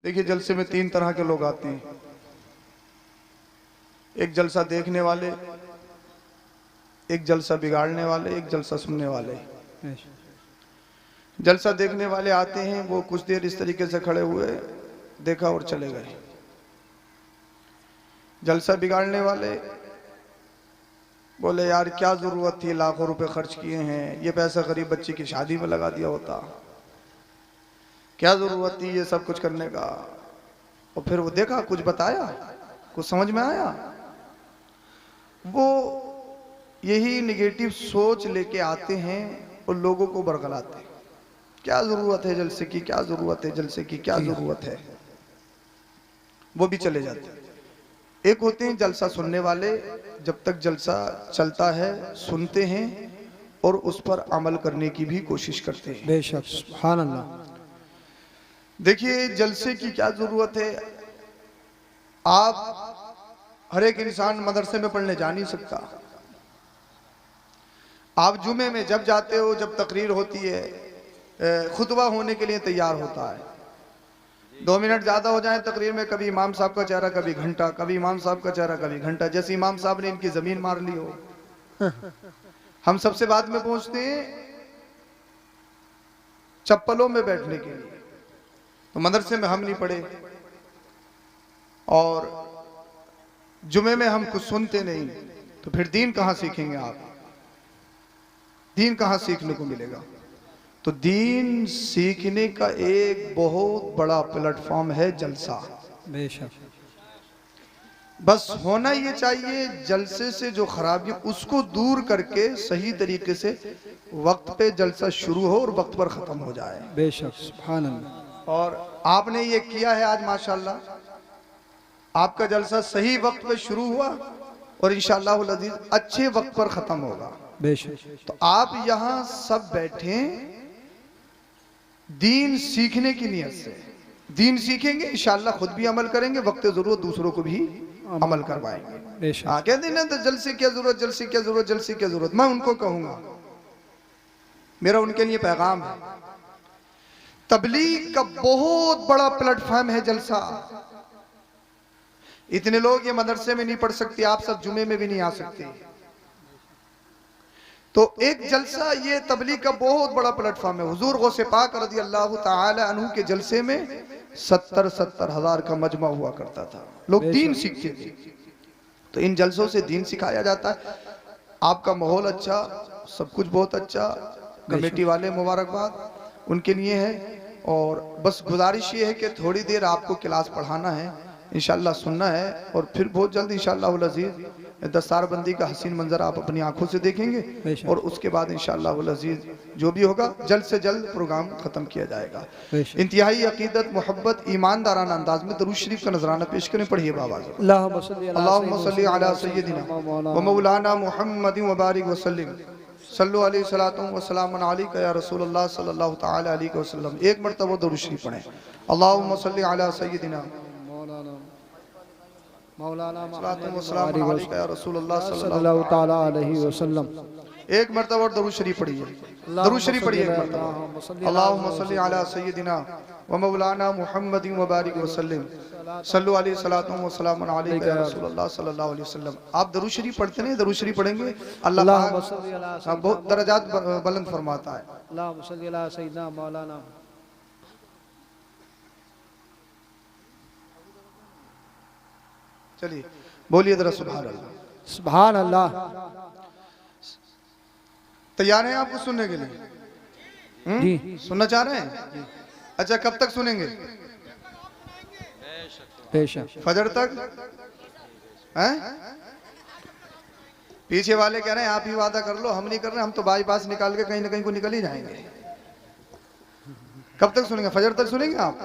देखिए जलसे में तीन तरह के लोग आते हैं। एक जलसा देखने वाले, एक जलसा बिगाड़ने वाले, एक जलसा सुनने वाले। जलसा देखने वाले आते हैं, वो कुछ देर इस तरीके से खड़े हुए, देखा और चले गए। जलसा बिगाड़ने वाले बोले यार क्या जरूरत थी, लाखों रुपए खर्च किए हैं, ये पैसा गरीब बच्चे की शादी में लगा दिया होता, क्या जरूरत थी ये सब कुछ करने का। और फिर वो देखा, कुछ बताया, कुछ समझ में आया, वो यही निगेटिव सोच लेके आते हैं और लोगों को बरगलाते हैं। क्या जरूरत है जलसे की, क्या जरूरत है जलसे की, क्या जरूरत है, वो भी चले जाते हैं। एक होते हैं जलसा सुनने वाले, जब तक जलसा चलता है सुनते हैं और उस पर अमल करने की भी कोशिश करते हैं। बेशक, सुभान अल्लाह। देखिए जलसे की क्या जरूरत है। आप हर एक इंसान मदरसे में पढ़ने जा नहीं सकता। आप जुमे में जब जाते हो, जब तकरीर होती है, खुतबा होने के लिए तैयार होता है, 2 मिनट ज्यादा हो जाए तकरीर में, कभी इमाम साहब का चेहरा कभी घंटा, कभी इमाम साहब का चेहरा कभी घंटा, जैसे इमाम साहब ने इनकी जमीन मार ली हो। हम सबसे बाद में पहुंचते हैं चप्पलों में बैठने के लिए। तो मदरसे में हम नहीं पढ़े और जुमे में हम कुछ सुनते नहीं, तो फिर दीन कहां सीखेंगे आप, दीन कहां सीखने को मिलेगा। तो दीन सीखने का एक बहुत बड़ा प्लेटफॉर्म है जलसा। बेशक, बस होना ये चाहिए जलसे से जो खराबी उसको दूर करके सही तरीके से वक्त पे जलसा शुरू हो और वक्त पर खत्म हो जाए। बेशक, सुभान अल्लाह। और आपने ये किया है आज माशाल्लाह, आपका जलसा सही वक्त पे शुरू हुआ और इंशाअल्लाह अज़ीज़ अच्छे वक्त पर खत्म होगा। बेशक, तो आप यहाँ सब बैठे दीन सीखने की नियत से, दीन सीखेंगे इंशाअल्लाह खुद भी अमल करेंगे, वक्त जरूरत दूसरों को भी अमल करवाएंगे। बेशक, हाँ कहते ना, तो जलसे क्या जरूरत, जलसे क्या जरूरत, जलसे क्या जरूरत। मैं उनको कहूंगा, मेरा उनके लिए पैगाम है, तबलीग का बहुत बड़ा प्लेटफॉर्म है जलसा। इतने लोग ये मदरसे में नहीं पढ़ सकते, आप सब जुमे में भी नहीं आ सकते, तो एक जलसा ये तबलीग का बहुत बड़ा प्लेटफॉर्म है। हुजूर गौसे पाक रज़ी अल्लाह ताला अन्हु के जलसे में 70-70 हजार का मजमा हुआ करता था, लोग दीन सीखते थे। तो इन जलसों से दीन सिखाया जाता है। आपका माहौल अच्छा, सब कुछ बहुत अच्छा, कमेटी वाले मुबारकबाद उनके लिए है। और बस गुजारिश ये है कि थोड़ी देर आपको क्लास पढ़ाना है, इंशाल्लाह सुनना है, और फिर बहुत जल्द इंशाअल्लाह अज़ीज़ दस्तारबंदी का हसीन मंजर आप अपनी आंखों से देखेंगे और उसके बाद इंशाअल्लाह अज़ीज़ जो भी होगा जल्द से जल्द प्रोग्राम खत्म किया जाएगा। इंतहाई अकीदत, मोहब्बत, ईमानदाराना अंदाज में दरूद शरीफ का नजराना पेश करें। पढ़िए बाबा, अल्लाहुम्मा सल्ली अला सय्यदिना व मौलाना मुहम्मदिन व बारिक व सल्लिम सल्लु अलैहि सलातु व सलामुन अलैका या रसूलुल्लाह सल्लल्लाहु तआला अलैहि वसल्लम। एक मरतबा दरूद शरीफ पढ़ें। अल्लाहुम्मा सल्ली अला सय्यदिना मौलाना या रसूलुल्लाह सल्लल्लाहु तआला अलैहि वसल्लम। एक मरतबा दरूद शरीफ पढ़िए, दरूद शरीफ पढ़िए एक मरतबा। अल्लाहुम्मा सल्ली अला सय्यदिना व मौलाना मुहम्मदिन व बारिक वसल्लम सल्लु अलैहि सलातु व सलामुन अलैका या रसूलुल्लाह सल्लल्लाहु अलैहि वसल्लम। आप दरूद शरीफ पढ़ते नहीं, दरूद शरीफ पढ़ेंगे, अल्लाह पाक बहुत दर्जात बुलंद फरमाता है। अल्लाहुम्मा सल्ली अला सय्यिदना मौलाना। चलिए बोलिए जरा सुभान अल्लाह। सुभान अल्लाह। तैयार हैं आपको सुनने के लिए? जी, सुनना चाह रहे हैं? अच्छा कब तक सुनेंगे? बेशक, फजर तक हैं? पीछे वाले कह रहे हैं आप ही वादा कर लो, हम नहीं कर रहे, हम तो बाईपास निकाल के कहीं ना कहीं को निकल ही जाएंगे। कब तक सुनेंगे? फजर तक सुनेंगे आप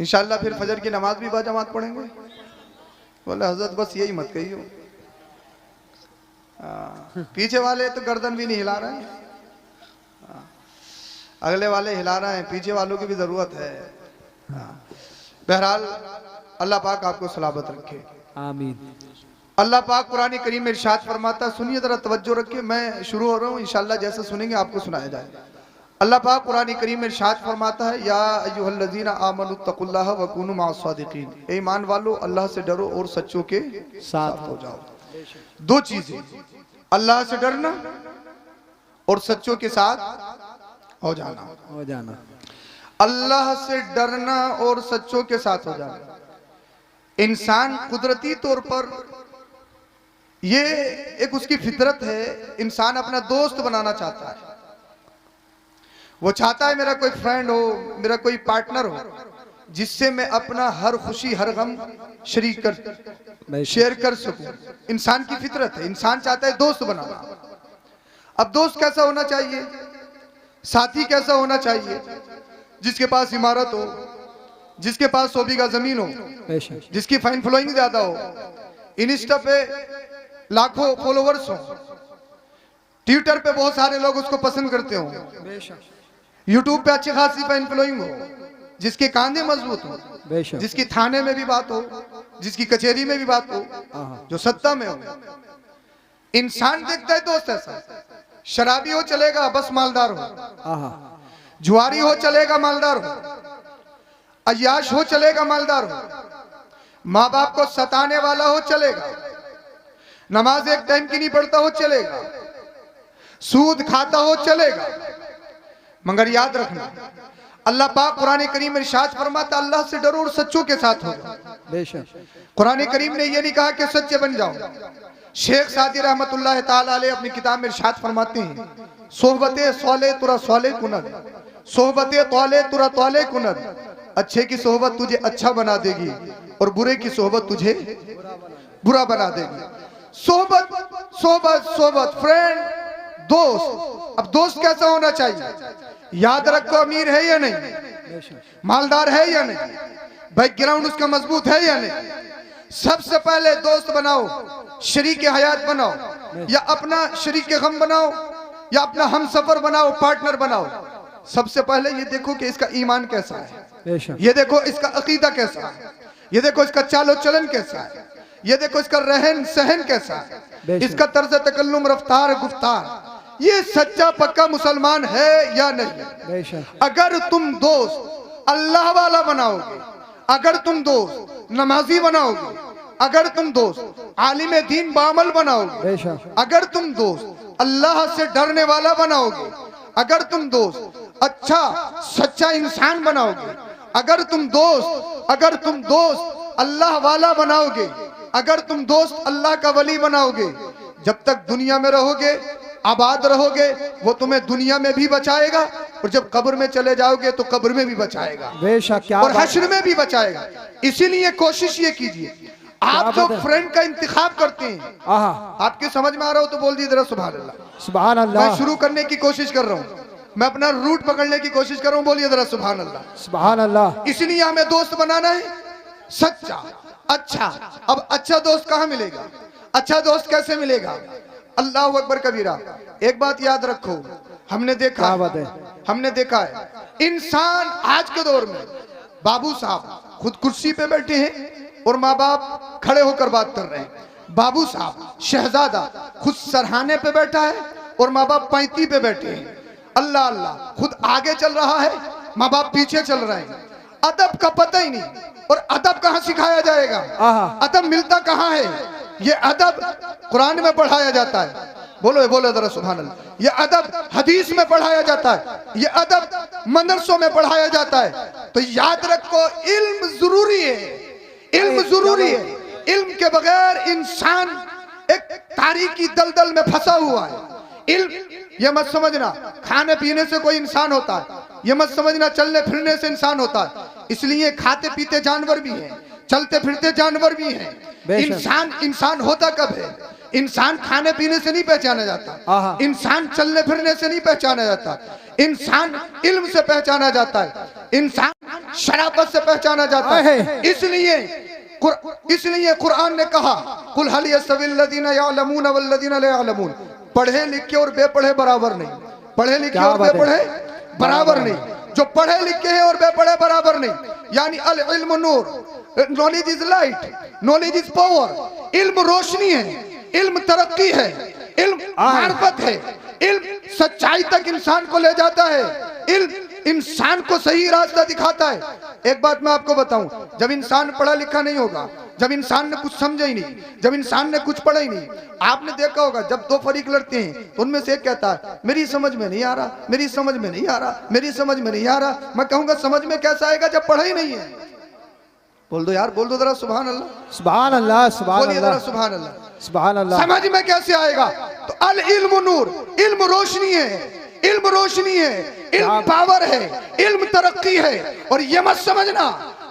इंशाअल्लाह। फिर फजर की नमाज भी बाजमात पढ़ेंगे। बोले हजरत बस यही मत कहियो। पीछे वाले तो गर्दन भी नहीं हिला रहे हैं, अगले वाले हिला रहे हैं, पीछे वालों की भी जरूरत है। बहरहाल अल्लाह पाक आपको सलामत रखे, आमीन। अल्लाह पाक कुरान करीम में इरशाद फरमाता, सुनिए जरा तवज्जो रखिए, मैं शुरू हो रहा हूँ, इंशाअल्लाह जैसे सुनेंगे आपको सुनाया जाए। अल्लाह पाक कुरान करीम में इरशाद फरमाता है, या अय्युहल्लज़ीना आमनुत्तकुल्लाह व कूनू मअस-सादिकीन, ए ईमान वालो अल्लाह से डरो और सच्चों के साथ हो जाओ। दो चीजें, अल्लाह से डरना और सच्चों के साथ हो जाना। अल्लाह से डरना और सच्चों के साथ हो जाना। इंसान कुदरती तौर पर ये एक उसकी फितरत है, इंसान अपना दोस्त बनाना चाहता है। वो चाहता है मेरा कोई फ्रेंड हो, मेरा कोई पार्टनर हो, जिससे मैं अपना हर खुशी हर गम शेयर कर सकूं। इंसान की फितरत है, इंसान चाहता है दोस्त बनाना। अब दोस्त कैसा होना चाहिए, साथी कैसा होना चाहिए? जिसके पास इमारत हो, जिसके पास 100 बीघा जमीन हो, जिसकी फाइन फॉलोइंग ज्यादा हो, इंस्टा पे लाखों फॉलोवर्स हो, ट्विटर पे बहुत सारे लोग उसको पसंद करते हो, यूट्यूब पे अच्छी खासी फैन फॉलोइंग हो, जिसके कांधे मजबूत हो, जिसकी थाने में भी बात हो, जिसकी कचहरी में भी बात हो, जो सत्ता में हो। इंसान देखता है दोस्त ऐसा, शराबी हो चलेगा बस मालदार हो, जुआरी हो चलेगा मालदार हो, अय्याश हो चलेगा मालदार हो, माँ बाप को सताने वाला हो चलेगा, नमाज एक टाइम की नहीं पढ़ता हो चलेगा, सूद खाता हो चलेगा। मगर याद रखना, अल्लाह पाक कुरान करीम में इरशाद फरमाता, अल्लाह से डरो और सच्चों के साथ हो जाओ। कुरान करीम ने यह नहीं कहा कि सच्चे बन जाओ। शेख सादी रहमतुल्लाह ताला अलैह अपनी किताब में इरशाद फरमाते हैं, सोहबते सौले तुरा सौले कुनद, सोहबते तौले तुरा तौले कुनद। अच्छे की सोहबत तुझे अच्छा बना देगी और बुरे की सोहबत तुझे बुरा बना देगी। सोहबत सोहबत सोहबत, फ्रेंड, दोस्त। अब दोस्त कैसा होना चाहिए? याद रखो, अमीर है या नहीं, मालदार है या नहीं, बैकग्राउंड उसका मजबूत है या नहीं। सबसे पहले दोस्त बनाओ, शरीक हयात बनाओ, या अपना शरीक गम बनाओ, या अपना हमसफर बनाओ, पार्टनर बनाओ। सबसे पहले ये देखो कि इसका ईमान कैसा है, ये देखो इसका अकीदा कैसा है, ये देखो इसका चालो चलन कैसा है, ये देखो इसका रहन सहन कैसा है, इसका तर्ज तकल्लुम, रफ्तार, गुफ्तार, ये सच्चा पक्का मुसलमान है या नहीं। अगर तुम दोस्त अल्लाह वाला बनाओगे, अगर तुम दोस्त नमाजी बनाओगे, अगर तुम दोस्त आलिम दीन बामल बनाओगे, अगर तुम दोस्त अल्लाह से डरने वाला बनाओगे, अगर तुम दोस्त अच्छा सच्चा इंसान बनाओगे, अगर तुम दोस्त अल्लाह वाला बनाओगे, अगर तुम दोस्त अल्लाह का वली बनाओगे, जब तक दुनिया में रहोगे, आबाद रहोगे, वो तुम्हें दुनिया में भी बचाएगा, और जब कब्र में चले जाओगे तो कब्र में भी बचाएगा, और हश्र में भी बचाएगा। इसीलिए कोशिश ये कीजिए, आप जो फ्रेंड का इंतखाब करते हैं, आपके समझ में आ रहा हो तो बोल दीजिए जरा सुभान अल्लाह। सुभान अल्लाह। मैं शुरू करने की कोशिश कर रहा हूँ, मैं अपना रूट पकड़ने की कोशिश कर रहा हूँ, बोलिए जरा सुभान अल्लाह। सुभान अल्लाह। इसलिए हमें दोस्त बनाना है सच्चा, अच्छा। अब अच्छा दोस्त कहाँ मिलेगा, अच्छा दोस्त कैसे मिलेगा? अल्लाह अकबर कबीरा। एक बात याद रखो, हमने देखा है इंसान आज के दौर में, बाबू साहब खुद कुर्सी पे बैठे हैं और माँ बाप खड़े होकर बात कर रहे हैं। बाबू साहब शहजादा खुद सरहाने पे बैठा है और माँ बाप पैंती पे बैठे हैं। अल्लाह अल्लाह, खुद आगे चल रहा है, माँ बाप पीछे चल रहे हैं। अदब का पता ही नहीं, और अदब कहाँ सिखाया जाएगा, अदब मिलता कहाँ है? ये अदब कुरान में पढ़ाया जाता है, बोलो जरा सुभान अल्लाह। ये अदब हदीस में पढ़ाया जाता है, ये अदब मदरसों में पढ़ाया जाता है। तो याद रखो, इल्म जरूरी है, इल्म जरूरी है। इल्म के बगैर इंसान एक तारीकी दलदल में फंसा हुआ है। इल्म, ये मत समझना खाने पीने से कोई इंसान होता है, ये मत समझना चलने फिरने से इंसान होता है। इसलिए खाते पीते जानवर भी हैं, चलते फिरते जानवर भी हैं। इंसान होता कब है? इंसान खाने पीने से नहीं पहचाना जाता, इंसान चलने फिरने से नहीं पहचाना जाता, इंसान इल्म से पहचाना जाता है, इंसान शराफत से पहचाना जाता है। इसलिए कुरान ने कहा, कुल हल यस्तविल्लज़ीना यअलमून वल्लज़ीना ला यअलमून। पढ़े लिखे और बेपढ़े बराबर नहीं, पढ़े लिखे और बेपढ़े बराबर नहीं। जो पढ़े लिखे हैं और बेपढ़े बराबर नहीं, यानी अल इल्म नूर, knowledge is light, knowledge is power. इल्म रोशनी है, इल्म तरक्की है, इल्म मार्फत है, इल्म सच्चाई तक इंसान को ले जाता है, इल्म इंसान को सही रास्ता दिखाता है। एक बात मैं आपको बताऊं, जब इंसान पढ़ा लिखा नहीं होगा, जब इंसान ने कुछ समझा ही नहीं, जब इंसान ने कुछ पढ़ा ही नहीं, आपने देखा होगा जब दो फरीक लड़ते हैं तो उनमें से एक कहता है मेरी समझ में नहीं आ रहा, मेरी समझ में नहीं आ रहा, मेरी समझ में नहीं आ रहा। मैं कहूंगा समझ में कैसा आएगा जब पढ़ा ही नहीं है? बोल दो यार, बोल दो जरा सुभान अल्लाह, सुभान अल्लाह, सुभान बोलिए जरा अल्लाह, सुभान अल्लाह। सुभान अल्लाह। समझ में कैसे आएगा? तो अल इल्म नूर, इल्म रोशनी है, इल्म रोशनी है, इल्म पावर है, इल्म तरक्की है। और ये मत समझना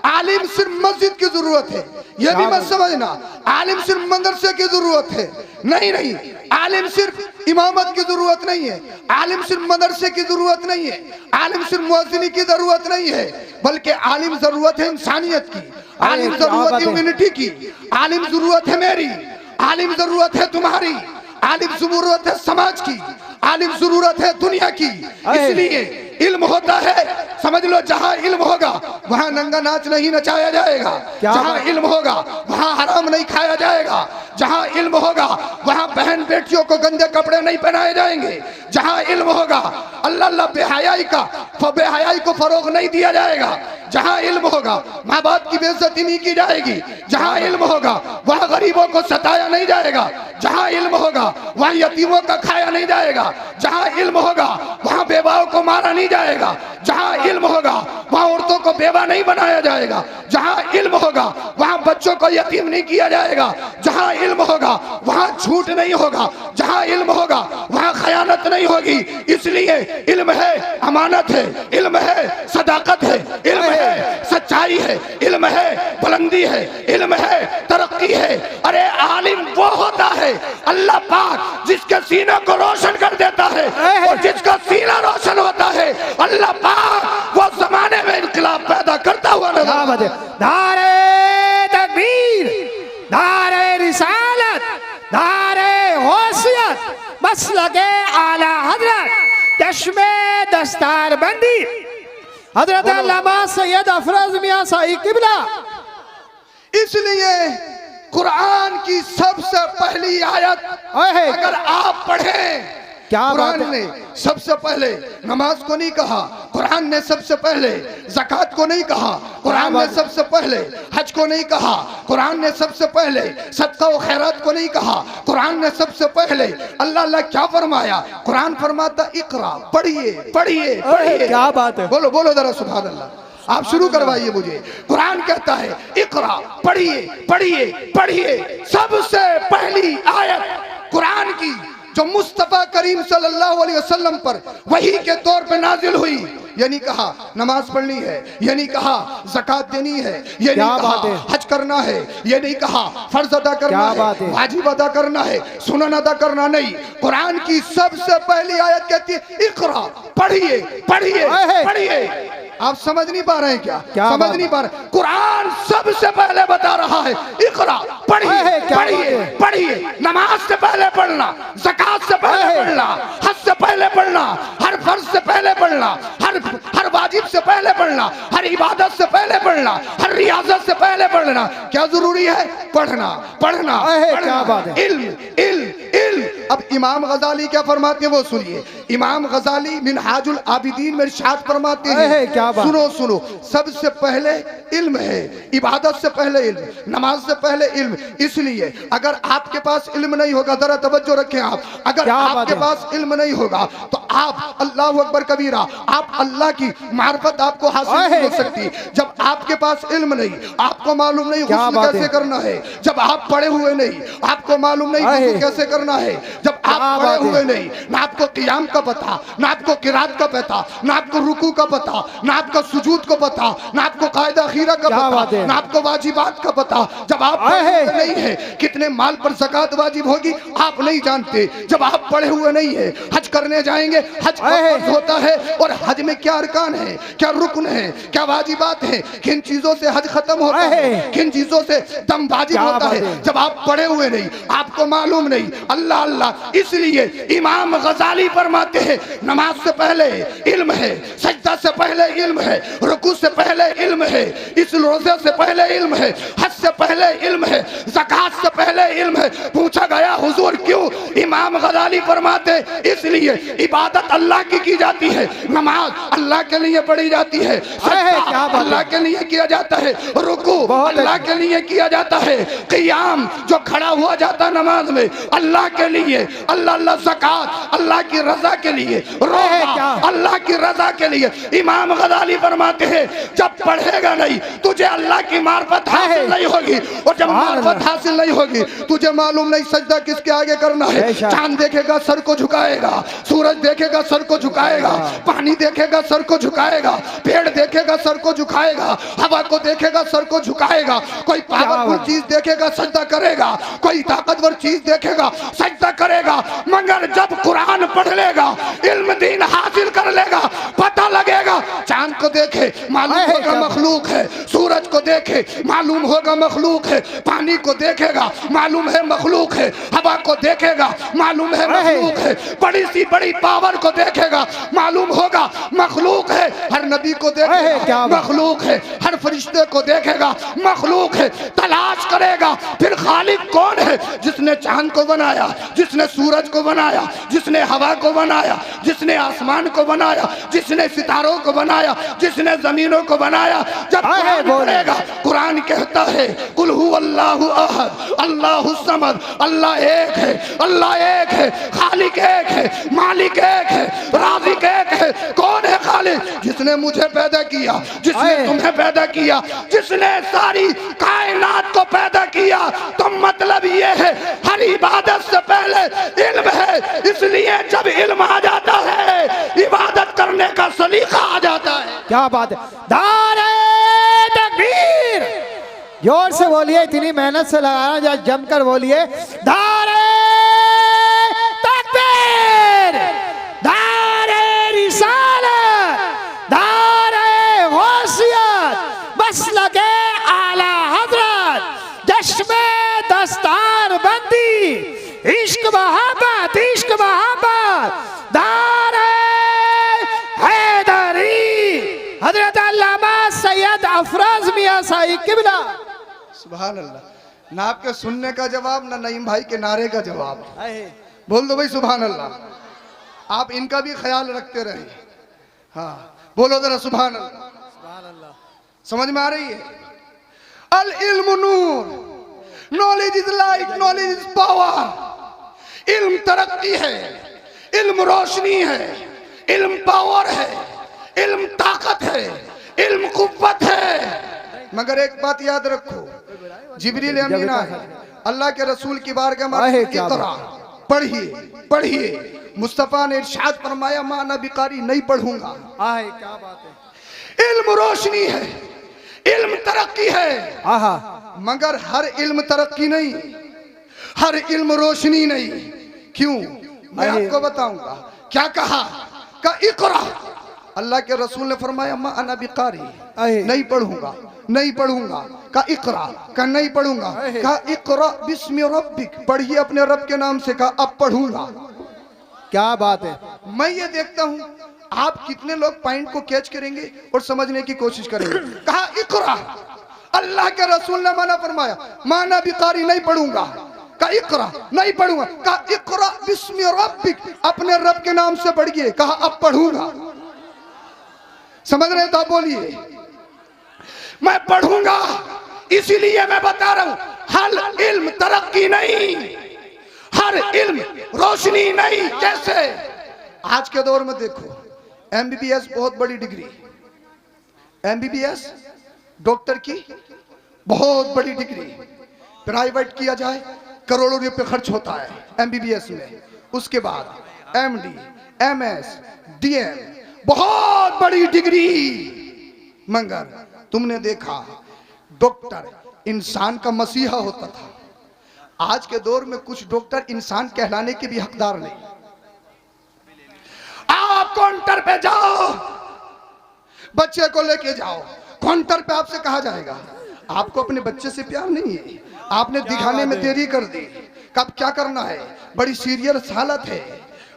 आलिम सिर्फ मस्जिद की जरूरत है, ये भी मत समझना आलिम सिर्फ मदरसे की जरूरत है। नहीं नहीं, आलिम सिर्फ इमामत की जरूरत नहीं है, आलिम सिर्फ मदरसे की जरूरत नहीं है, आलिम सिर्फ मुअज्जिनी की जरूरत नहीं है, बल्कि आलिम जरूरत है इंसानियत की, आलिम जरूरत है ह्यूमैनिटी की, आलिम जरूरत है मेरी, आलिम जरूरत है तुम्हारी, आलिम जरूरत है समाज की, आलिम जरूरत है दुनिया की। इसलिए इल्म होता है, समझ लो जहां इल्म होगा वहां नंगा नाच नहीं नचाया जाएगा, जहां इल्म होगा वहां हराम नहीं खाया जाएगा, जहां इल्म होगा वहां बहन बेटियों को गंदे कपड़े नहीं पहनाए जाएंगे, जहां इल्म होगा अल्लाह अल्लाह बेहयाई को फरोग नहीं दिया जाएगा, जहां इल्म होगा माँ बाप की बेइज्जती नहीं की जाएगी, जहां इल्म होगा वहां गरीबों को सताया नहीं जाएगा, जहां इल्म होगा वहां यतीमों का खाया नहीं जाएगा, जहां इल्म होगा वहां बेवाओं को मारा नहीं जाएगा, जहां इल्म होगा वहां औरतों को बेवा नहीं बनाया जाएगा, जहां इल्म होगा वहां बच्चों को यतीम नहीं किया जाएगा, जहां इल्म होगा वहां झूठ नहीं होगा, जहां इल्म होगा वहां खयानत नहीं होगी। इसलिए इल्म है अमानत है, इल्म है सदाकत है, इल्म है सच्चाई है, इल्म है बुलंदी है, इल्म है तरक्की है। अरे आलिम वो होता है अल्लाह पाक जिसके सीने को रोशन कर देता है, और जिसका सीना रोशन होता है अल्लाह पाक वो जमाने में इनकलाब पैदा करता हुआ नजर। नारे तकबीर, नारे रिसालत, नारे गौसियत, मसलके आला हजरत, चश्मे दस्तारबंदी हजरत अल्लामा सैयद अफरोज मियां साहिब किबला। इसलिए कुरान की सबसे पहली आयत अगर आप पढ़ें, क्या कुरान ने सबसे पहले नमाज को नहीं कहा, कुरान ने सबसे पहले ज़कात को नहीं कहा, कुरान ने सबसे पहले हज को नहीं कहा, कुरान ने सबसे पहले सदका व खैरात को नहीं कहा, कुरान ने सबसे पहले अल्लाह अल्लाह क्या फरमाया? कुरान फरमाता इकरा, पढ़िए पढ़िए पढ़िए। क्या बात है, बोलो बोलो जरा सुभान अल्लाह। आप शुरू करवाइए मुझे। कुरान कहता है इकरा, पढ़िए पढ़िए पढ़िए। सबसे पहली आयत कुरान की जो मुस्तफा करीम सल्लल्लाहु अलैहि वसल्लम पर वही के तौर पे नाजिल हुई, ये नहीं कहा नमाज पढ़नी है, ये नहीं कहा ज़कात देनी है, ये नहीं कहा हज करना है, ये नहीं कहा फर्ज अदा करना है, वाजिब अदा करना है, सुनन अदा करना नहीं। कुरान की सबसे पहली आयत कहती है इकरा, पढ़िए पढ़िए पढ़िए। आप समझ नहीं पा रहे हैं क्या समझ नहीं पा रहे? कुरान सबसे पहले बता रहा है इकरा, पढ़िए पढ़िए पढ़िए। नमाज से पहले पढ़ना, ज़कात से पहले पढ़ना, हज से पहले पढ़ना, हर फर्ज से पहले पढ़ना, हर वाजिब से पहले पढ़ना, हर इबादत से पहले पढ़ना, हर रियाजत से पहले पढ़ना। क्या जरूरी है? पढ़ना पढ़ना पढ़ना। इल्म इल्म इल्म। अब इमाम गजाली क्या फरमाते हैं वो सुनिए। इमाम गजाली मिनहाजुल आबिदीन में इरशाद फरमाते हैं, सुनो सुनो, सबसे पहले इल्म है, इबादत से पहले इल्म, नमाज से पहले इल्म। इसलिए अगर आपके पास इल्म नहीं होगा, जरा तवज्जो रखें आप, अगर आपके पास इल्म नहीं होगा तो आप अल्लाहु अकबर कबीरा, आप अल्लाह की मार्फत आपको हासिल नहीं हो सकती। जब आपके पास इल्म नहीं, आपको मालूम नहीं गुस्ल कैसे करना है, जब आप पढ़े हुए नहीं, आपको मालूम नहीं गुस्ल कैसे करना है, जब आप पढ़े हुए नहीं, ना आपको क़ियाम का पता, ना आपको किरात का पता, ना आपको रुकू का पता, ना आपको सुजूद को पता, ना आपको कायदा खीरा का पता, ना आपको वाजिबात का पता, जब आप पढ़े हुए नहीं है कितने माल पर ज़कात वाजिब होगी आप नहीं जानते, जब आप पढ़े हुए नहीं है हज करने जाएंगे, हज फर्ज होता है और हज में क्या अरकान है, क्या रुकन है, क्या वाजिबात है, किन चीजों से हज खत्म होता है, किन चीजों से दम वाजिब होता है, जब आप पढ़े हुए नहीं, आपको मालूम नहीं, अल्लाह अल्लाह इसलिए इमाम गजाली फरमाते हैं नमाज से पहले इल्म है, सजदा से पहले इल्म है, रुकू से पहले इल्म है, इस रोजे से पहले इल्म है, हज से पहले इल्म है, ज़कात से पहले इल्म है। पूछा गया हुजूर क्यों? इमाम गजाली फरमाते इसलिए इबादत अल्लाह की जाती है, नमाज अल्लाह के लिए पढ़ी जाती है, सजदा अल्लाह के लिए किया जाता है, रुकू अल्लाह के लिए किया जाता है, क़ियाम जो खड़ा हुआ जाता नमाज में अल्लाह के लिए, अल्लाह ज़कात अल्लाह की रजा के लिए, रोज़ा अल्लाह की रजा के लिए। इमाम गजाली फरमाते हैं जब पढ़ेगा नहीं तुझे अल्लाह की मार्फत हासिल नहीं होगी, और जब मार्फत हासिल नहीं होगी तुझे मालूम नहीं सजदा किसके आगे करना है। चांद देखेगा सर को झुकाएगा, सूरज देखेगा सर को झुकाएगा, पानी देखेगा सर को झुकाएगा, पेड़ देखेगा सर को झुकाएगा, हवा को देखेगा सर को झुकाएगा, कोई पावरफुल चीज देखेगा सजदा करेगा, कोई ताकतवर चीज देखेगा सजदा करेगा। मगर जब कुरान पढ़ लेगा, इल्म दीन हासिल कर लेगा, पता लगेगा चांद को देखे मालूम होगा मखलूक है, सूरज को देखे मालूम होगा मखलूक है, पानी को देखेगा मालूम है मखलूक है, हवा को देखेगा मालूम है मखलूक है, बड़ी सी बड़ी पावर को देखेगा मालूम होगा मखलूक है, हर नबी को देखेगा मखलूक है, हर फरिश्ते को देखेगा मखलूक है। तलाश करेगा फिर खालिक कौन है? जिसने चांद को बनाया, जिसने सूरज को बनाया, जिसने हवा को बनाया, जिसने आसमान को बनाया, जिसने सितारों को बनाया, जिसने जमीनों को बनाया। जब बोलेगा कुरान कहता है कुल हु अल्लाहु अहद अल्लाहु समद, अल्लाह एक है, अल्लाह एक है, खालिक एक है, मालिक एक है, राज़िक एक है। कौन है खालिक? जिसने मुझे पैदा किया, जिसने तुम्हें पैदा किया, जिसने सारी कायनात को पैदा किया। तो मतलब ये है हर इबादत से पहले इल्म है, इसलिए जब इल्म आ जाता है इबादत करने का सलीका आ जाता है। क्या बात है, नारे तकबीर, जोर से बोलिए, इतनी मेहनत से लगाना, जब जमकर बोलिए नारे तकबीर, नारे रिसालत, नारे गौसियत, बस लगे आला हजरत, चश्मे दस्तार बंदी, इश्क मोहब्बत, इश्क मोहब्बत, नारे हैदरी, हजरत अल्लामा सैयद अफरोज मियां साहिब किबला। सुभान अल्लाह। ना आपके सुनने का जवाब, ना नईम भाई के नारे का जवाब। बोल दो भाई सुभान अल्लाह। आप इनका भी ख्याल रखते रहे। हाँ बोलो जरा सुभान अल्लाह। समझ में आ रही है? अल इल्म नूर, knowledge is light, knowledge is power. इल्म तरक्की है, इल्म रोशनी है, इल्म पावर है, इल्म ताकत है, इल्म कुव्वत है। मगर एक बात याद रखो, जिब्रील अमीन है, अल्लाह के रसूल की बारगाह में इक़रा, पढ़िए पढ़िए। मुस्तफा ने इरशाद फरमाया माना बिकारी नहीं पढ़ूंगा। क्या बात है, इल्म रोशनी है, इल्म तरक्की है। मगर हर इल्म तरक्की नहीं, हर इल्म रोशनी नहीं। क्यों? मैं आपको बताऊंगा। क्या कहा? का इक़रा। अल्लाह के रसूल ने फरमाया मा अना बिकारी, नहीं पढ़ूंगा, नहीं पढ़ूंगा। का इक़रा, का नहीं पढ़ूंगा। का इक़रा बिस्मि रब्बिक, पढ़िए अपने रब के नाम से। का अब पढ़ूंगा। क्या बात है। मैं ये देखता हूं आप कितने लोग पॉइंट को कैच करेंगे और समझने की कोशिश करेंगे। कहा इक़रा, अल्लाह के रसूल ने मना फरमाया माना बिकारी, नहीं पढ़ूंगा। का इक़रा, नहीं पढ़ूंगा। का इक़रा बिस्मि रब्बिक, अपने रब के नाम से पढ़िए। कहा अब पढ़ूंगा। समझ रहे तो आप बोलिए। मैं पढ़ूंगा, इसीलिए मैं बता रहा हूं हर इल्म तरक्की नहीं, हर इल्म रोशनी नहीं। कैसे? आज के दौर में देखो, एमबीबीएस बहुत बड़ी डिग्री, एमबीबीएस डॉक्टर की बहुत बड़ी डिग्री, प्राइवेट किया जाए करोड़ों रुपए खर्च होता है एमबीबीएस में। उसके बाद एमडी, एमएस, डीएम, बहुत बड़ी डिग्री। मगर तुमने देखा डॉक्टर इंसान का मसीहा होता था। आज के दौर में कुछ डॉक्टर इंसान कहलाने के भी हकदार नहीं। आप काउंटर पे जाओ, बच्चे को लेके जाओ, काउंटर पे आपसे कहा जाएगा आपको अपने बच्चे से प्यार नहीं है, आपने दिखाने में देरी कर दी। कब क्या करना है, बड़ी सीरियस हालत है,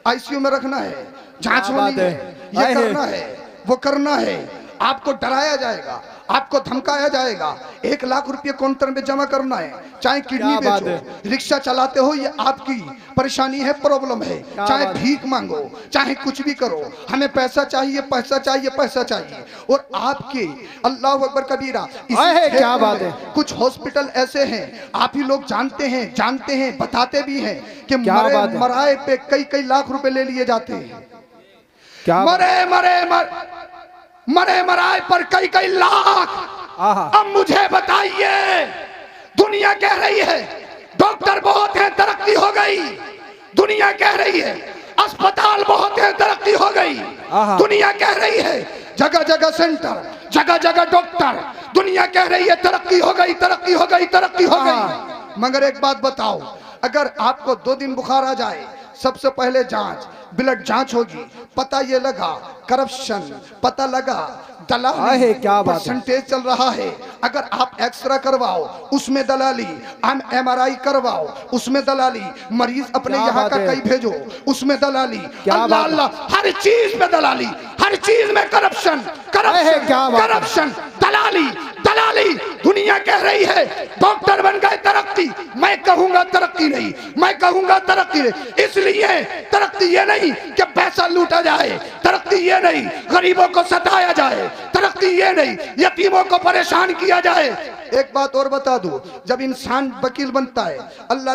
आईसीयू में रखना है, जांच होनी है, ये करना है, वो करना है। आपको डराया जाएगा, आपको धमकाया जाएगा, 1 लाख रुपए काउंटर में जमा करना है, चाहे किडनी बेचो, रिक्शा चलाते हो, ये आपकी परेशानी है, प्रॉब्लम है, चाहे भीख मांगो, चाहे कुछ भी करो, हमें पैसा चाहिए, पैसा चाहिए, पैसा चाहिए। और आपके अल्लाह अकबर कबीरा, क्या बात है। कुछ हॉस्पिटल ऐसे हैं, आप ही लोग जानते हैं, बताते भी हैं कि मराए पे कई लाख रुपए ले लिए जाते हैं। मरे मराए पर कई लाख। अब मुझे बताइए, दुनिया कह रही है डॉक्टर बहुत है, तरक्की हो गई, दुनिया कह रही है अस्पताल बहुत है, तरक्की हो गई, दुनिया कह रही है जगह जगह सेंटर, जगह जगह डॉक्टर, दुनिया कह रही है तरक्की हो गई, तरक्की हो गई, तरक्की हो गई। मगर एक बात बताओ, अगर आपको 2 दिन बुखार आ जाए, सबसे पहले जांच, ब्लड जांच होगी, पता ये लगा करप्शन, पता लगा दलाली, क्या परसेंटेज चल रहा है। अगर आप एक्सरे करवाओ उसमें दलाली, MRI करवाओ उसमें दलाली, मरीज अपने यहाँ का कहीं भेजो उसमें दलाली, अल्लाह अल्लाह, हर चीज में दलाली, हर चीज में करप्शन, करप्शन, दलाली, दलाली। दुनिया कह रही है डॉक्टर बन गए तरक्की, मैं कहूंगा तरक्की नहीं, मैं कहूंगा तरक्की नहीं। इसलिए तरक्की ये नहीं कि पैसा लूटा जाए, तरक्की ये नहीं गरीबों को सताया जाए, तरक्की ये नहीं यतीमों को परेशान किया जाए। एक बात और बता दूं, जब इंसान वकील बनता है, अल्लाह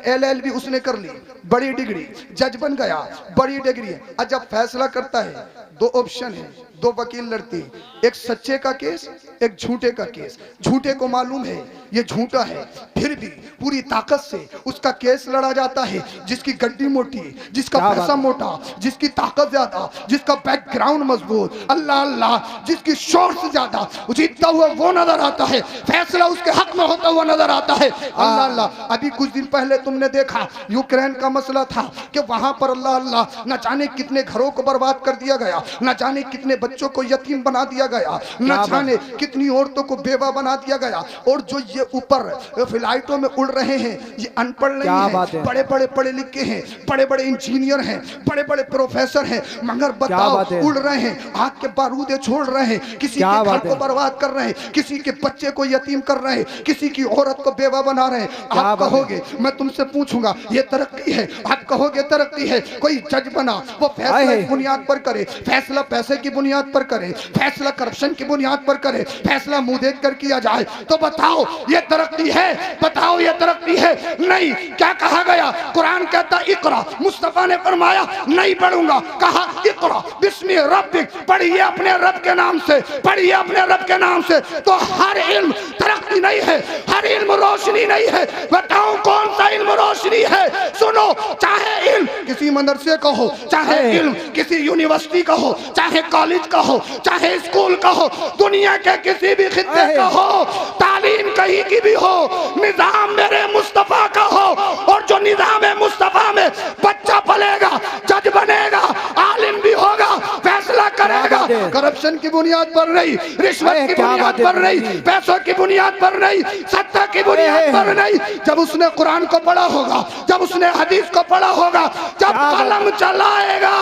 LLB उसने कर ली, बड़ी डिग्री, जज बन गया, बड़ी डिग्री, और जब फैसला करता है 2 ऑप्शन है, 2 वकील लड़ते हैं, एक सच्चे का केस, एक झूठे का केस। झूठे को मालूम है ये झूठा है, फिर भी पूरी ताकत से उसका केस लड़ा जाता है। जिसकी गड्डी मोटी, जिसका पैसा मोटा, जिसकी ताकत ज्यादा, जिसका बैकग्राउंड मजबूत, अल्लाह अल्लाह, जिसकी सोर्स ज्यादा, जीतता हुआ वो नजर आता है, फैसला उसके हक में होता हुआ नजर आता है, अल्लाह अल्लाह। अभी कुछ दिन पहले तुमने देखा यूक्रेन का मसला था कि वहां पर अल्लाह अल्लाह न जाने कितने घरों को बर्बाद कर दिया गया, न जाने कितने बच्चों को यतीम बना दिया गया, न जाने कितनी औरतों को बेवा बना दिया गया। और जो ये ऊपर फ्लाइटों में उड़ रहे हैं, ये अनपढ़ नहीं है, बड़े बड़े पढ़े लिखे हैं, बड़े बड़े इंजीनियर हैं, बड़े बड़े प्रोफेसर हैं, मगर बताओ उड़ रहे हैं, आग के बारूदे छोड़ रहे हैं, किसी के घर को बर्बाद कर रहे हैं, किसी के बच्चे को यतीम कर रहे हैं, किसी की औरत को बेवा बना रहे हैं। आप कहोगे, मैं तुमसे पूछूंगा ये तरक्की है? आप कहोगे तरक्की है? कोई जज बना, वो फैसला की बुनियाद पर करे, फैसला पैसे की बुनियाद पर करे, फैसला करप्शन की बुनियाद पर करे, फैसला मुंह देख कर किया जाए, तो बताओ ये तरक्की है? बताओ ये तरक्की है? नहीं। क्या कहा गया? कुरान कहता इकरा, मुस्तफा ने फरमाया नहीं पढ़ूंगा, कहा इकरा बिस्मि रब्बिक, पढ़िए अपने रब के नाम से, पढ़िए अपने रब के नाम से। तो हर इल्म तरक्की नहीं है, हर इल्म रोशनी नहीं है। बताओ कौन सा इल्म रोशनी है? सुनो, चाहे इल्म किसी मदरसे का हो, चाहे इल्म किसी यूनिवर्सिटी का हो, चाहे कॉलेज का हो, चाहे स्कूल का हो, दुनिया के किसी भी खित्ते का हो, तालीम कहीं की भी हो, निजाम मेरे मुस्तफा का हो। और जो निजाम है मुस्तफा में बच्चा पलेगा, जज बनेगा, आलिम भी होगा, फैसला करेगा, करप्शन की बुनियाद पर नहीं, रिश्वत की बुनियाद पर नहीं, पैसों की बुनियाद पर नहीं, सत्ता की बुनियाद पर नहीं। जब उसने कुरान को पढ़ा होगा, जब उसने हदीस को पढ़ा होगा, जब कलम चलाएगा,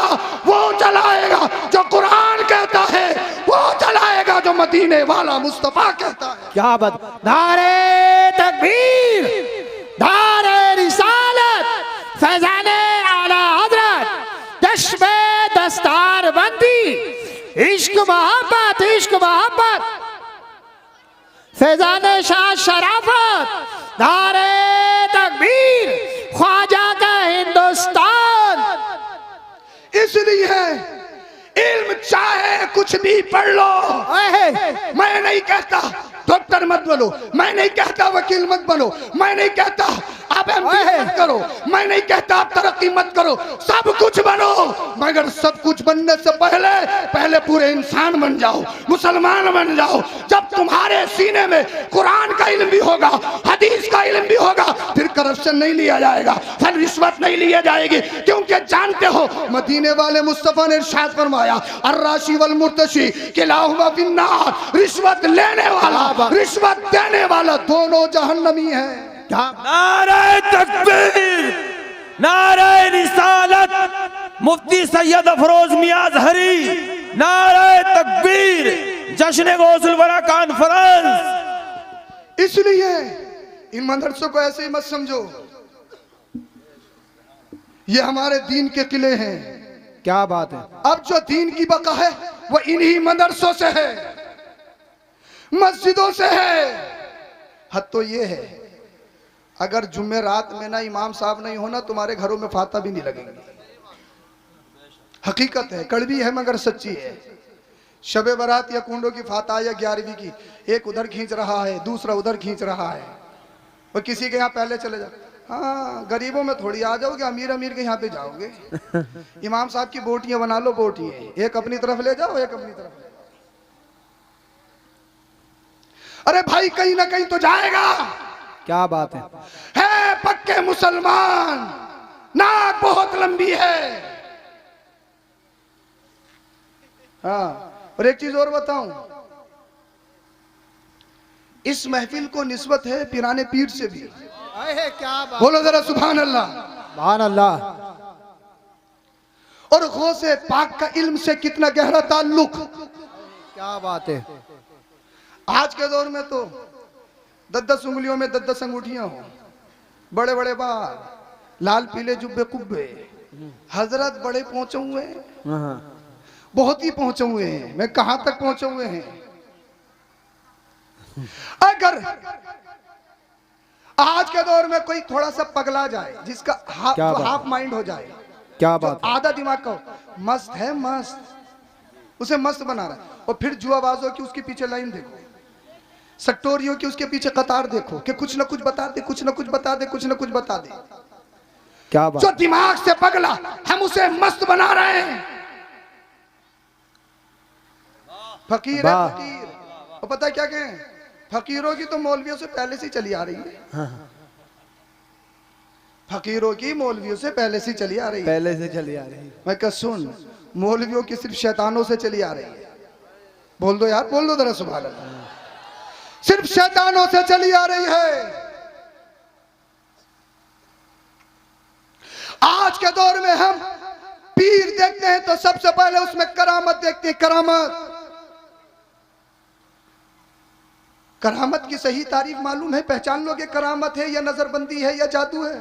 वो चलाएगा जो कुरान कहता है, वो चलाएगा जो मदीने वाला मुस्तफा कहता है। क्या बात। नारे तकबीर, नारे रिसालत, फैजाने आला हजरत, जश्बे दस्तार बंदी, इश्क मोहब्बत, इश्क मोहब्बत, फैजाने शाह शराफत, नारे तकबीर, ख्वाजा का हिंदुस्तान। इसलिए इल्म चाहे कुछ भी पढ़ लो, मैं नहीं कहता डॉक्टर मत बनो, मैं नहीं कहता वकील मत बनो, मैं नहीं कहता आप MBA मत करो, मैं नहीं कहता आप तरक्की मत करो, सब कुछ बनो, मगर सब कुछ बनने से पहले पूरे इंसान बन जाओ, मुसलमान बन जाओ। जब तुम्हारे सीने में कुरान का इल्म भी होगा, हदीस का इल्म भी होगा, फिर करप्शन नहीं लिया जाएगा, फल रिश्वत नहीं लिया जाएगी, क्योंकि जानते हो मदीने वाले मुस्तफा ने इरशाद फरमाया अर्राशी वल मुर्तशी किलाहुमा फिन्नार, रिश्वत लेने वाला रिश्वत देने वाला दोनों जहन्नमी है। क्या नारे तकबीर, नारे रिसालत, मुफ्ती सैयद अफरोज मियां अजहरी, नारे तकबीर, जश्न गौसुल वरा कॉन्फ्रेंस। इसलिए इन मदरसों को ऐसे ही मत समझो, ये हमारे दीन के किले हैं। क्या बात है। अब जो दीन की बका है वो इन्हीं मदरसों से है, मस्जिदों से है। हद तो ये है, अगर जुम्मे रात में ना इमाम साहब नहीं होना तुम्हारे घरों में फाता भी नहीं लगेंगे। हकीकत है, कड़वी है मगर सच्ची है। शबे बारात या कुंडों की फाता या 11वीं की, एक उधर खींच रहा है, दूसरा उधर खींच रहा है, और किसी के यहाँ पहले चले जाओ। हाँ, गरीबों में थोड़ी आ जाओगे, अमीर अमीर के यहाँ पे जाओगे। इमाम साहब की बोटियां बना लो, बोटियां एक अपनी तरफ ले जाओ, एक अपनी तरफ ले। अरे भाई कहीं ना कहीं तो जाएगा। क्या बात है पक्के मुसलमान, नाक बहुत लंबी है। हाँ, और एक चीज और बताऊं, इस महफिल को निस्बत है पिराने पीर से भी। क्या बात। बोलो जरा सुभान अल्लाह। सुभान अल्लाह। और गौसे पाक का इल्म से कितना गहरा ताल्लुक। क्या बात है। आज के दौर में तो 10-10 उंगलियों में 10-10 अंगूठियां हो, बड़े बड़े बाल, लाल पीले जुब्बे कुब्बे, हजरत बड़े पहुंचे हुए हैं, बहुत ही पहुंचे हुए हैं। मैं कहां तक पहुंचे हुए हैं। अगर आज के दौर में कोई थोड़ा सा पगला जाए, जिसका हाफ माइंड हो जाए, क्या बात, आधा दिमाग का मस्त है, मस्त, उसे मस्त बना रहा है, और फिर जुआबाजों की उसके पीछे लाइन देखो, सट्टोरियों की उसके पीछे कतार देखो कि कुछ ना कुछ बता दे, कुछ ना कुछ बता दे, कुछ ना कुछ बता दे। क्या बात। जो दिमाग से पगला, हम उसे मस्त बना रहे हैं। फकीर है फकीर, और पता है क्या कहें, फकीरों की तो मौलवियों से पहले से चली आ रही है। फकीरों की मौलवियों से पहले से चली आ रही है, पहले से चली आ रही है। मैं कह सुन, मौलवियों की सिर्फ शैतानों से चली आ रही है। बोल दो यार, बोल दो जरा सुभान अल्लाह। सिर्फ शैतानों से चली आ रही है। आज के दौर में हम पीर देखते हैं तो सबसे पहले उसमें करामत देखते हैं। करामत, करामत की सही तारीफ मालूम है, पहचान लोगे करामत है या नजरबंदी है या जादू है।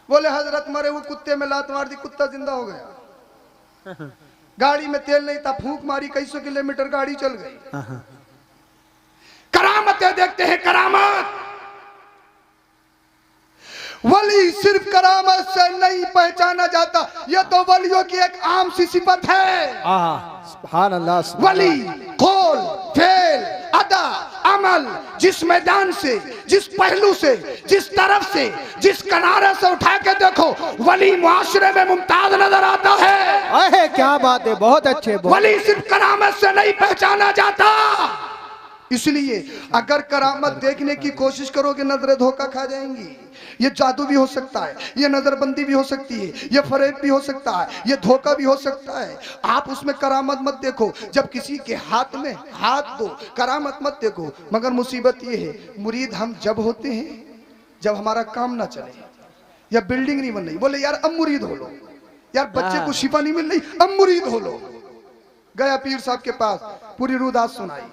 बोले हजरत मरे वो कुत्ते में लात मार दी, कुत्ता जिंदा हो गया। गाड़ी में तेल नहीं था, फूंक मारी, कई सौ किलोमीटर गाड़ी चल गई। करामतें देखते हैं, करामत। वली सिर्फ करामत से नहीं पहचाना जाता, यह तो वलियों की एक आम सी सिफत है। सुभान अल्लाह। वली कौल, फेल, अदा, अमल, जिस मैदान से, जिस पहलू से, जिस तरफ से, जिस किनारे से उठा के देखो, वली मुआशरे में मुमताज नजर आता है। अरे क्या बात है, बहुत अच्छे। वली सिर्फ करामत से नहीं पहचाना जाता। इसलिए अगर करामत देखने की कोशिश करोगे, नजरें धोखा खा जाएंगी। ये जादू भी हो सकता है, ये नजरबंदी भी हो सकती है, ये फरेब भी हो सकता है, ये धोखा भी हो सकता है। आप उसमें करामत मत देखो। जब किसी के हाथ में हाथ दो, करामत मत देखो। मगर मुसीबत ये है, मुरीद हम जब होते हैं जब हमारा काम ना चले या बिल्डिंग नहीं बन रही। बोले यार अब मुरीद हो लो, यार बच्चे को शिफा नहीं मिल रही, अब मुरीद हो लो। गया पीर साहब के पास, पूरी रुदात सुनाई,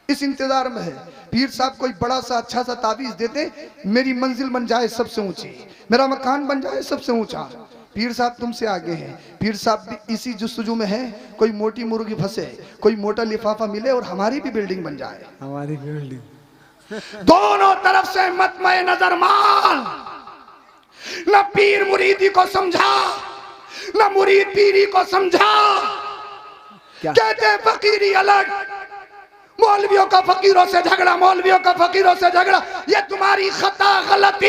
इस इंतजार में है पीर साहब कोई बड़ा सा अच्छा सा ताबीज देते, मेरी मंजिल बन जाए सबसे ऊंची, मेरा मकान बन जाए सबसे ऊंचा। पीर साहब तुमसे आगे हैं। पीर साहब भी इसी जुस्तजू में है, कोई मोटी मुर्गी फंसे, कोई मोटा लिफाफा मिले और हमारी भी बिल्डिंग बन जाए। हमारी बिल्डिंग। दोनों तरफ से मतमय नजर मार। न पीर मुरीदी को समझा, न मुरीद पीरी को समझा। कहते फकीरी अलग, मौलवियों का फकीरों से झगड़ा, मौलवियों का फकीरों से झगड़ा, ये तुम्हारी खता गलती।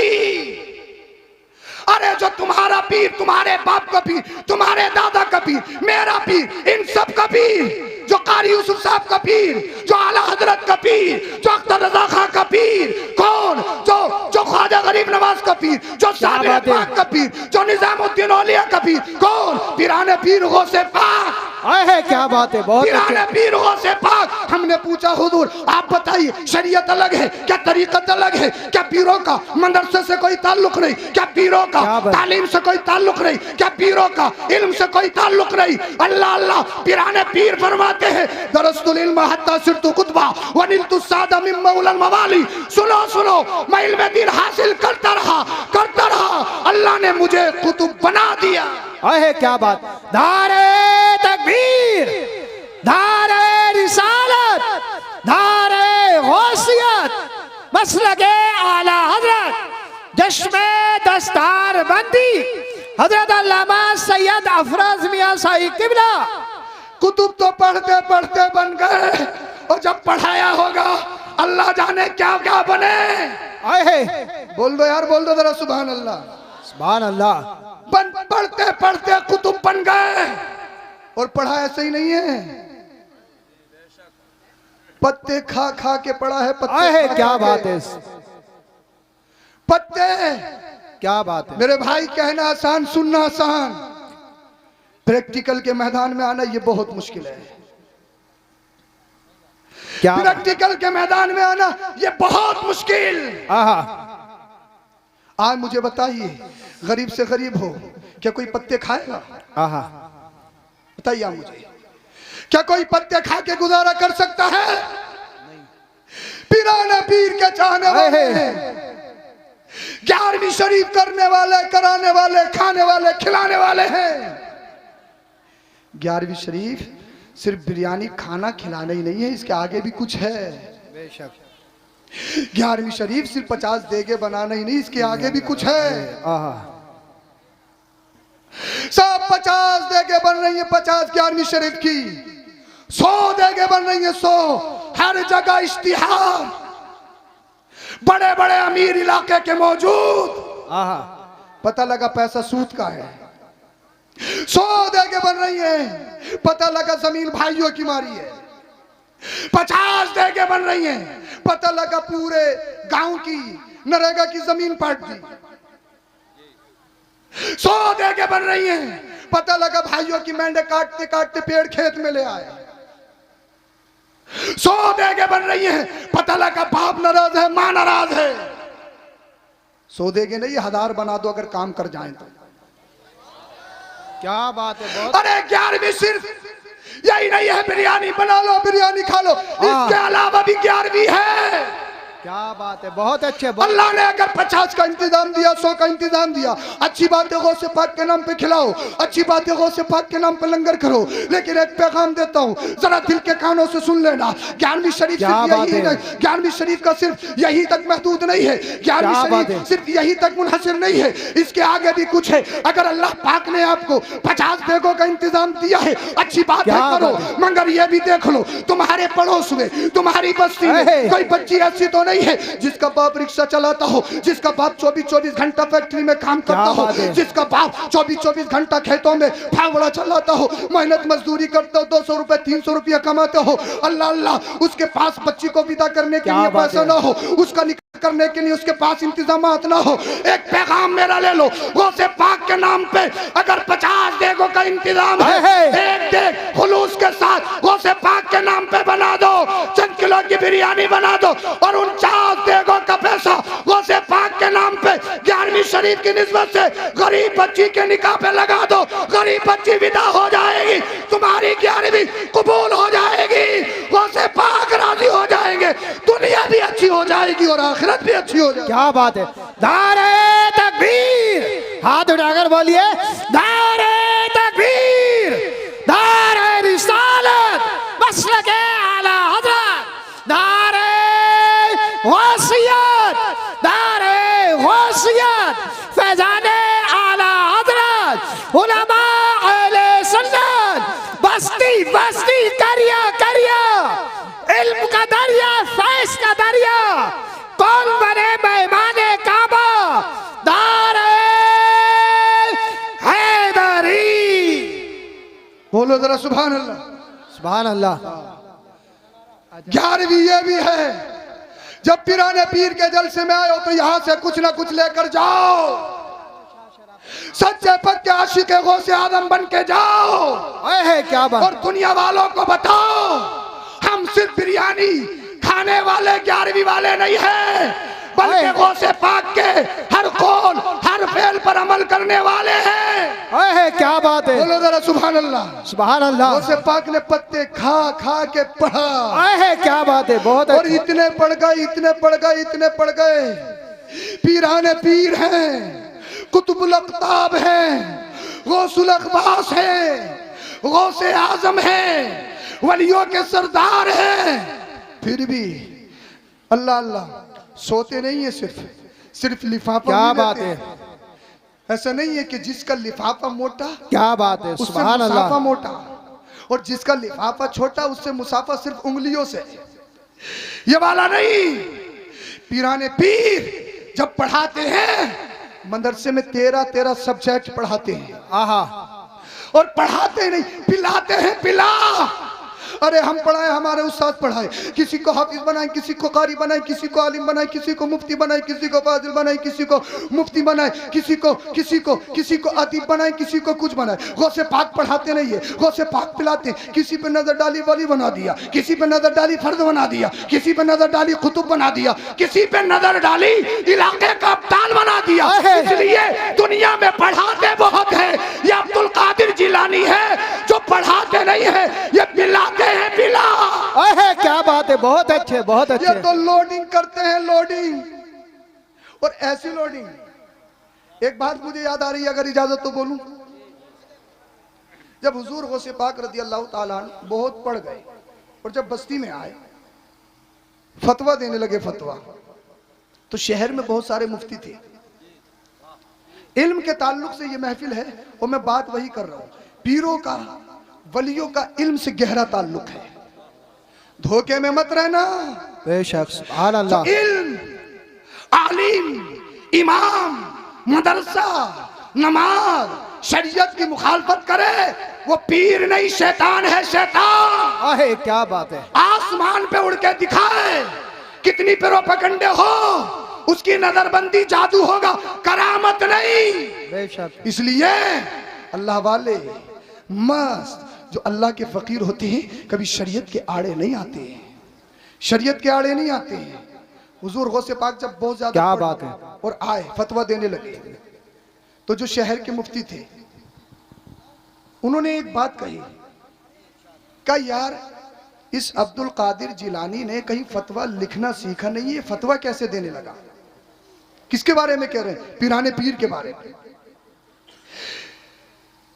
अरे जो तुम्हारा पीर, तुम्हारे बाप का पीर, तुम्हारे दादा का पीर, मेरा पीर, इन सब का पीर जो कारी यूसुफ साहब का पीर, जो आला हजरत का पीर, जो अख्तर रजा खां का पीर, कौन? जो ख्वाजा गरीब नवाज का पीर, जो साबिर पाक का पीर, जो निजामुद्दीन औलिया का पीर, कौन? पीराने पीर गौसे पाक। है क्या बात है, बहुत पीराने पीर गौसे पाक। हमने पूछा हुजूर आप बताइए, शरीयत अलग है क्या, तरीकत अलग है क्या? पीरों का मदरसे से कोई ताल्लुक नहीं क्या? पीरों का तालीम से कोई ताल्लुक नहीं क्या? पीरों का इल्म से कोई ताल्लुक नहीं? अल्लाह अल्लाह, पीराने पीर फरमाते हैं दरस्तुल इल्म हत्ता सिरतु कुतबा व निलतु सादा मिन मौलल मवाली। सुनो सुनो, मैं इल्म दीन हासिल करता रहा, अल्लाह ने मुझे कुतुब बना दिया। है क्या बात। धारे तकबीर, धारे रिसालत, धारे गौसियत, मसलके आला हजरत, जश्मे दस्तार बंदी हजरत अल्लामा सैयद अफरोज मियां साहिब किबला। कुतुब तो पढ़ते पढ़ते बन गए, और जब पढ़ाया होगा अल्लाह जाने क्या क्या बने। बोल दो यार, बोल दो जरा सुभान अल्लाह, सुभान अल्लाह। पढ़ते पढ़ते कुतुब बन गए, और पढ़ा ऐसे ही नहीं है, पत्ते खा खा के पढ़ा है। पत्ते क्या बात है, पत्ते क्या बात है। मेरे भाई, कहना आसान, सुनना आसान, प्रैक्टिकल के मैदान में आना ये बहुत मुश्किल है। क्या प्रैक्टिकल के मैदान में आना ये बहुत मुश्किल। आज मुझे बताइए, गरीब से गरीब हो, क्या कोई पत्ते खाएगा? बताइए आप मुझे, क्या कोई पत्ते खा के गुजारा कर सकता है? पीराना पीर के चाहने वाले हैं, 11वीं शरीफ करने वाले, कराने वाले, खाने वाले, खिलाने वाले हैं। 11वीं शरीफ सिर्फ बिरयानी खाना खिलाना ही नहीं है, इसके आगे भी कुछ है। बेशक 11वीं शरीफ सिर्फ 50 देगे बनाना ही नहीं, इसके आगे भी कुछ है। सब 50 देगे बन रही है, 50 11वीं शरीफ की, 100 देगे बन रही है, 100। हर जगह इश्तिहार, बड़े बड़े अमीर इलाके के मौजूद। पता लगा पैसा सूद का है। 100 देगे बन रही है, पता लगा जमीन भाइयों की मारी है। 50 देगे बन रही है, पता लगा पूरे गांव की नरेगा की जमीन पाट दी। 100 देगे बन रही है, पता लगा भाइयों की मेंढे काटते काटते पेड़ खेत में ले आए। 100 देगे बन रही है, पता लगा बाप नाराज है, मां नाराज है। 100 देगे नहीं, 1000 बना दो अगर काम कर जाए तो। क्या बात है, बहुत। अरे 11वीं सिर्फ यही नहीं है, बिरयानी बना लो, बिरयानी खा लो, इसके अलावा भी 11वीं है। क्या बात है, बहुत अच्छे। अल्लाह ने अगर 50 का इंतजाम दिया, 100 का इंतजाम दिया, अच्छी बात है, गौसे पाक के नाम पे खिलाओ, अच्छी बात है, गौसे पाक के नाम पे लंगर करो। लेकिन एक पैगाम देता हूँ, जरा दिल के कानों से सुन लेना। 11वीं शरीफ सिर्फ यही नहीं, 11वीं शरीफ का सिर्फ यही तक महदूद नहीं है, 11वीं शरीफ सिर्फ यही तक मुनहसिर नहीं है, इसके आगे भी कुछ है। अगर अल्लाह पाक ने आपको 50 बेगों का इंतजाम दिया है, अच्छी बात है, करो। मगर ये भी देख लो, तुम्हारे पड़ोस में, तुम्हारी बस्ती में कोई बच्ची ऐसी तो नहीं है जिसका बाप रिक्शा चलाता हो, जिसका बाप 24-24 घंटा फैक्ट्री में काम करता हो, जिसका बाप 24-24 घंटा खेतों में फावड़ा चलाता हो, मेहनत मजदूरी करता हो, 200 रुपए 300 रुपया कमाते हो। अल्लाह अल्लाह, उसके पास बच्ची को विदा करने के लिए पैसा ना हो, उसका निकाह करने के लिए उसके पास इंतजामात ना हो। एक पैगाम मेरा ले लो, गौसे पाक के नाम पे अगर 50 देगों का इंतजाम है, एक देग खुलूस के साथ गौसे पाक के नाम पे बना दो, चंद किलो की बिरयानी बना दो, और 49 देगों का पैसा गौसे पाक के नाम पे 11वीं शरीफ की निस्बत से गरीब बच्ची के निकाह पे लगा दो। गरीब बच्ची विदा हो जाएगी, तुम्हारी 11वीं कबूल हो जाएगी, गौसे पाक राजी हो जाएंगे, दुनिया भी अच्छी हो जाएगी और आखिरत भी अच्छी हो जाएगी। क्या बात है। नारे तकबीर, हाथ उठाकर बोलिए, नारे तकबीर, नारे रिसालत, मसलके आला हजरत, नारे गौसियत, नारे गौसियत, फैजाने आला हजरत, उलमा अहले सुन्नत, बस्ती बस्ती करिया करिया, इल्म का दरिया, फैज का दरिया, कौन बने मेहमाने काबा, नारे हैदरी। बोलो जरा सुभान अल्लाह, सुभान अल्लाह। 11वीं ये भी है, जब पिराने पीर के जलसे में आए हो तो यहां से कुछ ना कुछ लेकर जाओ, सच्चे पक्के आशिक गौसे आदम बन के जाओ। है क्या बात। और दुनिया वालों को बताओ हम सिर्फ बिरयानी खाने वाले 11वीं वाले नहीं है, बल्कि गौसे पाक के हर कौल हर फेल पर अमल करने वाले हैं। है क्या बात है। बोलो जरा सुभान अल्लाह। सुभान अल्लाह। गौसे पाक ने पत्ते खा खा के पढ़ा। है क्या बात है। बहुत और इतने पढ़ गए, इतने पढ़ गए, इतने पढ़ गए, पीराने पीर हैं, कुतुबुल अक़ताब हैं, गौसुल अक़वास हैं, गौसे आजम हैं, वलियों के सरदार हैं, फिर भी अल्लाह अल्लाह सोते नहीं है, सिर्फ लिफाफा। क्या बात है। ऐसा नहीं है कि जिसका लिफाफा मोटा, क्या बात है। उससे सुभान अल्लाह। मुसाफा मोटा, और जिसका लिफाफा छोटा उससे मुसाफा सिर्फ उंगलियों से। ये वाला नहीं, पीराने पीर जब पढ़ाते हैं मदरसे में 13 सब्जेक्ट पढ़ाते हैं। आहा। और पढ़ाते नहीं, पिलाते हैं। पिला, अरे हम पढ़ाए, हमारे उस्ताद पढ़ाए, किसी को हाफिज बनाए, किसी को कारी बनाए, किसी को आलिम बनाए, किसी को मुफ्ती बनाए, किसी को फाजिल बनाए, किसी को मुफ्ती बनाए, किसी को अदीब बनाए, किसी को कुछ बनाए। गौसे पाक पढ़ाते नहीं है, गौसे पाक पिलाते। किसी पे नजर डाली वली बना दिया, किसी पे नजर डाली फर्द बना दिया, किसी पे नजर डाली कुतुब बना दिया, किसी पे नजर डाली इलाके का अब्दाल बना दिया। इसलिए दुनिया में पढ़ाते बहुत है, ये अब्दुल कादिर जिलानी है जो पढ़ाते नहीं है, ये पिलाते हैं। पिला है क्या बात है। बहुत अच्छे, बहुत अच्छे। ये तो लोडिंग करते हैं, लोडिंग, और ऐसी लोडिंग। एक बात मुझे याद आ रही है, अगर इजाजत तो बोलूं। जब हुजूर गौसे पाक रज़ी अल्लाह ताला अन्हु बहुत पढ़ गए और जब बस्ती में आए, फतवा देने लगे, फतवा, तो शहर में बहुत सारे मुफ्ती थे। इल्म के ताल्लुक से ये महफिल है और मैं बात वही कर रहा हूं। पीरों का, वलियों का इल्म से गहरा ताल्लुक है, धोखे में मत रहना। बेशक। सुभान अल्लाह। इल्म, आलिम, इमाम, मदरसा, नमाज, शरीयत की मुखालफत करे, वो पीर नहीं शैतान है, शैतान। है क्या बात है। आसमान पे उड़ के दिखाए, कितनी प्रोपेगेंडे हो, उसकी नजरबंदी जादू होगा, करामत नहीं। बेशक। इसलिए अल्लाह वाले मस्त जो अल्लाह के फकीर होते हैं कभी शरीयत के आड़े नहीं आते हैं, शरीयत के आड़े नहीं आते हैं। हुजूर गौसे पाक जब बहुत ज्यादा क्या बात है और आए फतवा देने लगे, तो जो शहर के मुफ्ती थे उन्होंने एक बात कही, कहा यार इस अब्दुल कादिर जिलानी ने कहीं फतवा लिखना सीखा नहीं है, फतवा कैसे देने लगा? किसके बारे में कह रहे हैं? पीराने पीर के बारे में।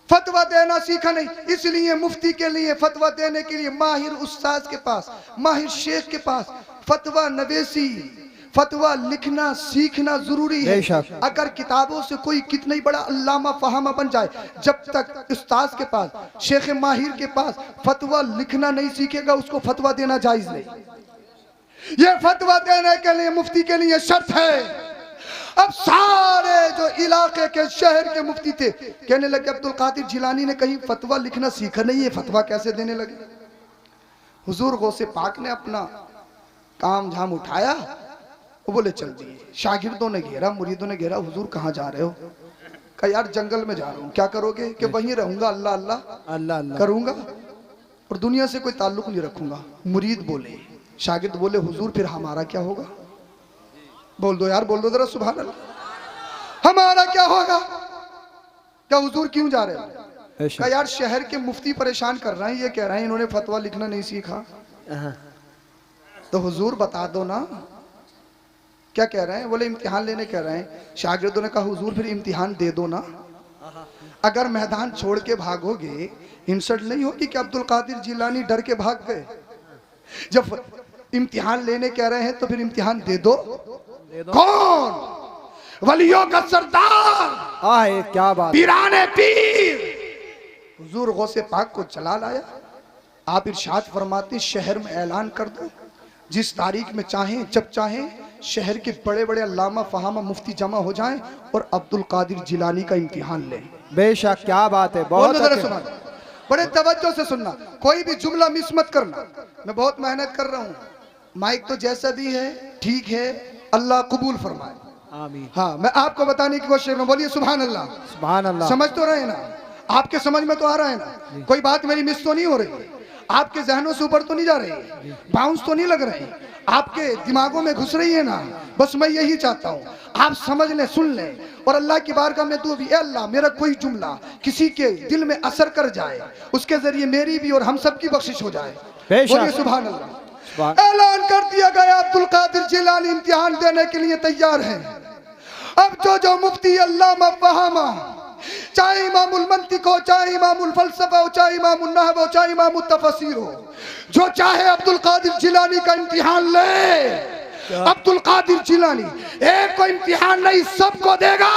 फतवा देना सीखा नहीं, इसलिए मुफ्ती के लिए फतवा देने के लिए माहिर उस्ताद के पास, माहिर शेख के पास फतवा नवेसी, फतवा लिखना सीखना जरूरी है। अगर किताबों से कोई कितना ही बड़ा अल्लामा फहामा बन जाए, जब तक उस्ताद के पास, शेख माहिर के पास फतवा लिखना नहीं सीखेगा, उसको फतवा देना जायज नहीं। ये फतवा देने के लिए मुफ्ती के लिए शर्त है। अब सारे जो इलाके के शहर के मुफ्ती थे कहने लगे अब्दुल कादिर जिलानी ने कहीं फतवा लिखना सीखा नहीं है, फतवा कैसे देने लगे? हुजूर गौसे पाक ने अपना काम झाम उठाया, वो बोले चल दिए। शागिर्दों ने घेरा, मुरीदों ने घेरा, हुजूर कहाँ जा रहे हो? कहा यार जंगल में जा रहा हूँ। क्या करोगे? कि वहीं रहूंगा, अल्लाह अल्लाह अल्लाह अल्लाह करूंगा और दुनिया से कोई ताल्लुक नहीं रखूंगा। मुरीद बोले, शागिर्द बोले हुजूर फिर हमारा क्या होगा? बोल दो यार, बोल दो जरा सुभान अल्लाह, हमारा क्या होगा? क्या हुजूर क्यों जा रहे हो? कहा यार शहर के मुफ्ती परेशान कर रहे हैं, ये कह रहे हैं इन्होंने फतवा लिखना नहीं सीखा। तो हुजूर बता दो ना क्या कह रहे हैं? बोले इम्तिहान लेने कह रहे हैं। शागिर्दों ने कहा हुजूर फिर इम्तिहान दे दो ना, अगर मैदान छोड़ के भागोगे इंसल्ट नहीं होगी कि अब्दुल कादिर जिलानी डर के भाग गए? जब इम्तिहान लेने कह रहे हैं तो फिर इम्तिहान दे दो। कौन? वलियों का सरदार, क्या बात, पीराने पीर। हुजूर गौसे पाक को चला लाया। आप इरशाद फरमाते शहर में ऐलान कर दो, जिस तारीख में चाहें जब चाहें शहर के बड़े बड़े अल्लामा फहामा मुफ्ती जमा हो जाएं और अब्दुल कादिर जिलानी का इम्तिहान लें। बेशक क्या बात है, बहुत बड़े तवज्जो से सुनना, कोई भी जुमला मिस मत करना। मैं बहुत मेहनत कर रहा हूँ, माइक तो जैसा भी है ठीक है, अल्लाह कबूल फरमाए। आमीन। हाँ, मैं आपको बताने की कोशिश कर रहा हूँ, बोलिए सुभान अल्लाह। सुभान अल्लाह। समझ तो रहे ना, आपके समझ में तो आ रहा है ना, कोई बात मेरी मिस तो नहीं हो रही, आपके जहनों से ऊपर तो नहीं जा रही, बाउंस तो नहीं लग रही, आपके दिमागों में घुस रही है ना। बस मैं यही चाहता हूँ आप समझ लें, सुन लें, और अल्लाह की बारगाह में दुआ भी, ए अल्लाह मेरा कोई जुमला किसी के दिल में असर कर जाए, उसके जरिए मेरी भी और हम सब की बख्शिश हो जाए। बेशक। बोलिए सुभान अल्लाह। ऐलान कर दिया गया अब्दुल कादिर जिलानी इम्तिहान देने के लिए तैयार है। अब जो मुफ्ती अल्लामा फहामा, चाहे इमामुल मंतिक हो, चाहे इमामुल फलसफा हो, चाहे इमामुल नहव हो, चाहे इमामुल तफसीर हो, जो चाहे अब्दुल कादिर जिलानी का इम्तिहान ले। अब्दुल कादिर जिलानी एक को इम्तिहान नहीं, सबको देगा।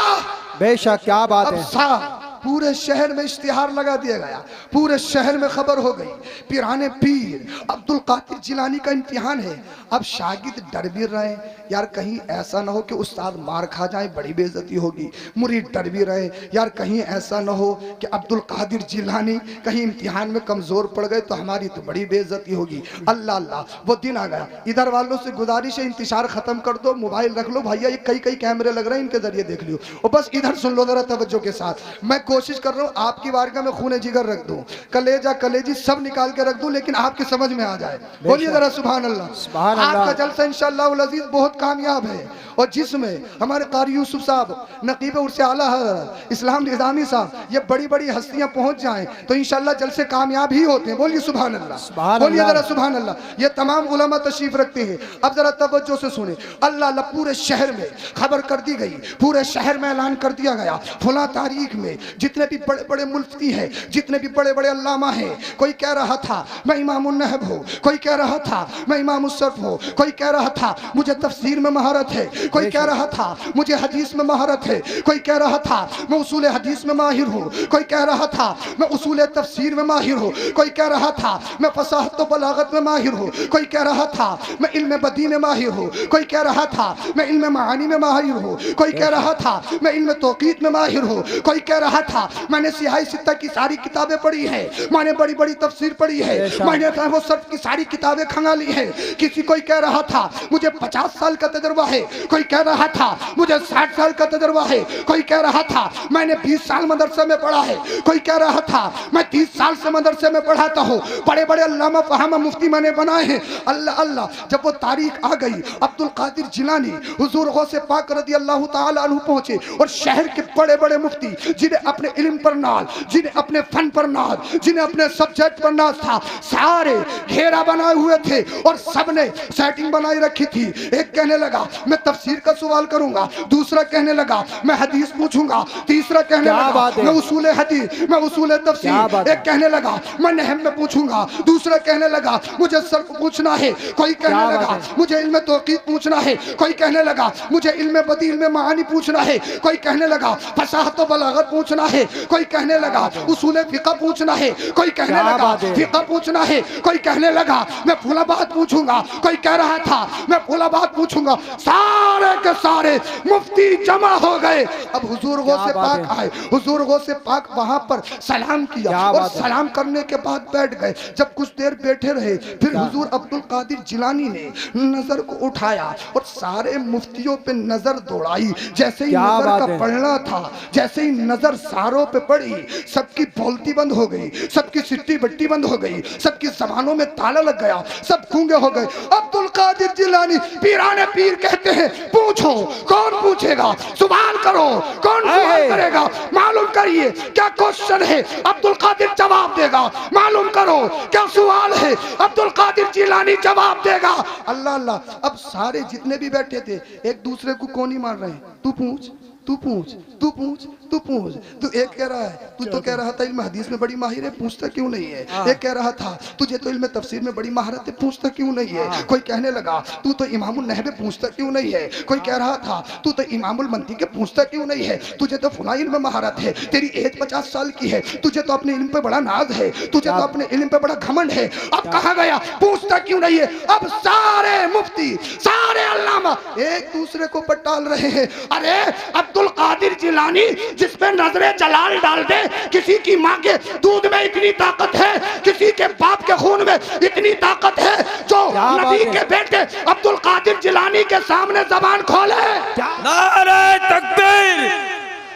बेशक, क्या बात अब है। पूरे शहर में इश्तिहार लगा दिया गया, पूरे शहर में खबर हो गई, पीराने पीर अब्दुल कादिर जिलानी का इम्तिहान है। अब शागिर्द डर भी रहे, यार कहीं ऐसा ना हो कि उस्ताद मार खा जाए, बड़ी बेइज्जती होगी। मुरीद डर भी रहे, यार कहीं ऐसा ना हो कि अब्दुल कादिर जिलानी कहीं इम्तिहान में कमजोर पड़ गए तो हमारी तो बड़ी बेइज्जती होगी। अल्लाह अल्लाह, वो दिन आ गया। इधर वालों से गुजारिश है, इंतजार खत्म कर दो, मोबाइल रख लो भैया, ये कई कई कैमरे लग रहे हैं, इनके जरिए देख लियो, और बस इधर सुन लो जरा तवज्जो के साथ। मैं कोशिश कर रहा हूँ आपकी बारगाह में खूने जिगर रख दूं, कलेजा कलेजी सब निकाल के रख दूं, लेकिन आपके समझ में आ जाए। बोलिए जरा सुभान अल्लाह। सुभान आपका अल्लाह। जलसा इंशाअल्लाह अजीज बहुत कामयाब है, और जिसमें हमारे कारी यूसुफ साहब, नकीब उर्से आला हज़रत इस्लाम निज़ामी साहब, ये बड़ी बड़ी हस्तियां पहुंच जाएं तो इंशाअल्लाह जलसे कामयाब ही होते हैं। बोलिए सुभान अल्लाह। बोलिए जरा सुभान अल्लाह। ये तमाम उलमा तशरीफ रखते हैं। अब जरा तवज्जो से सुने, अल्लाह अल्लाह, पूरे शहर में खबर कर दी गई, पूरे शहर में ऐलान कर दिया गया, फला तारीख में जितने भी बड़े बड़े मुफ्ती हैं, जितने भी बड़े बड़े अल्लामा हैं, कोई कह रहा था मैं इमामुन नहब हूँ, कोई कह रहा था मैं इमामुस सर्फ हूँ, कोई कह रहा था मुझे तफसीर में महारत है, कोई कह रहा था मुझे हदीस में महारत है, कोई कह रहा था मैं उसूल हदीस में माहिर हूँ, कोई कह रहा था मैं उसूल तफसीर में माहिर हूँ, कोई कह रहा था मैं फसाहत व बलागत में माहिर हूँ, कोई कह रहा था मैं इल्म बदी में माहिर हूँ, कोई कह रहा था मैं इल्म मानी में माहिर हूँ, कोई कह रहा था मैं इल्म तौक़ीत में माहिर हूँ, कोई कह रहा था मैंने सिहाई सित्ता की सारी किताबें पढ़ी है, मैंने बड़ी बड़ी तफसीर पढ़ी है, मैंने वो सर्फ की सारी किताबें खंगाली है। किसी कोई कह रहा था मुझे 50 साल का तजुर्बा है, कोई कह रहा था मुझे 60 साल का तजुर्बा है, कोई कह रहा था मैंने 20 साल मदरसे में पढ़ा है, कोई कह रहा था मैं 30 साल से मदरसे में पढ़ाता हूँ, बड़े बड़े अल्लामा फहामा मुफ्ती मैंने बनाए हैं। अल्लाह अल्लाह, जब वो तारीख आ गई, अब्दुल कादिर जिलानी हुजूर गौसे पाक रज़ी अल्लाह ताला अन्हु पहुंचे, और शहर के बड़े बड़े मुफ्ती जिन्हें अपने इल्म पर नाज, जिन्हें अपने फन पर नाज, जिन्हें अपने सब्जेक्ट पर नाज था, सारे घेरा बनाए हुए थे और सबने सेटिंग बनाई रखी थी। एक कहने लगा मैं तफसीर का सवाल करूंगा, दूसरा कहने लगा मैं हदीस पूछूंगा, तीसरा कहने लगा मैं उसूल हदीस, मैं उसूल तफसीर, एक कहने लगा मैं नहव में पूछूंगा, दूसरा कहने लगा मुझे सर्फ पूछना है, कोई कहने लगा मुझे इल्म तौक़ीत पूछना है, कोई कहने लगा मुझे इल्म बदी इल्म मानी पूछना है, कोई कहने लगा फसाहत व बलागत पूछना है, कोई कहने लगा उसूल फिक़ह पूछना है, कोई कहने लगा फिक़ह पूछना है, कोई कहने लगा मैं फुला बात पूछूंगा, कोई कह रहा था मैं फुला बात पूछूंगा। सारे के सारे मुफ्ती जमा हो गए। अब हुजूर गौसे पाक आए, हुजूर गौसे पाक वहां पर सलाम किया, और सलाम करने के बाद बैठ गए। जब कुछ देर बैठे रहे, फिर हुजूर अब्दुल कादिर जिलानी ने नजर को उठाया और सारे मुफ्तियों पे नजर दौड़ाई। जैसे ही नजर का पढ़ना था, जैसे ही नजर सारों पे पड़ी, सबकी बोलती बंद हो गई, सबकी सिट्टी बट्टी बंद हो गई, सबकी जबानों में ताला लग गया, सब गूंगे हो गए। अब्दुल कादिर जिलानी पीराने पीर कहते हैं पूछो, कौन पूछेगा, सवाल करो, कौन सवाल करेगा, मालूम करिए क्या क्वेश्चन है, अब्दुल कादिर जवाब देगा, मालूम करो क्या सवाल है, अब्दुल कादिर जिलानी जवाब देगा। अल्लाह अल्लाह, अब सारे जितने भी बैठे थे एक दूसरे को कौन ही मार रहे हैं, तू पूछ, तू पूछ, तू पूछ, तू पूछ। तू एक कह रहा है, तू तो कह रहा था इल्म हदीस में बड़ी माहिर है, पूछता क्यों नहीं है। एक कह रहा था तुझे तो इल्म तफसीर में बड़ी महारत है, पूछता क्यों नहीं है। कोई कहने लगा तू तो इमामुल नहव पूछता क्यों नहीं है। कोई कह रहा था तू तो इमामुल मंतिक के पूछता क्यों नहीं है, तुझे तो फुला इल्म में महारत है, तेरी एज 50 साल की है, तुझे तो अपने इल्म पे बड़ा नाज है, तुझे तो अपने इल्म पे बड़ा घमंड है, अब कहा गया पूछता क्यों नहीं है। अब सारे मुफ्ती, सारे अल्लामा एक दूसरे को पटाल रहे हैं। अरे अब्दुल कादिर जिलानी जिस पे नजरे जलाल डाल दे, किसी की माँ के दूध में इतनी ताकत है, किसी के बाप के खून में इतनी ताकत है, जो नबी के बेटे अब्दुल कादिर जिलानी के सामने जबान खोले। नारे तकबीर,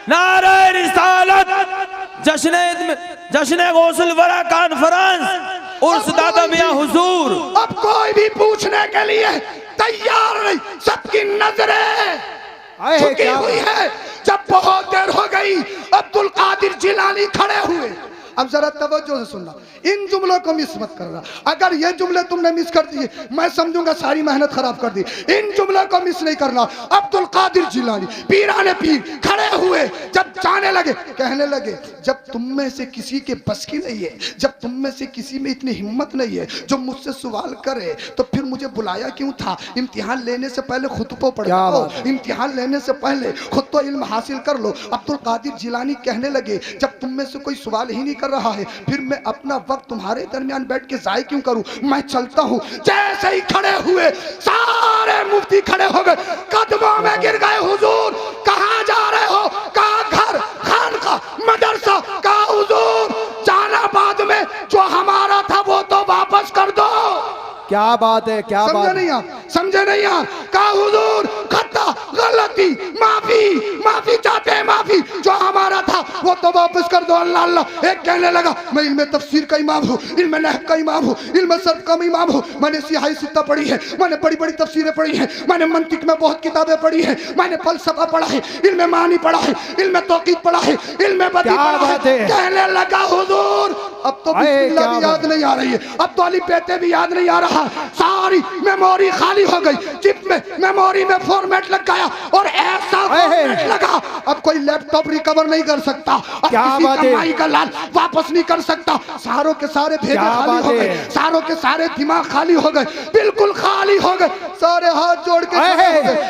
नारे रिसालत, जश्न गौसुल वरा कॉन्फ्रेंस उर्स दादा मियां हुजूर। अब कोई भी पूछने के लिए तैयार नहीं, सबकी नजरें झुकी हुई है। जब बहुत देर हो गई अब्दुल कादिर जिलानी खड़े हुए। अब जरा तवज्जो से सुनना, इन जुमलों को मिस मत करना। अगर ये जुमले तुमने मिस कर दिए मैं समझूंगा सारी मेहनत खराब कर दी। इन जुमलों को मिस नहीं करना। अब्दुल कादिर जिलानी पीराने पीर खड़े हुए, जब जाने लगे कहने लगे, जब तुम में से किसी के बस की नहीं है, जब तुम में से किसी में इतनी हिम्मत नहीं है जो मुझसे सवाल करे, तो फिर मुझे बुलाया क्यों था? इम्तिहान लेने से पहले खुद को पढ़ लो, इम्तिहान लेने से पहले खुद तो इल्म हासिल कर लो। अब्दुल कादिर जिलानी कहने लगे, जब तुम में से कोई सवाल ही नहीं कर रहा है, फिर मैं अपना वक्त तुम्हारे दरमियान बैठ के जाय क्यों करूं? मैं चलता हूं। जैसे ही खड़े हुए सारे मुफ्ती खड़े हो गए, कदमों में गिर गए। हुजूर कहां जा रहे हो? कहां? घर, खानका, मदरसा। कहा हुजूर जहानाबाद में जो हमारा था वो तो वापस कर दो। क्या बात है, क्या बात? नहीं आप समझे नहीं आप? कहा हुजूर खता, गलती, माफी चाहते हैं, माफी। जो हमारा था वो तो वापस कर दो। अल्लाह अल्लाह। एक कहने लगा, मैं इल्म तफसीर का इमाम हूँ, इल्म नहव का इमाम हूँ, इल्म सर्फ का इमाम हूँ। मैंने सियाही सित्ता पढ़ी है, मैंने बड़ी बड़ी तफसीरें पढ़ी हैं, मैंने मंतिक में बहुत किताबें पढ़ी हैं, मैंने फलसफा पढ़ा है, इल्म मानी पढ़ा है, इल्म तौकीद पढ़ा है, इल्म बदी पढ़ा है। कहने लगा हुजूर अब तो बिस्मिल्लाह भी याद नहीं आ रही है, अब तो अली बेते भी याद नहीं आ रहा। सारी मेमोरी खाली हो गई, चिप में मेमोरी में फॉर्मेट लग गया और ऐसा फॉर्मेट लगा अब कोई लैपटॉप रिकवर नहीं कर सकता, अब किसी कमाई का लाल वापस नहीं कर सकता। सारों के सारे भेजे खाली हो गए, सारों के सारे दिमाग खाली हो गए, बिल्कुल खाली हो गए। सारे हाथ जोड़ के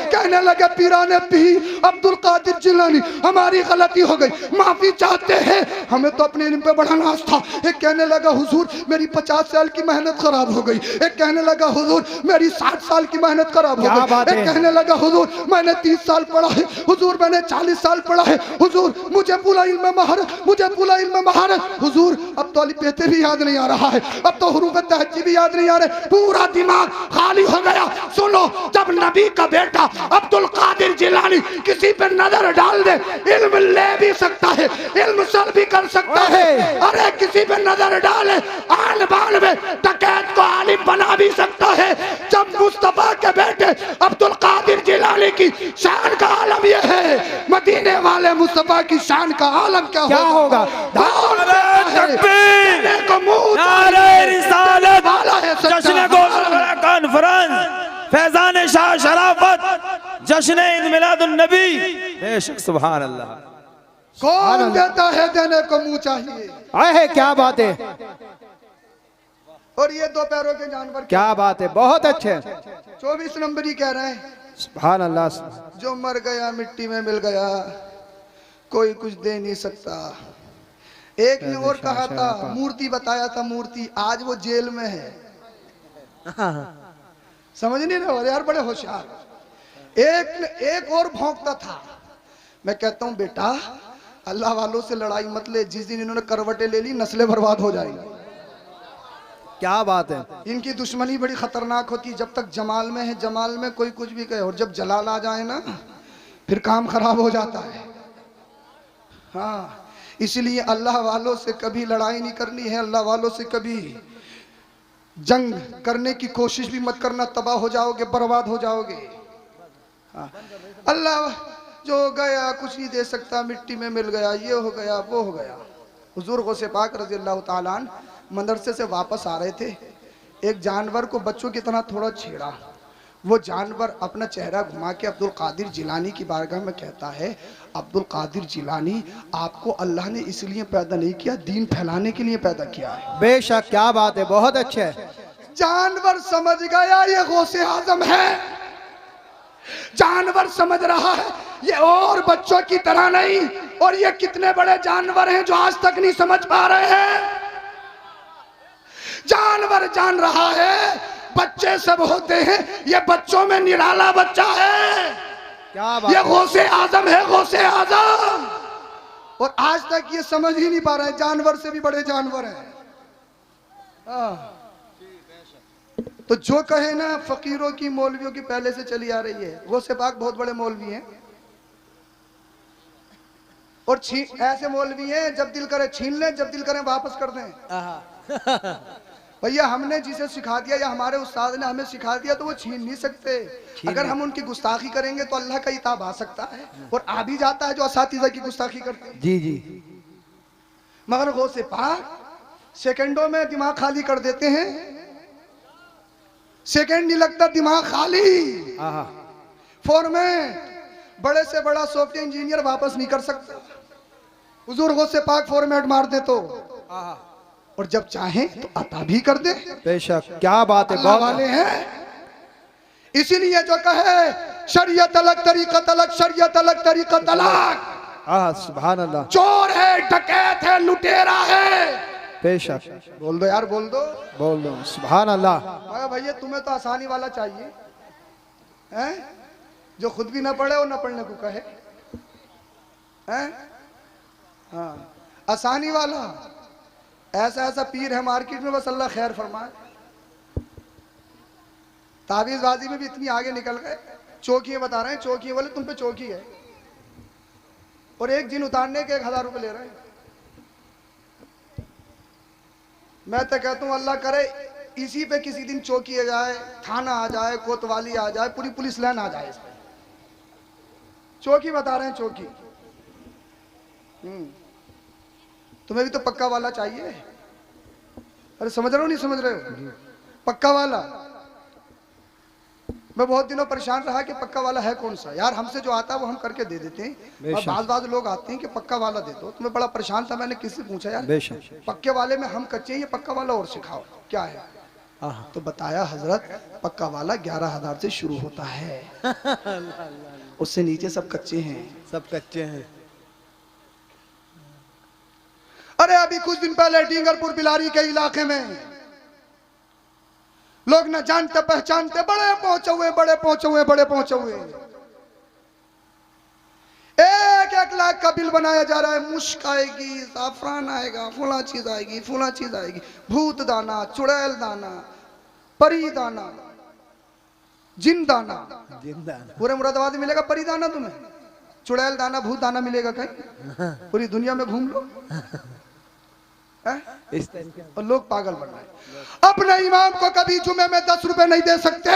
कहने लगे, पीराने पीर अब्दुल कादिर जिलानी हमारी गलती हो गई, माफी चाहते हैं, हमें तो अपने इल्म पे बढ़ाना था। एक कहने लगा, हुजूर मेरी 50 साल की मेहनत खराब हो गई। एक कहने लगा, हुजूर मेरी 60 साल की मेहनत खराब हो गई। एक कहने लगा, हुजूर मैंने 30 साल पढ़ा है, हुजूर मैंने 40 साल पढ़ा है, हुजूर मुझे पूरा इल्म महारत, मुझे पूरा इल्म महारत। हुजूर अब तो अलिफ भी याद नहीं आ रहा है, अब तो हुरूफ तहज्जी भी याद नहीं आ रहे, पूरा दिमाग खाली हो गया। सुनो, जब नबी का बेटा अब्दुल कादिर जिलानी किसी पे नजर डाल दे, इल्म ले भी सकता है, इल्म सर भी कर सकता है। अरे किसी पे नजर डाले, आन बान में डकैत को आलिम बना भी सकता है। जब मुस्तफा के बेटे अब्दुल कादिर जिलानी की शान का आलम यह है, मदीने वाले मुस्तफा की शान का आलम क्या होगा? फैजान शाह शराफत, जश्न ईद मिलादुन नबी। बेशक सुभान अल्लाह। कौन देता है देने को मुंह चाहिए। है क्या बात है, और ये दो पैरों के जानवर क्या बात है, बहुत अच्छे। 24 नंबर ही कह रहे हैं, सुभान अल्लाह। जो मर गया मिट्टी में मिल गया, कोई कुछ दे नहीं सकता। एक ने और कहा था, मूर्ति बताया था, मूर्ति आज वो जेल में है। समझ नहीं रहे हो यार, बड़े होशियार। एक और भौंकता था। मैं कहता हूं बेटा अल्लाह वालों से लड़ाई मत ले, जिस दिन इन्होंने करवटें ले ली नस्लें बर्बाद हो जाएंगी। क्या बात है, इनकी दुश्मनी बड़ी खतरनाक होती है। जब तक जमाल में है, जमाल में कोई कुछ भी कहे, और जब जलाल आ जाए ना फिर काम खराब हो जाता है। हाँ, इसलिए अल्लाह वालों से कभी लड़ाई नहीं करनी है, अल्लाह वालों से कभी जंग करने की कोशिश भी मत करना, तबाह हो जाओगे, बर्बाद हो जाओगे। हाँ, अल्लाह जो गया कुछ नहीं दे सकता, मिट्टी में मिल गया, ये हो गया वो हो गया। हुजूर गौसे पाक रज़ी अल्लाह ताला अन्हु मदरसे से वापस आ रहे थे, एक जानवर को बच्चों की तरह थोड़ा छेड़ा। वो जानवर अपना चेहरा घुमा के अब्दुल कादिर जिलानी की बारगाह में कहता है, अब्दुल कादिर जिलानी आपको अल्लाह ने इसलिए पैदा नहीं किया, दीन फैलाने के लिए पैदा किया है। बेशक, क्या बात है, बहुत अच्छे। जानवर समझ गया ये गौसे आजम है, जानवर समझ रहा है ये और बच्चों की तरह नहीं। और ये कितने बड़े जानवर हैं जो आज तक नहीं समझ पा रहे हैं। जानवर जान रहा है बच्चे सब होते हैं, ये बच्चों में निराला बच्चा है, क्या बात ये है। गौसे आजम है, गौसे आजम। और आज तक ये समझ ही नहीं पा रहे हैं, जानवर से भी बड़े जानवर हैं। तो जो कहे ना फकीरों की मौलवियों की पहले से चली आ रही है, गौसे पाक बहुत बड़े मौलवी हैं। और ऐसे मौलवी हैं, जब दिल करे छीन लें, जब दिल करे वापस कर दें। भैया हमने जिसे सिखा दिया या हमारे उस्ताद ने हमें सिखा दिया तो वो छीन नहीं सकते। अगर हम उनकी गुस्ताखी करेंगे तो अल्लाह का इताब आ सकता है, और आ भी जाता है जो असातिज़ा की गुस्ताखी करते हैं। जी जी। मगर गौसे पाक सेकंडों में दिमाग खाली कर देते हैं, सेकंड नहीं लगता दिमाग खाली। फोन में बड़े से बड़ा सॉफ्टवेयर इंजीनियर वापस नहीं कर सकता, हुजूर गौसे पाक फॉर्मेट मार दे तो, और जब चाहें तो अता भी कर दे। बेशक, क्या बात है, अल्लाह बहुत वाले हैं। इसीलिए जो कहे शरीयत अलग तरीकत अलग, शरीयत अलग तरीकत अलग। सुभान अल्लाह। चोर है, डकैत है, लुटेरा है। बेशक, बोल दो यार, बोल दो, बोल दो सुभान अल्लाह। मगर भैया तुम्हें तो आसानी वाला चाहिए, हैं? जो खुद भी ना पढ़े और ना पढ़ने को कहे, हैं? हाँ, आसानी वाला। ऐसा ऐसा पीर है मार्केट में, बस अल्लाह खैर फरमाए। ताबीज़बाजी में भी इतनी आगे निकल गए। चौकी बता रहे हैं, चौकी बोले तुम पे चौकी है, और एक जिन उतारने के 1000 रुपये ले रहे हैं। मैं तो कहता हूँ अल्लाह करे इसी पे किसी दिन चौकी आ जाए, थाना आ जाए, कोतवाली आ जाए, पूरी पुलिस लाइन आ जाए इस पे। चौकी बता रहे हैं, चौकी। तुम्हें भी तो पक्का वाला चाहिए। अरे समझ रहे हो, नहीं समझ रहे हो? पक्का वाला। मैं बहुत दिनों परेशान रहा कि पक्का वाला है कौन सा। यार हमसे जो आता है वो हम करके दे देते हैं, और बाज लोग आते हैं कि पक्का वाला दे दो। तो मैं बड़ा परेशान था, मैंने किससे पूछा यार पक्के वाले में हम कच्चे हैं, ये पक्का वाला और सिखाओ क्या है। तो बताया हजरत पक्का वाला 11,000 से शुरू होता है, उससे नीचे सब कच्चे हैं, सब कच्चे हैं। अरे अभी कुछ दिन पहले डींगरपुर बिलारी के इलाके में लोग न जानते पहचानते बड़े पहुंचे हुए, बड़े पहुंचे हुए, बड़े पहुंचे हुए, 1-1 लाख का बिल बनाया जा रहा है। मुश्क आएगी, साफरान आएगा, फुला चीज आएगी, फुला चीज आएगी, भूत दाना, चुड़ैल दाना, परी दाना, जिन दाना। पूरे मुरादाबाद में मिलेगा परी दाना, तुम्हें चुड़ैल दाना, भूत दाना मिलेगा कहीं? पूरी दुनिया में घूम लो। और लोग पागल बन रहे हैं। अपने इमाम को कभी जुमे में 10 रुपए नहीं दे सकते।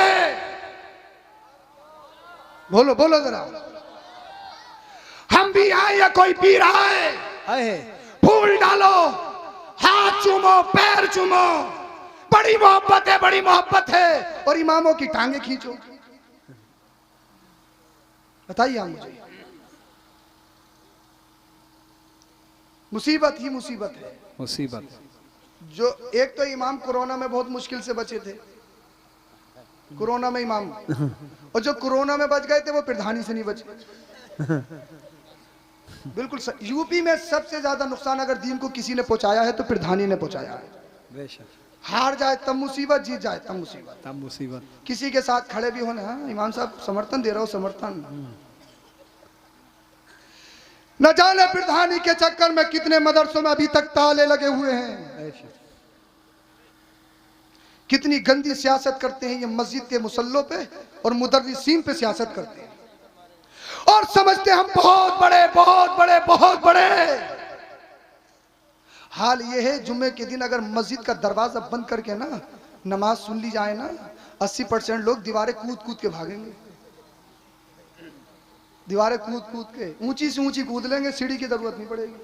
बोलो बोलो जरा, हम भी आए या कोई पीर आए, फूल डालो, हाथ चूमो, पैर चूमो, बड़ी मोहब्बत है, बड़ी मोहब्बत है, और इमामों की टांगे खींचो। बताइए आप मुझे, मुसीबत ही मुसीबत है, मुसीबत। जो एक तो इमाम कोरोना में बहुत मुश्किल से बचे थे, कोरोना में इमाम, और जो कोरोना में बच गए थे वो प्रधानी से नहीं बचे। बिल्कुल यूपी में सबसे ज्यादा नुकसान अगर दीन को किसी ने पहुंचाया है तो प्रधानी ने पहुंचाया है। हार जाए तब मुसीबत, जीत जाए तब मुसीबत, तब मुसीबत। किसी के साथ खड़े भी होने, हाँ इमाम साहब समर्थन दे रहा हो, समर्थन। न जाने प्रधानी के चक्कर में कितने मदरसों में अभी तक ताले लगे हुए हैं। कितनी गंदी सियासत करते हैं ये मस्जिद के मुसल्लों पे और मुदर्रिसीन पे सियासत करते हैं, और समझते हम बहुत बड़े, बहुत बड़े, बहुत बड़े। हाल ये है जुम्मे के दिन अगर मस्जिद का दरवाजा बंद करके ना नमाज सुन ली जाए ना, 80% लोग दीवारें कूद कूद के भागेंगे, दीवारें कूद कूद के, ऊंची से ऊंची कूद लेंगे, सीढ़ी की जरूरत नहीं पड़ेगी।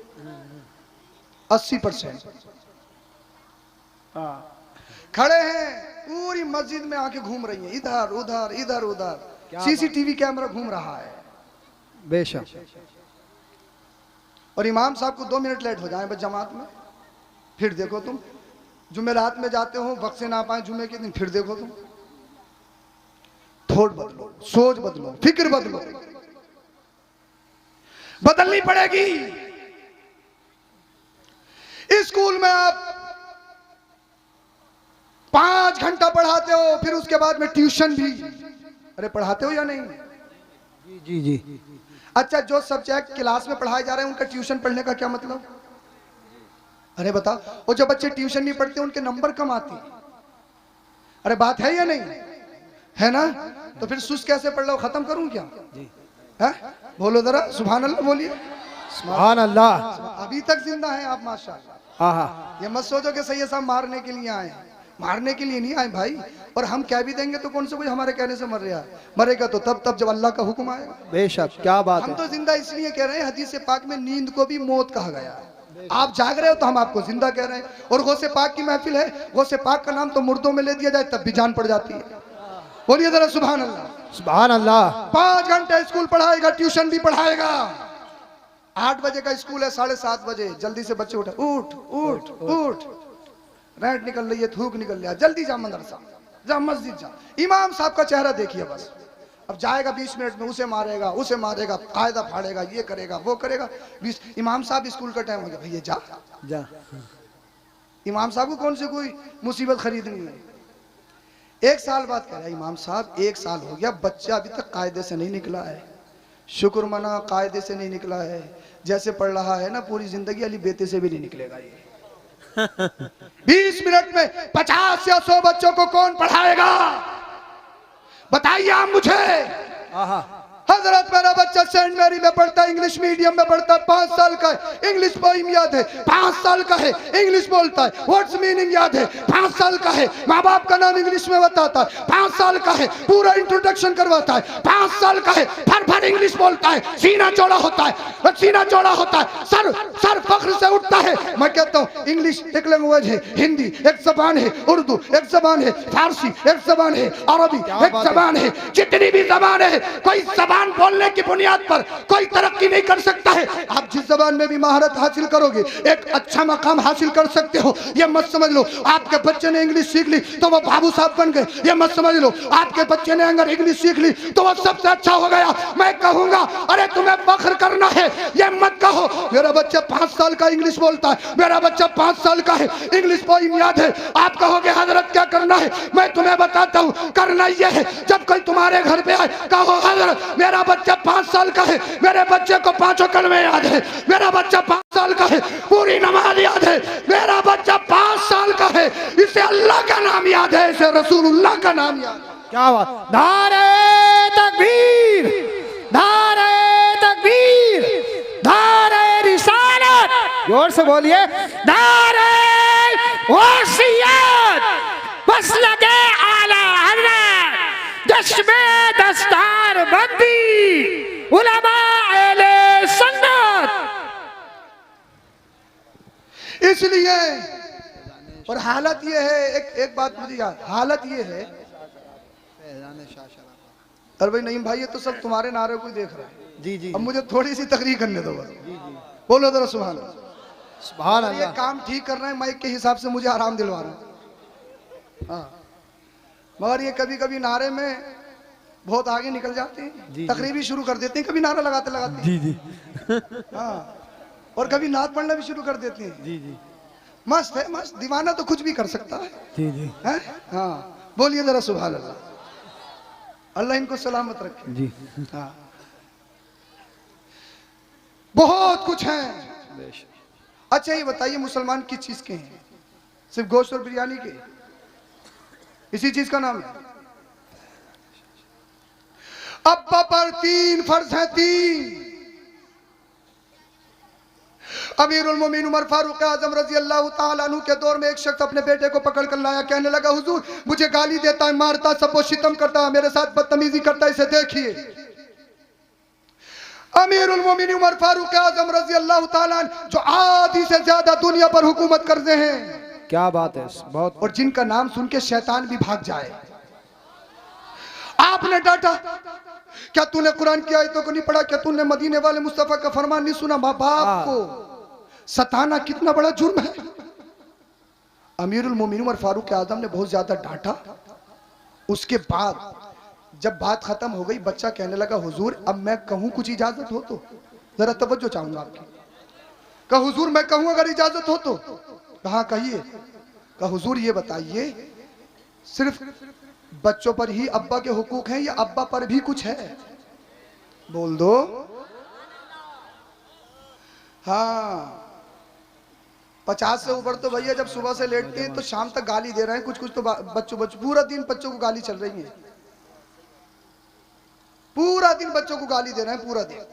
80% खड़े हैं, पूरी मस्जिद में आके घूम रही हैं, इधर उधर, इधर उधर, सीसीटीवी कैमरा घूम रहा है। बेशक। और इमाम साहब को 2 मिनट लेट हो जाए बस जमात में, फिर देखो तुम जुमेरात में जाते हो, वक्त से ना पाए जुमे के दिन, फिर देखो तुम। थोड़ बदलो, सोच बदलो, फिक्र बदलो, बदलनी पड़ेगी। स्कूल में आप 5 घंटा पढ़ाते हो, फिर उसके बाद में ट्यूशन भी। अरे पढ़ाते हो या नहीं? जी जी जी। अच्छा, जो सब्जेक्ट क्लास में पढ़ाए जा रहे हैं उनका ट्यूशन पढ़ने का क्या मतलब? अरे बताओ, और जो बच्चे ट्यूशन नहीं पढ़ते उनके नंबर कम आते हैं। अरे बात है या नहीं है ना? तो फिर सुस कैसे पढ़ लो? खत्म करूं क्या? है? बोलो जरा सुभान अल्लाह बोलिए। सुभान अल्लाह। अभी तक जिंदा हैं आप माशाल्लाह। हाँ हाँ। ये मत सोचो कि सैयद साहब मारने के लिए आए हैं, मारने के लिए नहीं आए भाई। और हम कह भी देंगे तो कौन सा कोई हमारे कहने से मर रहा है? मरेगा तो तब जब अल्लाह का हुक्म आएगा। बेशक, क्या बात हम है। तो जिंदा इसलिए कह रहे हैं, हदीस पाक में नींद को भी मौत कहा गया है। आप जाग रहे हो तो हम आपको जिंदा कह रहे हैं। और गौसे पाक की महफिल है, गौसे पाक का नाम तो मुर्दों में ले दिया जाए तब भी जान पड़ जाती है। बोलिए जरा सुभान अल्लाह। सुभान अल्लाह। 5 घंटे स्कूल पढ़ाएगा, ट्यूशन भी पढ़ाएगा। 8 बजे का स्कूल है, 7:30 बजे जल्दी से बच्चे उठे, उठ उठ उठ, रैंट निकल रही है, थूक निकल रहा है, जल्दी जा मदरसा, जा मस्जिद जा। इमाम साहब का चेहरा देखिए बस। अब जाएगा 20 मिनट में, उसे मारेगा, कायदा फाड़ेगा, ये करेगा वो करेगा। 20 इमाम साहब स्कूल का टाइम हो गया, भैया जा जा। इमाम साहब को कौन से कोई मुसीबत खरीदनी है? 1 साल बाद कह रहा है इमाम साहब 1 साल हो गया, बच्चा अभी तक कायदे से नहीं निकला है। शुक्र मना, कायदे से नहीं निकला है। जैसे पढ़ रहा है ना, पूरी जिंदगी अली बेते से भी नहीं निकलेगा ये। 20 मिनट में 50 या 100 बच्चों को कौन पढ़ाएगा? बताइए आप मुझे। हजरत मेरा बच्चा सेंट मैरी में पढ़ता है, इंग्लिश मीडियम में पढ़ता है, 5 साल का है, इंग्लिश पोइम याद है, 5 साल का है, इंग्लिश बोलता है, व्हाट्स मीनिंग याद है, 5 साल का है, माँ बाप का नाम इंग्लिश में बताता है, 5 साल का है, पूरा इंट्रोडक्शन करवाता है, 5 साल का है, फर इंग्लिश बोलता है, सीना चौड़ा होता है, सर फख्र से उठता है। मैं कहता हूँ इंग्लिश एक लैंग्वेज है, हिंदी एक जबान है, उर्दू एक जबान है, फारसी एक जबान है, अरबी एक जबान है। जितनी भी जबान है, कोई जबान बोलने की बुनियाद पर कोई तरक्की नहीं कर सकता है। आप जिस जबान में भी महारत हासिल करोगे, एक अच्छा मकाम हासिल कर सकते हो। ये मत समझ लो आपके बच्चे ने इंग्लिश सीख ली तो वो बाबू साहब बन गए। ये मत समझ लो आपके बच्चे ने अगर इंग्लिश सीख ली तो वो सबसे अच्छा हो गया। मैं कहूंगा अरे तुम्हें फख्र करना है, ये मत कहो मेरा बच्चा 5 साल का इंग्लिश बोलता है, मेरा बच्चा 5 साल का है, इंग्लिश पोइम याद है। आप कहोगे हजरत क्या करना है? मैं तुम्हें बताता हूँ, करना यह है जब कोई तुम्हारे घर पे आए, कहो हजरत मेरा बच्चा 5 साल का है, मेरे बच्चे को 5 कलमे याद है, मेरा बच्चा 5 साल का है, पूरी नमाज याद है, मेरा बच्चा 5 साल का है, इसे अल्लाह का नाम याद है, इसे रसूलुल्लाह का नाम याद है। क्या बात। नारे तकबीर, नारे तकबीर, नारे रिसालत। जोर से बोलिए, नारे वसीयत, बस लगे आला हज़रत, दश्मे दस्तार बंदी, उलमा अहले सुन्नत। इसलिए और हालत ये है, एक बात मुझे याद, हालत ये है। अरे भाई नईम भाई, ये तो सब तुम्हारे नारे को ही देख रहा है। जी जी। अब मुझे थोड़ी सी तकरीर करने दो बस। बोलो जरा सुभान अल्लाह। सुभान ये अल्लाह। काम ठीक कर रहे हैं, माइक के हिसाब से मुझे आराम दिलवा रहे हैं। हाँ, मगर ये कभी कभी नारे में बहुत आगे निकल जाते हैं, तकरीर भी शुरू कर देते हैं, कभी नारा लगाते लगाते। जी जी। हाँ, और कभी नात पढ़ना भी शुरू कर देते हैं। जी जी। मस्त है, मस्त। दीवाना तो कुछ भी कर सकता है। जी जी। हैं? हाँ, बोलिए जरा सुभान अल्लाह। अल्लाह इनको सलामत रखे। जी। हाँ, बहुत कुछ है। अच्छा ये बताइए, मुसलमान किस चीज के हैं? सिर्फ गोश्त और बिरयानी के? इसी चीज का नाम है। अब्बा पर 3 फर्ज हैं, 3। अमीरुल मोमिनीन उमर फारूक आजम रजी अल्लाह ताला अन्हु के दौर में एक शख्स अपने बेटे को पकड़ कर लाया, कहने लगा हुजूर मुझे गाली देता है, मारता, सबको शितम करता है, मेरे साथ बदतमीजी करता है, इसे देखिए। अमीरुल मोमिनीन उमर फारूक आजम रजी अल्लाह ताला अन्हु जो आधी से ज्यादा दुनिया पर हुकूमत करते हैं। क्या बात है, बहुत। और जिनका नाम सुन के शैतान भी भाग जाए। आपने डांटा, क्या तूने कुरान की आयतों को नहीं पढ़ा? क्या तूने मदीने वाले मुस्तफा का फरमान नहीं सुना? माँ बाप को सताना कितना बड़ा जुर्म है। अमीरुल मोमिनीन उमर फारूक आजम ने बहुत ज्यादा डांटा। उसके बाद जब बात खत्म हो गई, बच्चा कहने लगा हुजूर अब मैं कहूं कुछ इजाजत हो तो? जरा तवज्जो चाहूंगा आपकी। कहा हुजूर मैं कहूं अगर इजाजत हो तो? कहा कहिए। कहा हुजूर ये बताइए सिर्फ बच्चों पर ही अब्बा के हुकूक हैं या अब्बा पर भी कुछ है? बोल दो। हाँ, 50 से ऊपर तो भैया जब सुबह से लेटते हैं तो शाम तक गाली दे रहे हैं, कुछ कुछ तो बच्चों पूरा दिन बच्चों को गाली चल रही है, पूरा दिन बच्चों को गाली दे रहे हैं, पूरा दिन।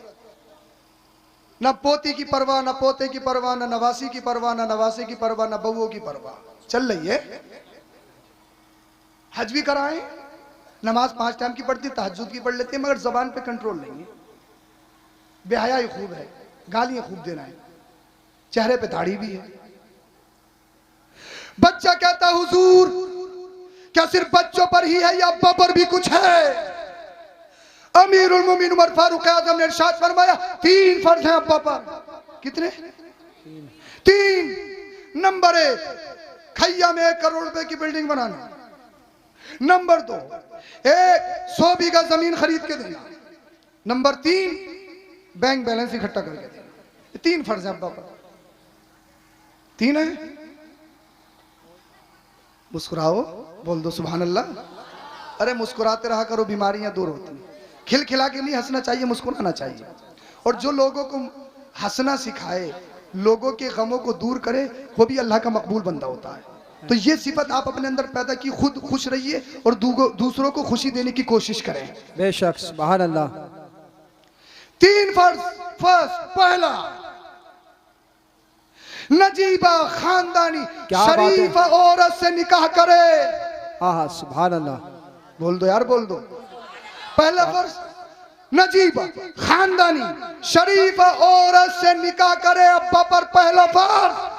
ना पोती की परवाह, ना पोते की परवाह, ना नवासी की परवाह, ना नवासे की परवाह, ना बहुओं की परवाह, चल रही है। हज भी कराएं, नमाज 5 टाइम की पढ़ती, तहज्जुद की पढ़ लेती है, मगर जबान पे कंट्रोल नहीं है, बेहयाई खूब है, गालियां खूब देना है, चेहरे पे दाढ़ी भी है। बच्चा कहता हुजूर क्या सिर्फ बच्चों पर ही है या अब्बा पर भी कुछ है? अमीरुल मोमिनीन उमर फारूक आजम ने इरशाद फरमाया 3 फर्ज हैं अब्बा पर। कितने? 3। नंबर 1, खैया में 1 करोड़ रुपए की बिल्डिंग बनाना। नंबर 2, 100 बीघा जमीन खरीद के देना। नंबर 3, बैंक बैलेंस इकट्ठा करके देना। 3 फर्ज हैं अब्बा पर। 3 है। मुस्कुराओ, बोल दो सुभान अल्लाह। अरे मुस्कुराते रहा करो, बीमारियां दूर होती हैं। खिलखिला के नहीं हंसना चाहिए, मुस्कुराना चाहिए। और जो लोगों को हंसना सिखाए, लोगों के गमों को दूर करे, वो भी अल्लाह का मकबूल बंदा होता है। तो ये सिफत आप अपने अंदर पैदा की, खुद खुश रहिए और दूसरों को खुशी देने की कोशिश करें। बेशक, सुभान अल्लाह। 3 फर्ज। पहला, नजीबा खानदानी शरीफ औरत से निकाह करे। हाँ, सुभान अल्लाह। बोल दो यार, बोल दो। पहला फर्ज, नजीबा खानदानी शरीफ औरत से निकाह करे अब्बा पर, पहला फर्ज।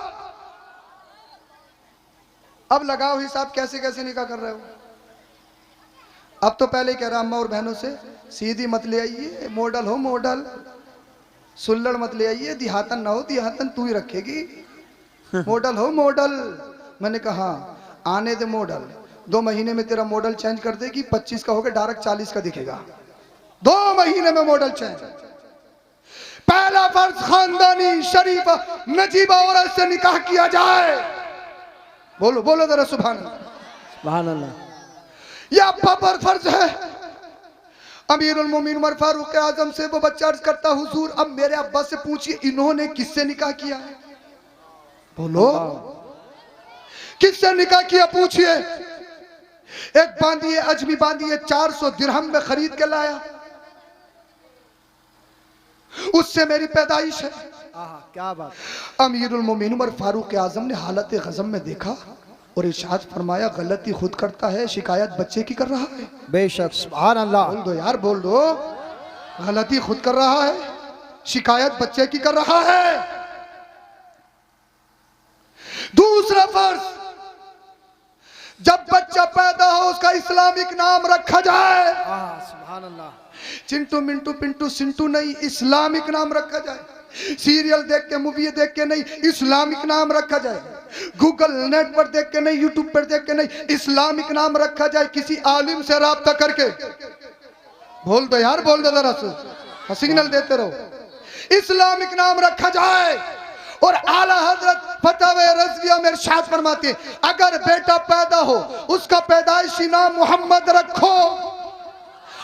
अब लगाओ हिसाब, कैसे कैसे निकाह कर रहे हो। अब तो पहले कह रहा अम्मा और बहनों से सीधी मत ले आइए, मॉडल हो मॉडल, सुल्लड़ मत ले आइए, दिहातन ना हो, दिहातन तू ही रखेगी, मॉडल हो मॉडल। मैंने कहा आने दे मॉडल, 2 महीने में तेरा मॉडल चेंज कर देगी, 25 का होगा डायरेक्ट 40 का दिखेगा, 2 महीने में मॉडल चेंज। पहला फर्ज, खानदानी शरीफ नजीबा औरत से निकाह किया जाए। बोलो बोलो जरा सुभान अल्लाह। सुभान अल्लाह। यह अब्बा पर फर्ज है। अमीरुल मोमिनीन उमर फारूक आजम से वो बच्चा अर्ज करता, हुजूर अब मेरे अब्बा से पूछिए इन्होंने किससे निकाह किया? बोलो, किससे निकाह किया पूछिए। एक बांदी है, अजमी बांदी है, 400 दिरहम में खरीद के लाया, उससे मेरी पैदाइश है। क्या बात। अमीरुल मोमिनीन उमर फारूक आजम ने हालत गज़ब में देखा और इरशाद फरमाया, गलती खुद करता है, शिकायत बच्चे की कर रहा है। बेशक, सुभान अल्लाह। बोल दो यार, बोल दो। गलती खुद कर रहा है, शिकायत बच्चे की कर रहा है। दूसरा फर्ज, जब बच्चा पैदा हो उसका इस्लामिक नाम रखा जाए। सुभान अल्लाह। चिंटू मिंटू पिंटू सिंटू नहीं, इस्लामिक नाम रखा जाए। सीरियल देख के, मूवी देख के नहीं, इस्लामिक नाम रखा जाए। गूगल नेट पर देख के नहीं, यूट्यूब पर देख के नहीं, इस्लामिक नाम रखा जाए। किसी आलिम से राब्ता करके, बोल दो यार, बोल दो जरा से, सिग्नल देते रहो। इस्लामिक नाम रखा जाए। और आला हजरत फतवा रज़विया में इरशाद फरमाते हैं, अगर बेटा पैदा हो उसका पैदाइशी नाम मोहम्मद रखो।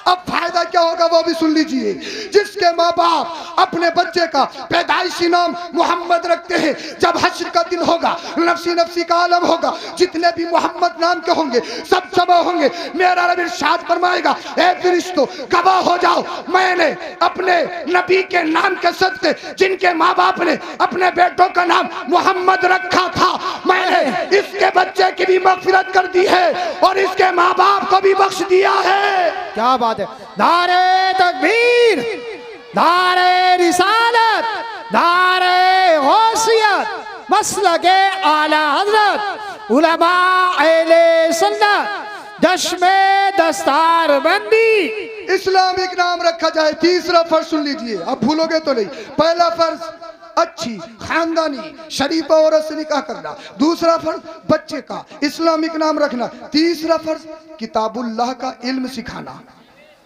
अब फायदा क्या होगा वो भी सुन लीजिए। जिसके माँ बाप अपने बच्चे का पैदाइशी नाम मोहम्मद रखते हैं, जब हश्र का दिन होगा, नफसी नफसी का आलम होगा, जितने भी मोहम्मद नाम के होंगे सब जमा होंगे। मेरा रब इरशाद फरमाएगा, ए फरिश्तों गवाह हो जाओ, मैंने अपने नबी के नाम के सदके जिनके माँ बाप ने अपने बेटों का नाम मोहम्मद रखा था, मैंने इसके बच्चे की भी मगफिरत कर दी है और इसके माँ बाप को भी बख्श दिया है। क्या बात है। नारे तकबीर, नारे रिसालत, नारे गौसियत, मसलके आला हजरत, उलमा अहले सुन्नत, जश्मे दस्तार बंदी। इस्लामिक नाम रखा जाए। तीसरा फर्ज सुन लीजिए, अब भूलोगे तो नहीं। पहला फर्ज, अच्छी खानदानी शरीफ औरत से निकाह करना। दूसरा फर्ज, बच्चे का इस्लामिक नाम रखना। तीसरा फर्ज, किताबुल्लाह का इल्म सिखाना।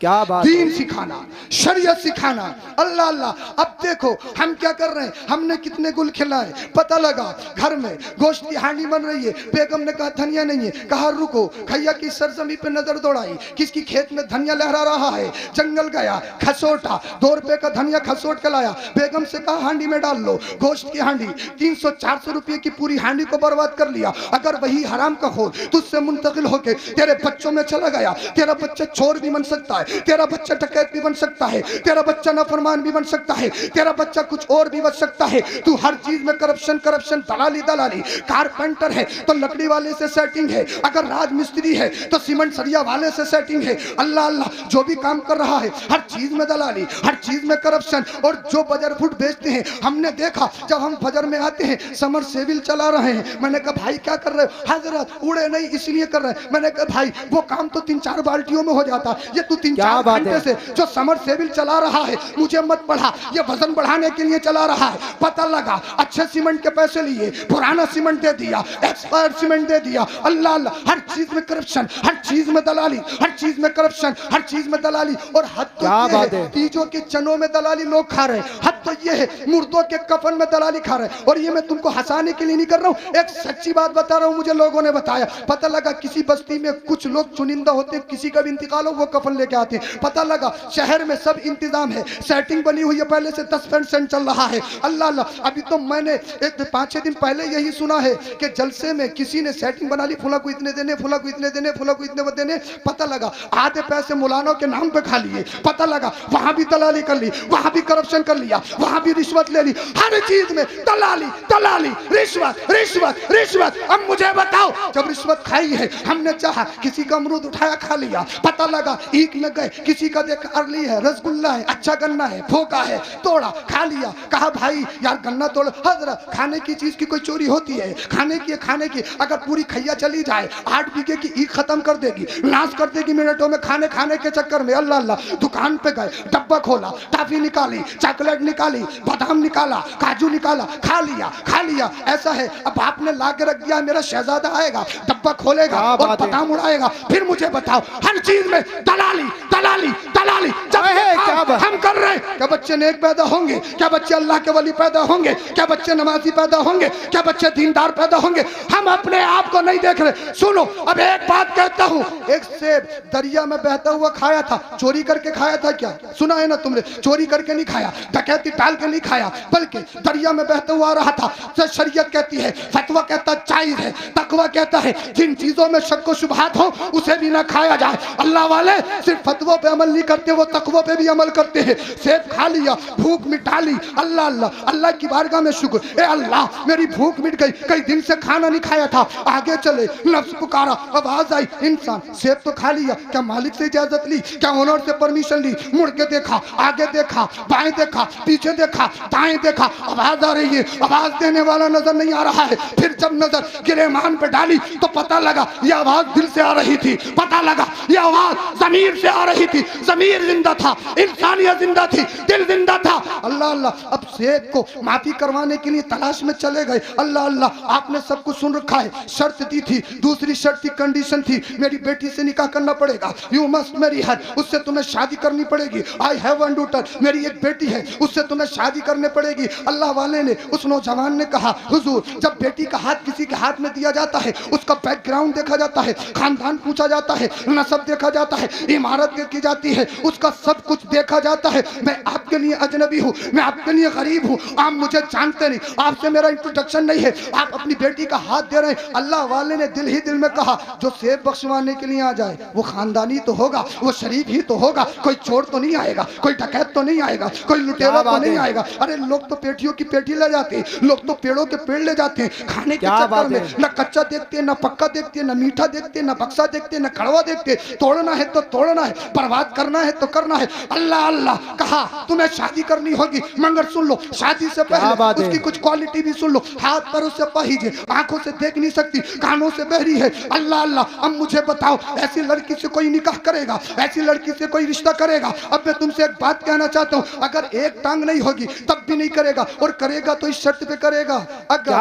क्या बात दीन सिखाना, शरीयत सिखाना। अल्लाह अल्लाह। अब देखो हम क्या कर रहे हैं, हमने कितने गुल खिलाए। पता लगा घर में गोश्त की हांडी बन रही है, बेगम ने कहा धनिया नहीं है, कहा रुको, खैया की सरजमी पे नजर दौड़ाई, किसकी खेत में धनिया लहरा रहा है, जंगल गया, खसोटा, 2 रुपए का धनिया खसोट के लाया, बेगम से कहा हांडी में डाल लो, गोश्त की हांडी, 300-400 रुपए की पूरी हांडी को बर्बाद कर लिया। अगर वही हराम का खोर तुझसे मुंतकिल होके तेरे बच्चों में चला गया, तेरा बच्चा चोर भी बन सकता है, तेरा बच्चा डकैत भी बन सकता है, तेरा बच्चा नाफरमान भी बन सकता है, तेरा बच्चा कुछ और भी बन सकता है। तू हर चीज में करप्शन करप्शन, दलाली दलाली। कारपेंटर है तो लकड़ी वाले से सेटिंग है, अगर राजमिस्त्री है तो सीमेंट सरिया वाले से सेटिंग है। अल्लाह अल्लाह, जो भी काम कर रहा है हर चीज में दलाली, हर चीज में करप्शन। और जो बजर फुट बेचते हैं, हमने देखा जब हम फजर में आते हैं समर सेविल चला रहे हैं, मैंने कहा भाई क्या कर रहे हो, हजरत उड़े नहीं इसलिए कर रहे हैं। मैंने कहा भाई वो काम तो 3-4 बाल्टियों में हो जाता, ये तू 3-4 घंटे से जो समर सेविल चला रहा है, मुझे मत पढ़ा, ये वजन बढ़ाने के लिए चला रहा है। पता लगा अच्छे सीमेंट के पैसे लिए, पुराना सीमेंट दे दिया, एक्सपायर सीमेंट दे दिया। अल्लाह अल्लाह, हर चीज में करप्शन, हर चीज में दलाली, हर चीज में करप्शन, हर चीज में दलाली। और हद तो ये है, तीजों के चनों में दलाली लोग खा रहे हैं, हद तो ये है मुर्दों के कफन में दलाली खा रहे हैं। और ये मैं तुमको हंसाने के लिए नहीं कर रहा हूँ, एक सच्ची बात बता रहा हूँ, मुझे लोगों ने बताया। पता लगा किसी बस्ती में कुछ लोग चुनिंदा होते, किसी का भी इंतकाल हो वो कफन लेके आते हैं। पता लगा शहर में सब इंतजाम है, सेटिंग बनी हुई है, पहले से 10% चल रहा है। अल्लाह अल्लाह, अभी तो मैंने एक 5-6 दिन पहले यही सुना है कि जलसे में किसी ने सेटिंग बना ली, फुला को इतने देने, फुला को इतने देने, फुला को इतने देने। पता लगा आधे पैसे मुलानों के नाम पे खा लिए। पता लगा वहां भी दलाली कर ली, वहां भी करप्शन कर लिया, वहां भी रिश्वत ले ली, हर चीज में दलाली दलाली, रिश्वत रिश्वत रिश्वत। अब मुझे बताओ, जब रिश्वत खाई है, हमने चाहा किसी का अमरूद उठाया खा लिया, पता लगा ईक में गए, किसी का देख अरली है, रसगुल्ला है, अच्छा गन्ना है, फोका है, तोड़ा खा लिया, कहा भाई यार गन्ना तोड़। हजरत खाने की चीज की कोई चोरी होती है, खाने की खाने की। अगर पूरी खैया चली जाए 8 बीघे की ईख खत्म कर देगी, नाश कर देगी मिनटों में, खाने खाने के चक्कर में। अल्लाह अल्लाह, दुकान पे गए, डब्बा खोला, टॉफी निकाली, चॉकलेट निकाली, बादाम निकाला, काजू निकाला, खा लिया। ऐसा है अब आपने ला के रख दिया, मेरा शहजादा आएगा, डब्बा खोलेगा और बादाम उड़ाएगा। फिर मुझे बताओ, हर चीज में दलाली दलाली दलाली। जब हम कर रहे हैं, क्या बच्चे नेक पैदा होंगे, क्या बच्चे अल्लाह के वली पैदा होंगे, क्या बच्चे नमाजी पैदा होंगे, क्या बच्चे दीनदार पैदा होंगे? हम अपने आप को नहीं देख रहे। सुनो, अब एक बात कहता हूँ, एक सेब दरिया में बहता हुआ खाया था, चोरी करके खाया था क्या? सुना है ना तुमने? चोरी करके नहीं खाया, डकैती टाल के नहीं खाया, बल्कि दरिया में बहता हुआ रहा था। तो शरीयत कहती है, फतवा कहता जायज है, तकवा कहता है जिन चीजों में शक व शुबहात हो उसे भी ना खाया जाए। अल्लाह वाले सिर्फ फतवों पे अमल नहीं करते, वो तकवों पे भी अमल करते हैं। सेब खा लिया, भूख मिटा ली, अल्लाह अल्लाह, अल्लाह की बारगाह में शुक्र, ए अल्लाह मेरी भूख मिट गई, कई दिन से खाना नहीं खाया था। आगे चले, नफ्स पुकारा, आवाज आई, इंसान सेब तो खा लिया, क्या मालिक से इजाजत ली, क्या ओनर से परमिशन ली? मुड़ के देखा, आगे देखा, बाएं देखा, पीछे देखा, दाएं देखा, आवाज आ रही है, आवाज देने वाला नजर नहीं आ रहा है। फिर जब नजर गिरेमान पे डाली तो पता लगा ये आवाज दिल से आ रही थी, पता लगा ये आवाज जमीर से आ रही थी। जमीर जिंदा था, इंसानियत जिंदा थी, दिल जिंदा था। अल्लाह अल्लाह, अब सेब को माफी करवाने के लिए तलाश में चले गए। अल्लाह अल्लाह, आपने सब कुछ सुन रखा है, शर्त दी थी, दूसरी शर्त थी, कंडीशन थी, मेरी बेटी से निकाह करना पड़ेगा, यू मस्ट मैरी हर, उससे तुम्हें शादी करनी पड़ेगी। आई हैव वन डॉटर, मेरी एक बेटी है, उससे तुम्हें शादी करने पड़ेगी। अल्लाह वाले ने, उस नौजवान ने कहा, हुजूर जब बेटी का हाथ किसी के हाथ में दिया जाता है, उसका बैकग्राउंड देखा जाता है, खानदान पूछा जाता है, नसब देखा जाता है, इमारत देखी जाती है, उसका सब कुछ देखा जाता है। मैं आपके लिए अजनबी हूँ, मैं आपके लिए गरीब हूँ, आप मुझे जानते नहीं, आपसे मेरा इंट्रोडक्शन नहीं है, आप अपनी बेटी का हाथ दे रहे हैं। अल्लाह वाले ने दिल ही दिल में कहा, जो सेब बख्शवाने के लिए आ जाए वो खानदानी तो होगा, वो शरीफ ही तो होगा, कोई चोर तो नहीं आएगा, कोई डकैत तो नहीं आएगा, कोई लुटेरा तो नहीं आएगा। अरे लोग तो पेटियों की पेटी ले जाते हैं, लोग तो पेड़ों के पेड़ ले जाते हैं, खाने के चक्कर में न कच्चा देखते, न पक्का देखते, न मीठा देखते, न बक्सा देखते, न कड़वा देखते। तोड़ना है तो तोड़ना है, बर्बाद करना है तो करना है। अल्लाह अल्लाह कहा, तुम्हें शादी करनी होगी मगर सुन लो, शादी से पहले उसकी कुछ क्वालिटी भी सुन लो। हाथ पैरों से पहीजे, आंखों से देख नहीं सकती, कानों से बहरी है। अल्लाह अल्लाह, अब मुझे बताओ ऐसी लड़की से कोई निकाह करेगा, ऐसी लड़की से कोई रिश्ता करेगा? अब मैं तुमसे एक बात कहना चाहता हूँ, अगर एक टांग नहीं होगी तब भी नहीं करेगा, और करेगा तो इस शर्त पे करेगा, अगर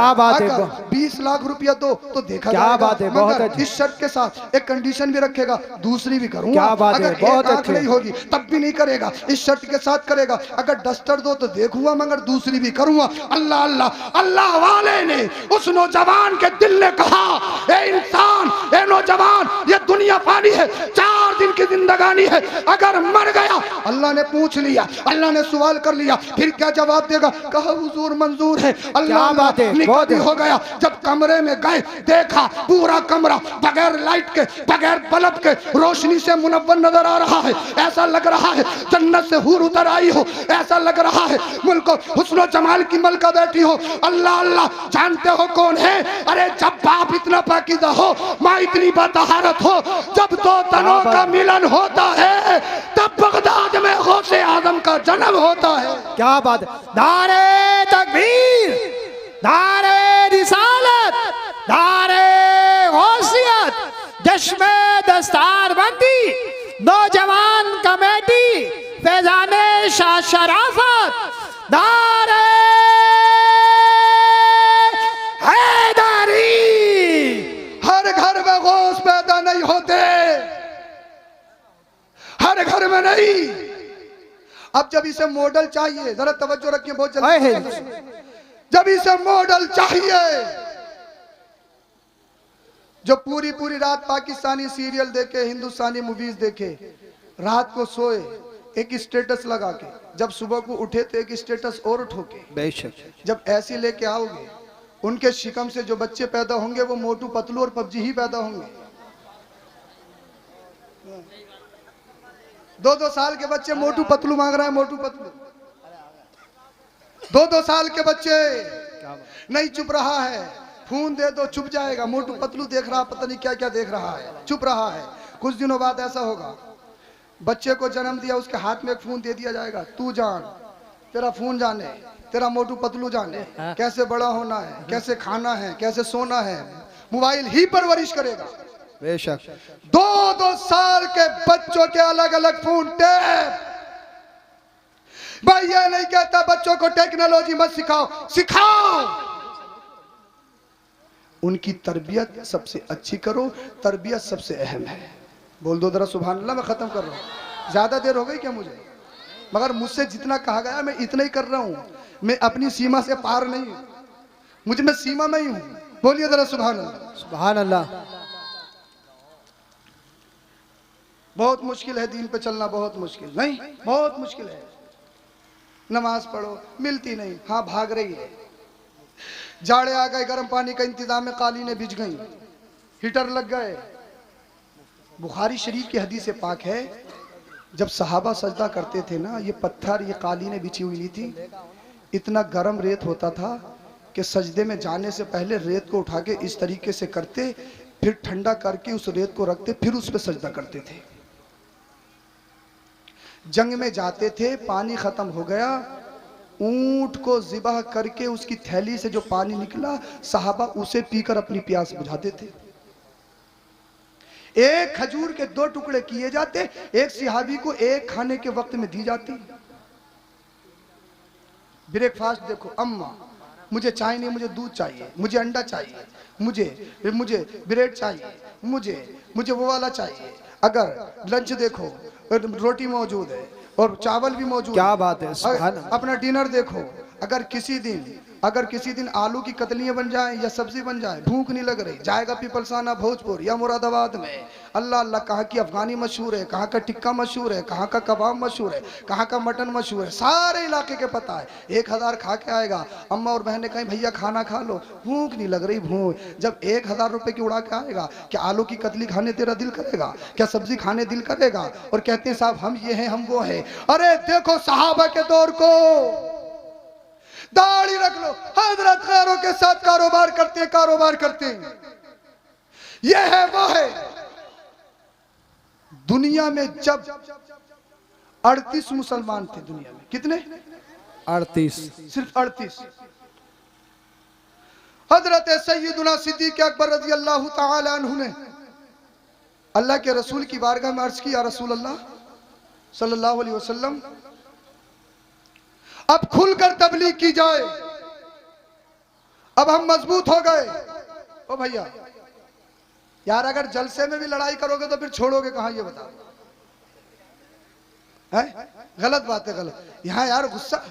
20 लाख रुपया दो तो देखा जाएगा, मगर इस शर्त के साथ एक कंडीशन भी रखेगा, दूसरी भी करूंगा। अगर एक आंख नहीं होगी तब भी नहीं करेगा, इस शर्त के साथ करेगा, अगर डस्टर दो तो देखूंगा मगर दूसरी भी करूंगा। अल्लाह अल्लाह, अल्लाह वाले ने उस नौजवान के दिल ने कहा, ए इंसान, ए नौजवान, ये दुनिया फानी है, 4 दिन की जिंदगानी है, अगर मर गया, अल्लाह ने पूछ लिया, अल्लाह ने सवाल कर लिया, फिर क्या जवाब देगा? कहा हुजूर मंजूर है। अल्लाह निकाह भी हो गया। जब कमरे में गए, देखा पूरा कमरा बगैर लाइट के, बगैर बल्ब के रोशनी से मुनव्वर नजर आ रहा है। ऐसा लग रहा है जन्नत से हूर उतर आई हो, ऐसा लग रहा है मुल्क हुस्न जमाल की मलका बैठी हो। अल्लाह अल्लाह, जानते हो कौन है? अरे जब बाप इतना पाकीज़ा हो, माँ इतनी बतहारत हो, जब दो तनों का मिलन होता है तब बगदाद में गौसे आजम का जन्म होता है। क्या बात है! नारे तकबीर, नारे रिसालत, नारे गौसियत, जश्न दस्तारबंदी, नौजवान कमेटी, फैजाने शाह शराफत, नारे हैदरी। हर घर में गौस पैदा नहीं होते, हर घर में नहीं। अब जब इसे मॉडल चाहिए, जरा तवज्जो रखिए बहुत जल्दी, जब इसे मॉडल चाहिए जो पूरी पूरी रात पाकिस्तानी सीरियल देखे, हिंदुस्तानी मूवीज देखे, रात को सोए एक स्टेटस लगा के, जब सुबह को उठे तो एक स्टेटस और उठोगे। बेशक जब ऐसी लेके आओगे, उनके शिकम से जो बच्चे पैदा होंगे वो मोटू पतलू और पबजी ही पैदा होंगे। 2-2 साल के बच्चे मोटू पतलू मांग रहा है, मोटू पतलू। 2-2 साल के बच्चे नहीं चुप रहा है, फोन दे दो चुप जाएगा। मोटू पतलू देख रहा, पता नहीं क्या क्या देख रहा है, चुप रहा है। कुछ दिनों बाद ऐसा होगा, बच्चे को जन्म दिया, उसके हाथ में एक फोन दे दिया जाएगा, तू जान, तेरा फोन जाने, तेरा मोटू पतलू जाने कैसे बड़ा होना है, कैसे खाना है, कैसे सोना है, मोबाइल ही परवरिश करेगा। बेशक 2-2 साल के बच्चों के अलग अलग फोन टैब। भाई ये नहीं कहता बच्चों को टेक्नोलॉजी मत सिखाओ, सिखाओ, उनकी तरबियत सबसे अच्छी करो, तरबियत सबसे अहम है। बोल दो जरा सुभान अल्लाह। मैं खत्म कर रहा हूँ, ज्यादा देर हो गई क्या मुझे? मगर मुझसे जितना कहा गया मैं इतना ही कर रहा हूँ, मैं अपनी सीमा से पार नहीं हूँ, मुझे मैं सीमा में ही हूँ। बोलिए जरा सुभान अल्लाह। सुभान अल्लाह। बहुत मुश्किल है दीन पे चलना, बहुत मुश्किल नहीं, बहुत मुश्किल है। नमाज पढ़ो, मिलती नहीं, हाँ भाग रही है। जाड़े आ गए, गर्म पानी का इंतजाम में कालीनें बिछ गई, हीटर लग गए। बुखारी शरीफ की हदीस पाक है, जब सहाबा सजदा करते थे ना, ये पत्थर, ये कालीनें बिछी हुई नहीं थी, इतना गर्म रेत होता था कि सजदे में जाने से पहले रेत को उठा के इस तरीके से करते, फिर ठंडा करके उस रेत को रखते, फिर उस पर सजदा करते थे। जंग में जाते थे, पानी खत्म हो गया, ऊंट को ज़िबह करके उसकी थैली से जो पानी निकला, सहाबा उसे पीकर अपनी प्यास बुझाते थे। एक खजूर के 2 टुकड़े किए जाते, एक सिहाबी को एक खाने के वक्त में दी जाती। ब्रेकफास्ट देखो, अम्मा मुझे चाय नहीं, मुझे दूध चाहिए, मुझे अंडा चाहिए, मुझे ब्रेड चाहिए, मुझे वो वाला चाहिए। अगर लंच देखो, रोटी मौजूद है और चावल भी मौजूद। क्या बात है! अपना डिनर देखो, अगर किसी दिन आलू की कतलियां बन जाए या सब्जी बन जाए, भूख नहीं लग रही, जाएगा पीपलसाना, भोजपुर या मुरादाबाद में। अल्लाह अल्लाह, कहाँ की अफगानी मशहूर है, कहाँ का टिक्का मशहूर है, कहाँ का कबाब मशहूर है, कहाँ का मटन मशहूर है, सारे इलाके के पता है। 1000 खा के आएगा, अम्मा और बहन ने कहीं भैया खाना खा लो, भूख नहीं लग रही, भूख। जब 1000 रुपए की उड़ा के आएगा, क्या आलू की कतली खाने तेरा दिल करेगा? क्या सब्जी खाने दिल करेगा? और कहते हैं साहब हम ये हैं, हम वो हैं। अरे देखो सहाबा के दौर को, दाढ़ी रख लो, हजरत खैरों के साथ कारोबार करते हैं, ये है वो है। दुनिया में जब 38 मुसलमान थे दुनिया में। कितने? 38। सिर्फ 38। हजरत सैयदुना सिद्दीक अकबर रजी अल्लाह ताला अन्हु ने अल्लाह के रसूल की बारगाह में अर्ज किया, रसूल अल्लाह सल्लल्लाहु अलैहि वसल्लम, अब खुलकर तबलीग की जाए, अब हम मजबूत हो गए। ओ भैया यार, अगर जलसे में भी लड़ाई करोगे तो फिर छोड़ोगे कहां, ये बता। है गलत बात है, गलत। यहां यार गुस्सा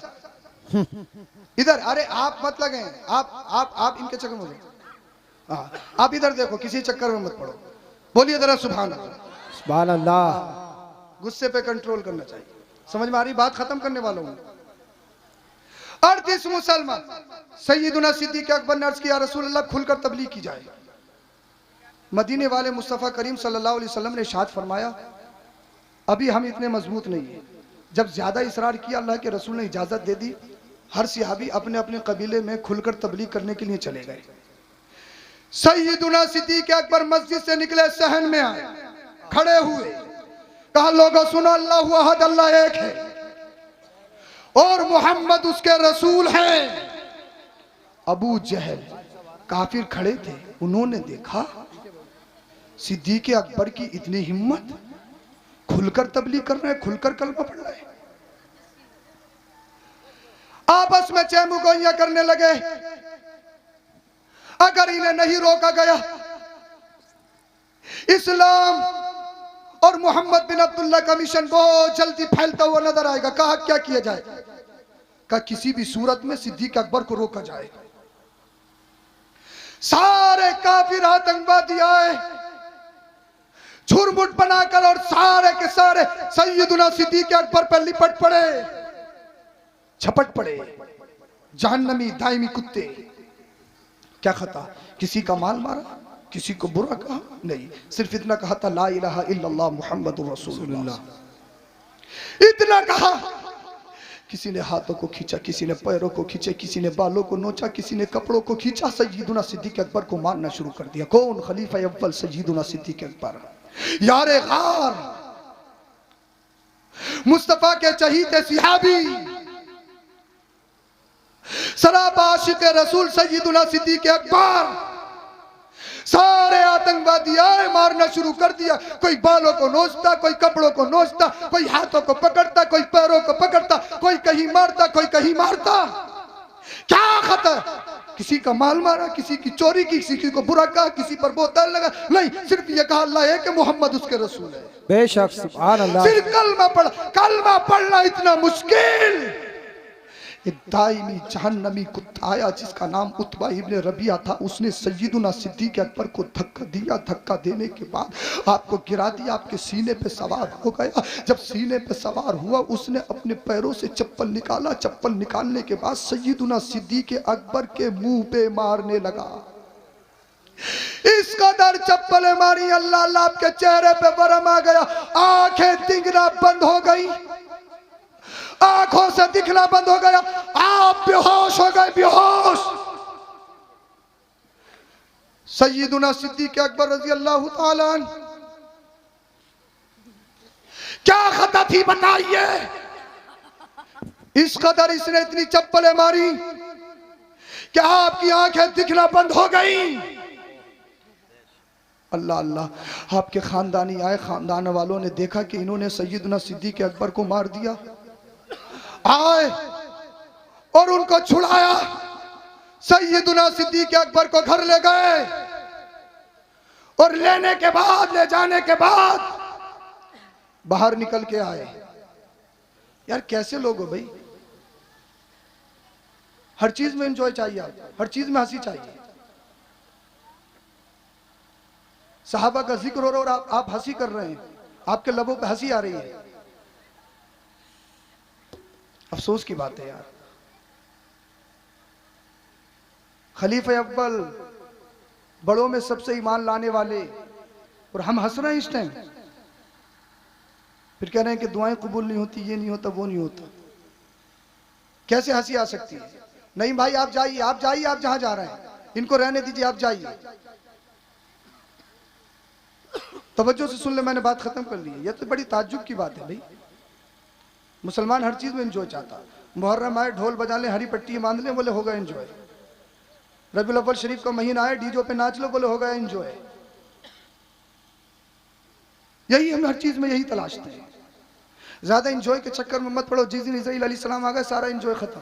इधर, अरे आप मत लगे, आप इनके चक्कर में, हाँ आप इधर देखो, किसी चक्कर में मत पड़ो। बोलिए जरा सुभान अल्लाह। सुभान अल्लाह। गुस्से पे कंट्रोल करना चाहिए। समझ में आ रही बात? खत्म करने वाला हूं। 38 मुसलमान। सैयदुना सिद्दीक अकबर ने अर्ज किया, रसूल अल्लाह खुलकर तबलीग की जाए। मदीने वाले मुस्तफ़ा करीम सल्लल्लाहु अलैहि वसल्लम ने इरशाद फरमाया, अभी हम इतने मजबूत नहीं है। जब ज्यादा इसरार किया, अल्लाह के रसूल ने इजाजत दे दी। हर सिहाबी अपने अपने कबीले में खुलकर तबलीग करने के लिए चले गए। सैयदुना सिद्दीक अकबर मस्जिद से निकले, सहन में आए, खड़े हुए, कहा लोगों सुनो, अल्लाहु अहद, अल्लाह एक है और मोहम्मद उसके रसूल हैं। अबू जहल काफिर खड़े थे, उन्होंने देखा सिद्दीक अकबर की इतनी हिम्मत, खुलकर तबलीग कर रहे हैं, खुलकर कलमा पढ़ रहे हैं। आपस में चेमुगोइयां करने लगे। अगर इन्हें नहीं रोका गया, इस्लाम और मोहम्मद बिन अब्दुल्ला का मिशन बहुत जल्दी फैलता हुआ नजर आएगा। कहा क्या किया जाए? कहा किसी भी सूरत में सिद्दीक अकबर को रोका जाए। सारे काफिर आतंकवादी आए झुरमुट बनाकर और सारे के सारे सैयदुना सिद्दीक अकबर पर लिपट पड़े, झपट पड़े। जहन्नमी दायमी कुत्ते। क्या खता? किसी का माल मारा, किसी को बुरा कहा नहीं, सिर्फ इतना कहा था ला इलाहा इल्लल्लाह मुहम्मदुर रसूलुल्लाह। इतना कहा। किसी ने हाथों को खींचा, किसी ने पैरों को खींचे, किसी ने बालों को नोचा, किसी ने कपड़ों को खींचा। सैयदुना सिद्दीक अकबर को मारना शुरू कर दिया। कौन? खलीफा अव्वल सैयदुना सिद्दीक अकबर, यारे गार, मुस्तफा के चहीते सिहाबी, सराबा आशिक रसूल सैयदुना सिद्दीक अकबर। सारे आतंकवादी आए, मारना शुरू कर दिया। कोई बालों को नोचता, कोई कपड़ों को नोचता, कोई हाथों को पकड़ता, कोई पैरों को पकड़ता, कोई कहीं मारता, कोई कहीं मारता। क्या खतर? किसी का माल मारा, किसी की चोरी की, किसी को बुरा कहा, किसी पर बोतल लगा, नहीं, सिर्फ ये कहा अल्लाह है कि मोहम्मद उसके रसूल है। बेशक, सुभान अल्लाह। सिर्फ कलमा पढ़, कलमा पढ़ना इतना मुश्किल। एक दायमी जहन्नमी कुत्ता आया जिसका नाम उत्बा इब्ने रबिया था। उसने सैयदुना सिद्दीक अकबर को धक्का दिया। धक्का देने के बाद आपको गिरा दिया, आपके सीने पे सवार हो गया। जब सीने पे सवार हुआ, उसने अपने पैरों से चप्पल निकाला। चप्पल निकालने के बाद सैयदुना सिद्दीक अकबर के मुंह पे मारने लगा। इस कदर चप्पलें मारी, अल्लाह अल्लाह के चेहरे पे बरम आ गया। आंखें दिखना बंद हो गई, आंखों से दिखना बंद हो गया। आप बेहोश हो गए, बेहोश। सैयदुना सिद्दीक अकबर रजी अल्लाह ताला अन्हु, क्या खता थी बताइए? इस कदर इसने इतनी चप्पलें मारी कि आपकी आंखें दिखना बंद हो गई। अल्लाह अल्लाह, आपके खानदानी आए, खानदान वालों ने देखा कि इन्होंने सैयदुना सिद्दीक अकबर को मार दिया। आए और उनको छुड़ाया। सैयदुना सिद्दीक अकबर को घर ले गए और लेने के बाद, ले जाने के बाद बाहर निकल के आए। यार कैसे लोग हो भाई? हर चीज में एंजॉय चाहिए, हर चीज में हंसी चाहिए। सहाबा का जिक्र हो रहा और आप हंसी कर रहे हैं, आपके लबों पे हंसी आ रही है। अफसोस की बात है यार। खलीफा अव्वल, बड़ों में सबसे ईमान लाने वाले, और हम हंस रहे हैं इस टाइम। फिर कह रहे हैं कि दुआएं कबूल नहीं होती, ये नहीं होता, वो नहीं होता। कैसे हंसी आ सकती है? नहीं भाई, आप जाइए, आप जाइए, आप जहां जा रहे हैं, इनको रहने दीजिए, आप जाइए। तवज्जो से सुन ले, मैंने बात खत्म कर ली है। यह तो बड़ी ताज्जुब की बात है भाई। मुसलमान हर चीज में एंजॉय चाहता। मुहर्रम आए ढोल बजा ले, हरी पट्टी बांध ले, बोले होगा एंजॉय। रबीउल अव्वल शरीफ का महीना आए डीजो पे नाच लो, बोले होगा एंजॉय। यही हम हर चीज में यही तलाशते हैं। ज्यादा एंजॉय के चक्कर में मत पड़ो। जिस दिन इस्राइल अलैहिस्सलाम आ गए सारा एंजॉय खत्म।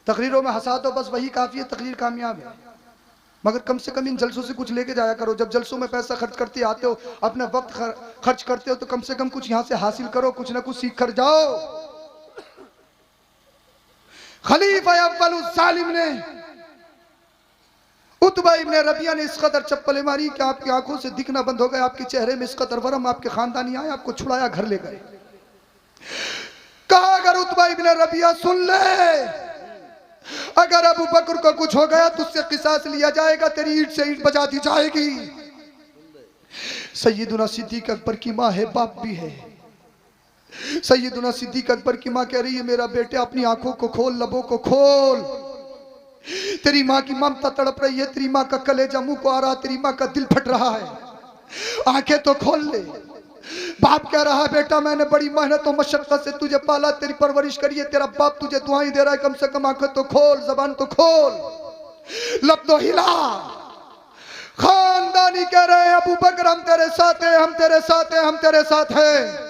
तकरीरों में हंसा तो बस वही काफी है, तकरीर कामयाब है। मगर कम से कम इन जलसों से कुछ लेके जाया करो। जब जलसों में पैसा खर्च करते आते हो, अपना वक्त खर्च करते हो, तो कम से कम कुछ यहां से हासिल करो, कुछ ना कुछ सीख कर जाओ। खलीफा अव्वल जालिम ने उतबा इब्ने रबिया ने इस कदर चप्पलें मारी कि आपकी आंखों से दिखना बंद हो गया, आपके चेहरे में इस कदर वरम, आपके खानदानी आए, आपको छुड़ाया, घर ले गए। कहा अगर उतबा इब्ने रबिया सुन ले, अगर अबू बकर को कुछ हो गया तो उससे किसास लिया जाएगा, तेरी ईंट से ईंट बजा दी जाएगी। सैयदुना सिद्दीक अकबर की माँ है, बाप भी है। सैयदुना सिद्दीक अकबर की माँ कह रही है मेरा बेटे अपनी आंखों को खोल, लबों को खोल। तेरी माँ की ममता तड़प रही है, तेरी माँ का कलेजा मुंह को आ रहा, तेरी माँ का दिल फट रहा है, आंखें तो खोल ले। बाप कह रहा है बेटा मैंने बड़ी मेहनत और मशक्कत से तुझे पाला, तेरी परवरिश करी है, तेरा बाप तुझे दुआएं दे रहा है, कम से कम आंखें तो खोल, जबान तो खोल, लब तो हिला। खानदानी कह रहे हैं अबू बकर हम तेरे साथ हैं, हम तेरे साथ हैं, हम तेरे साथ हैं।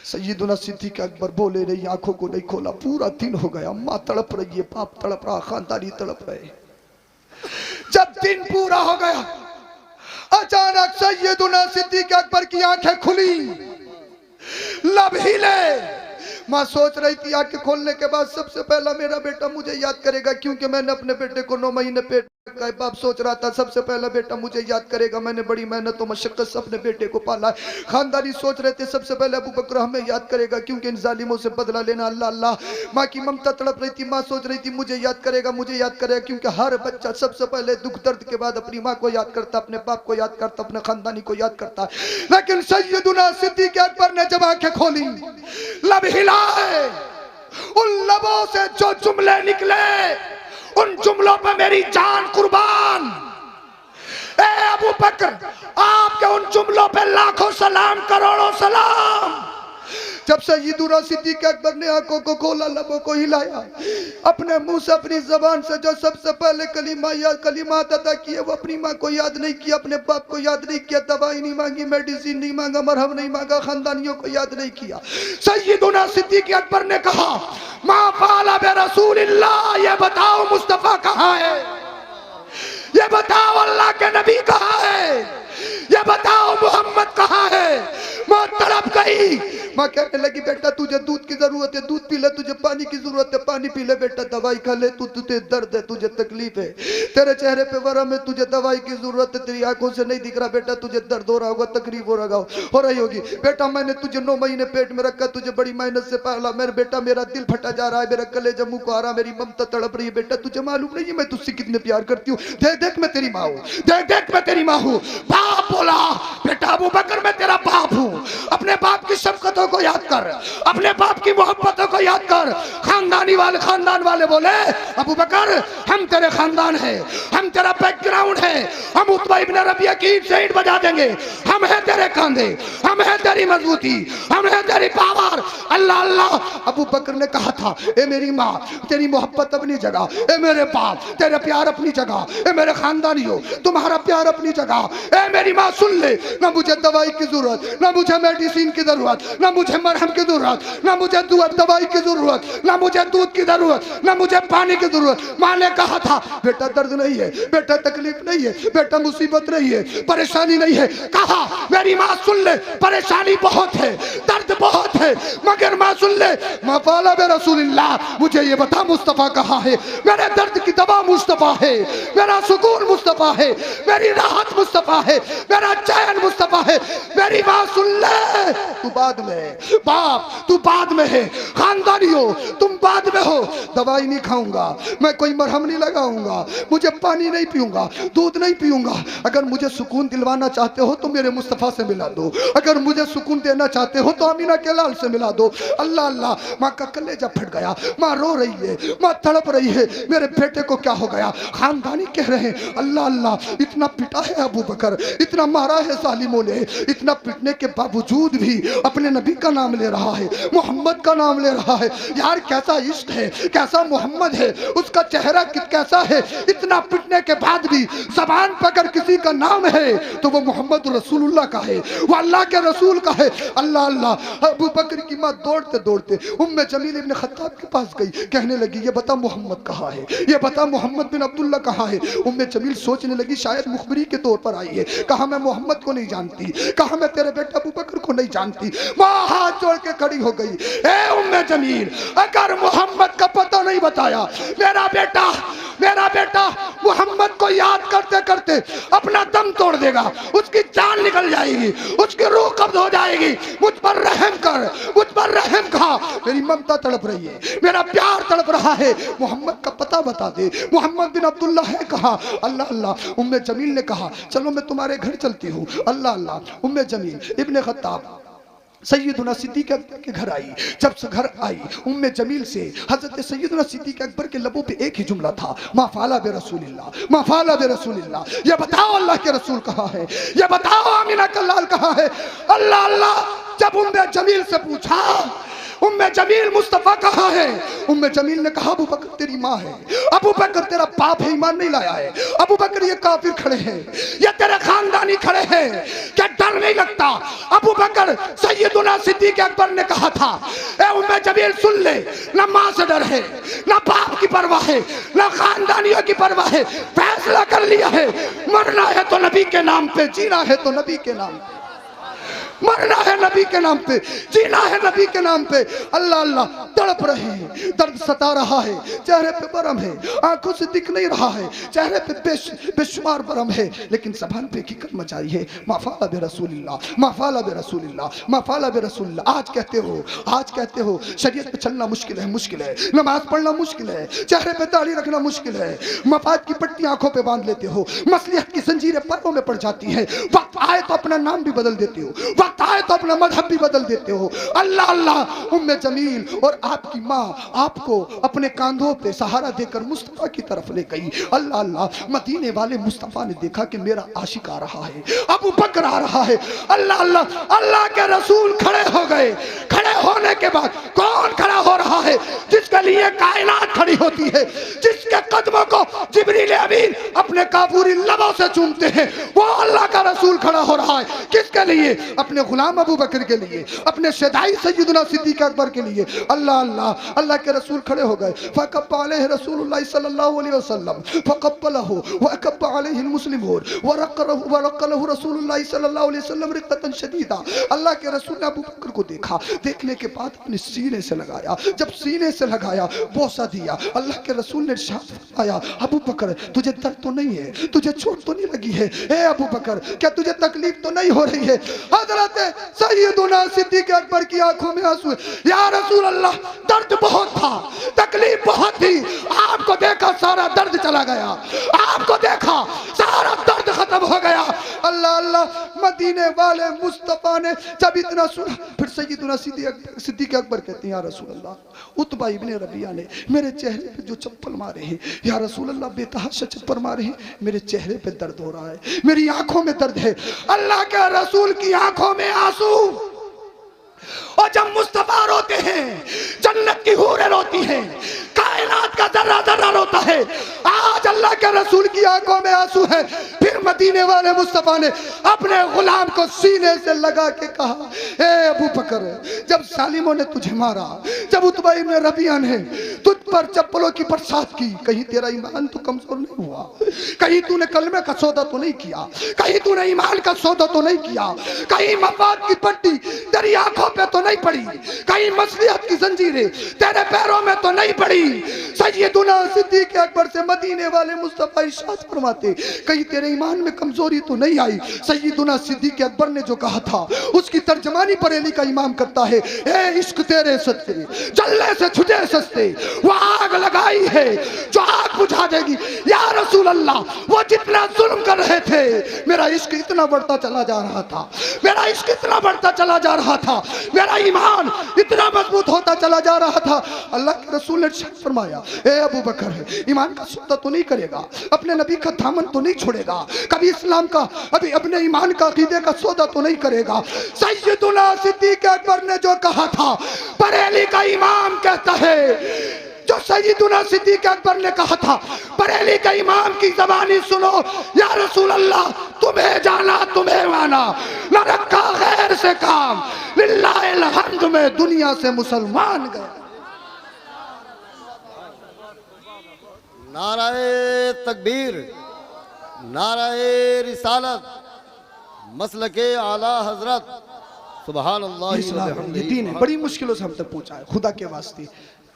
सैयदुना सिद्दीक अकबर बोले नहीं, आंखों को नहीं खोला। पूरा दिन हो गया, माँ तड़प रही है, बाप तड़प रहा, खानदानी तड़प रहे। जब दिन पूरा हो गया, अचानक सैयदुना सिद्दीक अकबर की आंखें खुली, लब हिले। माँ सोच रही थी आंखें खोलने के बाद सबसे पहला मेरा बेटा मुझे याद करेगा, क्योंकि मैंने अपने बेटे को 9 महीने पेट रखा है। बाप सोच रहा था सबसे पहला बेटा मुझे याद करेगा, मैंने बड़ी मेहनत और मशक्कत से अपने बेटे को पाला है। खानदानी सोच रहे थे सबसे पहले अबू बकर हमें याद करेगा, क्योंकि इन जालिमों से बदला लेना। अल्लाह अल्लाह, माँ की ममता तड़प रही थी। माँ सोच रही थी मुझे याद करेगा, मुझे याद करेगा, क्योंकि हर बच्चा सबसे पहले दुख दर्द के बाद अपनी माँ को याद करता, अपने बाप को याद करता, अपने खानदानी को याद करता। लेकिन सैयदुना सिद्दीक अकबर ने जब आंखें खोली, लब हिलाए, उन लबों से जो जुमले निकले, उन जुमलों पर मेरी जान कुर्बान। ए अबू बकर, आपके उन जुमलों पे लाखों सलाम, करोड़ों सलाम। जब सैयदुना सिद्दीक अकबर ने आंखों को खोला, लबों को हिलाया, अपने मुंह से अपनी जबान से जो सबसे पहले कलिमा अदा किए, वो अपनी माँ को याद नहीं किया, अपने बाप को याद नहीं किया, दवाई नहीं मांगी, मेडिसिन नहीं मांगा, मरहम नहीं मांगा, खानदानियों को याद नहीं किया। सैयदुना सिद्दीक अकबर ने कहा माँ फाला बे रसूलिल्लाह, ये बताओ मुस्तफा कहाँ है, ये बताओ अल्लाह के नबी कहाँ है, ये बताओ मोहम्मद कहाँ है। माँ तड़प गई। माँ कहने लगी बेटा तुझे दूध की जरूरत है, दूध पी ले, तुझे पानी की जरूरत है, पानी पी ले बेटा, दवाई खा ले, तुझे दर्द है, तुझे तकलीफ है, तेरे चेहरे पे वरम है, तुझे दवाई की जरूरत है, तेरी आंखों से नहीं दिख रहा बेटा, तुझे दर्द हो रहा होगा, तकलीफ हो रही होगी बेटा। मैंने तुझे 9 महीने पेट में रखा, तुझे बड़ी मेहनत से पाला, मेरे बेटा मेरा दिल फटा जा रहा है, मेरा कलेजा मुंह को आ रहा, मेरी ममता तड़प रही है बेटा, तुझे मालूम नहीं है मैं तुझसे कितने प्यार करती हूँ, देख देख मैं तेरी माँ हूँ, देख देख मैं तेरी माँ हूँ। बाप बोला बेटा अबू बकर मैं तेरा बाप हूँ, अपने बाप की शफकतों को याद कर, अपने बाप की मोहब्बतों को याद कर। खानदान वाले बोले अबू बकर हम तेरे खानदान हैं, हम तेरा बैकग्राउंड है, हम उतबा इब्ने रबिया की ईंट से ईंट बजा देंगे, हम है तेरे कंधे, हम है तेरी मजबूती, हम है तेरी पावर। अल्लाह अल्लाह। अबू बकर ने कहा था ए मेरी माँ तेरी मोहब्बत अपनी जगह, ए मेरे बाप तेरा प्यार अपनी जगह, ए मेरे खानदानियों तुम्हारा प्यार अपनी जगह। ए मेरी माँ सुन ले, ना मुझे दवाई की जरूरत, ना मुझे मेडिसिन की जरूरत, ना मुझे मरहम की जरूरत, ना मुझे दवाई की जरूरत, ना मुझे दूध की जरूरत, ना मुझे पानी की जरूरत। माँ ने कहा था बेटा दर्द नहीं है, बेटा तकलीफ नहीं है, बेटा मुसीबत नहीं है, परेशानी नहीं है। कहा मेरी माँ सुन ले परेशानी बहुत है, दर्द बहुत है, मगर माँ सुन ले माँ फाला बे रसूलिल्लाह, मुझे ये बता मुस्तफा कहाँ है, मेरे दर्द की दवा मुस्तफा है, मेरा सुकून मुस्तफा है, मेरी राहत मुस्तफा है, मेरा चैन मुस्तफा है। मेरी माँ सुन ले तू बाद में, बाप तू बाद में है, खानदानियों तुम बाद में हो। दवाई नहीं खाऊंगा मैं, कोई मरहम नहीं लगाऊंगा, मुझे पानी नहीं पीऊंगा, दूध नहीं पीऊंगा। अगर मुझे सुकून दिलवाना चाहते हो तो मेरे मुस्तफा से मिला दो, अगर मुझे सुकून देना चाहते हो तो अमीना के जलाल से मिला दो। अल्लाह अल्लाह, माँ का कलेजा फट गया, माँ रो रही है, माँ तड़प रही है, मेरे बेटे को क्या हो गया। खानदानी कह रहे हैं अल्लाह अल्लाह, इतना पिटा है अबू बकर, इतना मारा है जालिमों ने, इतना पिटने के बावजूद भी अपने नबी का नाम ले रहा है, मोहम्मद का नाम ले रहा है। यार कैसा इश्क है, कैसा मोहम्मद है, उसका चेहरा कैसा है। इतना पिटने के बाद भी जबान पर अगर किसी का नाम है तो वो मोहम्मद रसूलुल्लाह का है, वो अल्लाह के रसूल का है। अल्लाह अल्लाह, अबू बकर की माँ दौड़ते दौड़ते उम्मे जमील इब्न खत्ताब के पास गई, कहने लगी ये बता मोहम्मद कहाँ है, ये बता मोहम्मद बिन अब्दुल्ला कहाँ है। उम्मे जमील सोचने लगी शायद मुखबरी के तौर पर आई है, कहा मैं मोहम्मद को नहीं जानती, कहा मैं तेरे बेटे अबू बकर को नहीं जानती। माँ हाथ जोड़ के खड़ी हो गई, ए उम्मे जमील, अगर मोहम्मद का पता नहीं बताया, मेरा बेटा मोहम्मद को याद करते करते अपना दम तोड़ देगा, उसकी जान निकल जाएगी, उसकी रूह कब्ज हो जाएगी। मुझ पर रहम कर, मुझ पर रहम खा, मेरी ममता तड़प रही है, मेरा प्यार तड़प रहा है, मोहम्मद का पता बता दे, मोहम्मद बिन अब्दुल्ला है कहा। अल्लाह अल्लाह, उम्मे जमील ने कहा चलो मैं तुम्हारे घर चलती हूँ। अल्लाह अल्लाह, उम्मे जमील इब्ने खत्ताब सैयदुना सिद्दीक़ अकबर के घर आई। जब से घर आई उम्मे जमील से हजरत सैयदुना सिद्दीक़ अकबर के लबों पे एक ही जुमला था, मा फाला बे रसूलिल्लाह, मा फाला बे रसूलिल्लाह। ये बताओ अल्लाह के रसूल कहाँ है, ये बताओ आमिना का लाल कहाँ है। अल्लाह अल्लाह, जब उम्मे जमील से पूछा उम्मे जमील मुस्तफा कहाँ है, उम्मे जमील ने कहा अबू बकर तेरी माँ है, अबू बकर तेरा बाप है, ईमान नहीं लाया है, अबू बकर ये काफिर खड़े हैं, ये तेरे खानदानी खड़े हैं, क्या डर नहीं लगता। अबू बकर सैयदुना सिद्दीक़ अकबर ने कहा था, ए उम्मे जमील सुन ले, ना माँ से डर है, ना बाप की परवाह है, ना खानदानियों की परवाह है, फैसला कर लिया है, मरना है तो नबी के नाम पे, जीना है तो नबी के नाम पे, मरना है नबी के नाम पे, जीना है नबी के नाम पे। अल्लाह अल्लाह, तड़प रहे हैं, दर्द सता रहा है, चेहरे पे बरम है, आंखों से दिख नहीं रहा है, चेहरे पे बेशुमार बरम है, लेकिन ज़बान पे हकीकत मचाई है, माफाला बे रसूलिल्लाह, माफाला बे रसूलिल्लाह, माफाला बे रसूलिल्लाह। आज कहते हो शरीयत पे चलना मुश्किल है, मुश्किल है, नमाज पढ़ना मुश्किल है, चेहरे पे दाढ़ी रखना मुश्किल है, मफाद की पट्टी आंखों पे बांध लेते हो, मसलिहत की जंजीरें पैरों में पड़ जाती है, वक्त आए तो अपना नाम भी बदल देते हो, वक्त आए तो अपना मजहब भी बदल देते हो। अल्लाह अल्लाह, उम्मे जमील और आपकी माँ आपको अपने कांधों पे सहारा देकर मुस्तफा की तरफ ले गई। अल्लाह अल्लाह, मदीने वाले मुस्तफा ने देखा कि मेरा आशिक आ रहा है, अबू बकर आ रहा है। अल्लाह अल्लाह, अल्लाह के रसूल खड़े हो गए। खड़े होने के बाद कौन खड़ा हो रहा है, जिसके लिए कायनात खड़ी होती है, जिसके कदमों को जिब्रील अमीन अपने काबूरी लबों से चूमते हैं, वो अल्लाह का रसूल खड़ा हो रहा है। किसके लिए? अपने गुलाम अबू बकर के लिए, अपने शदाई सैयदुना सिद्दीक़ अकबर के लिए। अल्लाह अल्लाह, अल्लाह के रसूल खड़े हो गए। फ़क़ब्बल अलैहि रसूलुल्लाह सल्लल्लाहु अलैहि वसल्लम फ़क़ब्बलहु वअक़ब्ब अलैहि मुस्लिमून वरक़लहु रसूलुल्लाह सल्लल्लाहु अलैहि वसल्लम रिक़्क़तन शदीदा। अल्लाह के रसूल ने अबू बकर को देखा, देखने के बाद अपने सीने से लगाया, जब सीने से लगाया बोसा दिया। अल्लाह के रसूल ने इरशाद फरमाया, अबू बकर तुझे दर्द तो नहीं है, तुझे चोट तो नहीं लगी है? ए अबू बकर, क्या तुझे तकलीफ तो नहीं हो रही है? हजरत सैयदुना सिद्दीक़ अकबर की आंखों में आंसू। या रसूल अल्लाह, दर्द बहुत था, तकलीफ बहुत थी, आपको देखा सारा दर्द चला गया, आपको देखा सारा दर्द खत्म हो गया। अल्लाह अल्लाह, मदीने वाले मुस्तफा ने जब इतना सुना, फिर सैयदुना सिद्दीक़ अकबर कहते हैं, या रसूल अल्लाह, उतबा इब्ने रबिया ने मेरे चेहरे पे जो चप्पल मारे हैं, या रसूल अल्लाह, बेतहाशा चप्पल मारे हैं, मेरे चेहरे पे दर्द हो रहा है, मेरी आंखों में दर्द है। अल्लाह के रसूल की आंखों में आंसू। और जब मुस्तफा रोते हैं, जन्नत की हूरें रोती हैं, कायनात का जर्रा जर्रा रोता है। आज अल्लाह के रसूल की आंखों में आंसू है। फिर मदीने वाले मुस्तफा ने अपने गुलाम को सीने से लगा के कहा, ए अबू बकर, जब सालिमों ने तुझे मारा, जब उतबा इब्ने रबिया ने तुझ पर चप्पलों की बरसात की, कहीं तेरा ईमान तो कमजोर नहीं हुआ? कहीं तूने कलमे का सौदा तो नहीं किया? कहीं तूने ईमान का सौदा तो नहीं किया? कहीं मफाद की पट्टी तेरी आंखों पे तो नहीं पड़ी? कहीं मसलिहत की जंजीरें तेरे पैरों में तो नहीं पड़ी? सैयदुना सिद्दीक़ अकबर से मदीने वाले मुस्तफा इरशाद फरमाते, कहीं तेरे ईमान में कमजोरी तो नहीं आई? सैयदुना सिद्दीक़ अकबर ने जो कहा था उसकी तर्जमानी बरेली का इमाम करता है, ए इश्क तेरे सस्ते, जलने से छुटे सस्ते, वो आग लगाई है जो आग बुझा देगी। या रसूल अल्लाह, वो जितना जुल्म कर रहे थे, मेरा इश्क इतना बढ़ता चला जा रहा था, मेरा इश्क इतना बढ़ता चला जा रहा था, मेरा ईमान इतना मजबूत होता चला जा रहा था। अल्लाह के रसूल ने इरशाद फरमाया, ए अबू बकर, ईमान का सौदा तो नहीं करेगा, अपने नबी का दामन तो नहीं छोड़ेगा, कभी इस्लाम का, अभी अपने ईमान का, अकीदे का सौदा तो नहीं करेगा। सैयदुना सिद्दीक अकबर ने जो कहा था, बरेली का इमाम कहता है, जो सैयदुना सिद्दीक अकबर ने कहा था, बरेली का इमाम की ज़बानी सुनो, या रसूल अल्लाह, तुम्हें जाना तुम्हें माना, न रखा गैर से काम, लिल्लाहिल हम्द में दुनिया से मुसलमान गए। नाराए तकबीर, नाराए रिसालत, मसलके आला हजरत, सुभान अल्लाह। ये दीन है, बड़ी मुश्किलों से हम तक पहुंचा है। खुदा के वास्ते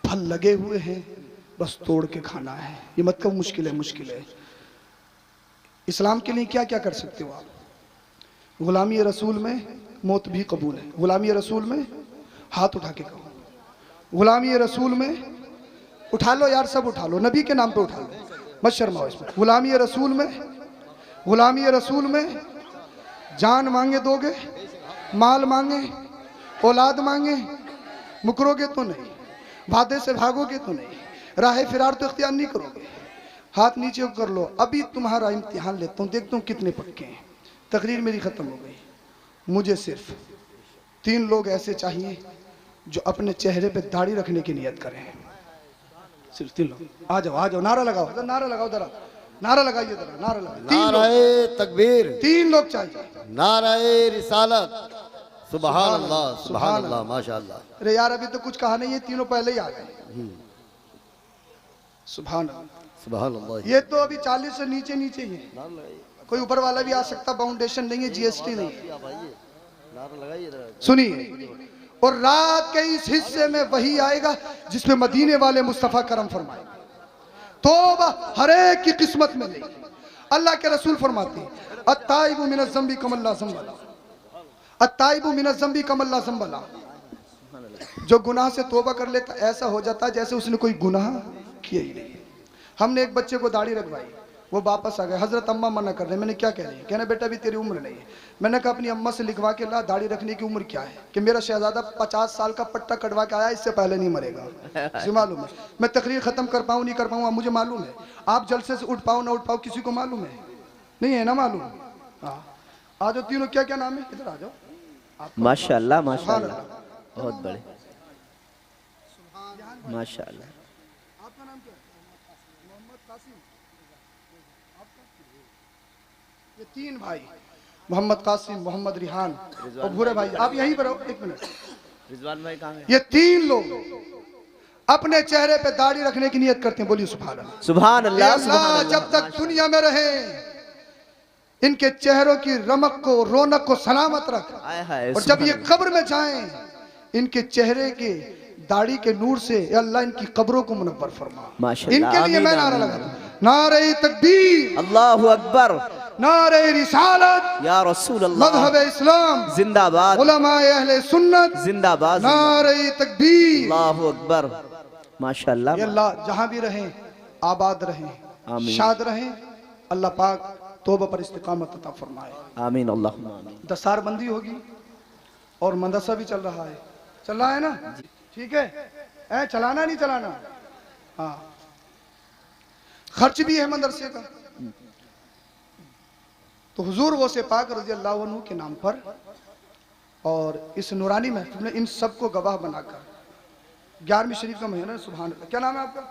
फल लगे हुए हैं, बस तोड़ के खाना है। ये मत कहो मुश्किल है, मुश्किल है। इस्लाम के लिए क्या क्या कर सकते हो आप? गुलामी रसूल में मौत भी कबूल है। गुलामी रसूल में हाथ उठा के कहो, गुलामी रसूल में उठा लो यार, सब उठा लो, नबी के नाम पे उठा लो, मत शर्माओ इसमें। गुलामी रसूल में, गुलामी रसूल में जान मांगे दोगे, माल मांगे, औलाद मांगे, मुकरोगे तो नहीं, वादे से भागोगे तो नहीं, राह फिरार तो इख्तियार नहीं करोगे। हाथ नीचे कर लो, अभी तुम्हारा इम्तिहान लेता हूँ, देखता हूँ कितने पक्के हैं। तकरीर मेरी ख़त्म हो गई। मुझे सिर्फ 3 लोग ऐसे चाहिए जो अपने चेहरे पे दाढ़ी रखने की नियत करें। सिर्फ 3 लोग। आ जाओ, आ जाओ, नारा लगाओ, नारा लगाओ, जरा नारा लगाइए, जरा नारा लगाओ। 3 नाराए तकबीर, 3 लोग चाहिए। नाराए रिसालत, सुभान अल्लाह, सुभान अल्लाह, माशाअल्लाह। अरे यार अभी तो कुछ कहा नहीं, ये तीनों पहले ही आ गए। सुभान अल्लाह, सुभान अल्लाह। ये तो अभी 40 से नीचे नीचे ही है, कोई ऊपर वाला भी आ सकता, बाउंडेशन नहीं है, जीएसटी नहीं है। सुनिए, और रात के इस हिस्से में वही आएगा जिसमें मदीने वाले मुस्तफा करम फरमाए, तौबा हर एक की किस्मत में नहीं। अल्लाह के रसूल फरमाते हैं, अत्ताइबु मिनज़ ज़ंबी कमल्ला ज़ंबला, अत्ताइबु मिनज़ ज़ंबी कमल्ला ज़ंबला। जो गुनाह से तौबा कर लेता ऐसा हो जाता है जैसे उसने कोई गुनाह किया ही नहीं। हमने एक बच्चे को दाढ़ी रखवाई, वो वापस आ गए, हजरत अम्मा मना कर रहे। मैंने क्या कह रही है? कहना बेटा अभी तेरी उम्र नहीं है। मैंने कहा अपनी अम्मा से लिखवा के ला, दाढ़ी रखने की उम्र क्या है? कि मेरा शहजादा 50 साल का पट्टा कटवा के आया, इससे पहले नहीं मरेगा। मुझे मालूम है, मैं तकरीर खत्म कर पाऊँ नहीं कर पाऊँ मुझे मालूम है। आप जलसे से उठ पाओ ना उठ पाओ किसी को मालूम है? नहीं है ना मालूम? हाँ, आ जाओ तीनों। क्या क्या नाम है? इधर आ जाओ। माशाअल्लाह, माशाअल्लाह, बहुत बड़े, माशाअल्लाह। आपका नाम क्या है? मोहम्मद कासिम। ये 3 भाई, मोहम्मद कासिम, मोहम्मद रिहान और भूरे भाई। आप यहीं पर हो, 1 मिनट। रिजवान भाई कहाँ है? ये 3 लोग अपने चेहरे पे दाढ़ी रखने की नियत करते हैं। बोलिए सुभान अल्लाह। सुभान अल्लाह, अल्लाह सुभान अल्लाह। जब तक दुनिया में रहे इनके चेहरों की रमक को, रौनक को सलामत रख, आय हाय, और जब ये सुभान कब्र में जाएं इनके चेहरे के दाढ़ी के नूर से अल्लाह इनकी कब्रों को मुनव्वर फरमा। माशाअल्लाह, इनके लिए आमीन, मैं नारा आमीन। लगा, नारे तकबीर, अल्लाहु अकबर, नारे रिसालत, या रसूल अल्लाह, मज़हब इस्लाम जिंदाबाद, उलमाए अहले सुन्नत, जिंदाबाद, नारे तकबीर। अल्लाहु अकबर, माशाअल्लाह। ये अल्लाह जहां भी रहें आबाद रहें, आमीन। शाद रहें। अल्लाह पाक तौबा पर इस्तिकामत अता फरमाए। आमीन, अल्लाहुम्मा आमीन। दस्तार बंदी होगी और मदरसा भी चल रहा है। चल रहा है ना? ठीक है, चलाना नहीं चलाना? हाँ, खर्च भी है मदरसे का। तो हुजूर गौसे पाक रज़ी अल्लाह अन्हु के नाम पर और इस नूरानी महफिल में इन सबको गवाह बनाकर 11वीं शरीफ का महीना, सुभान अल्लाह। क्या नाम है आपका?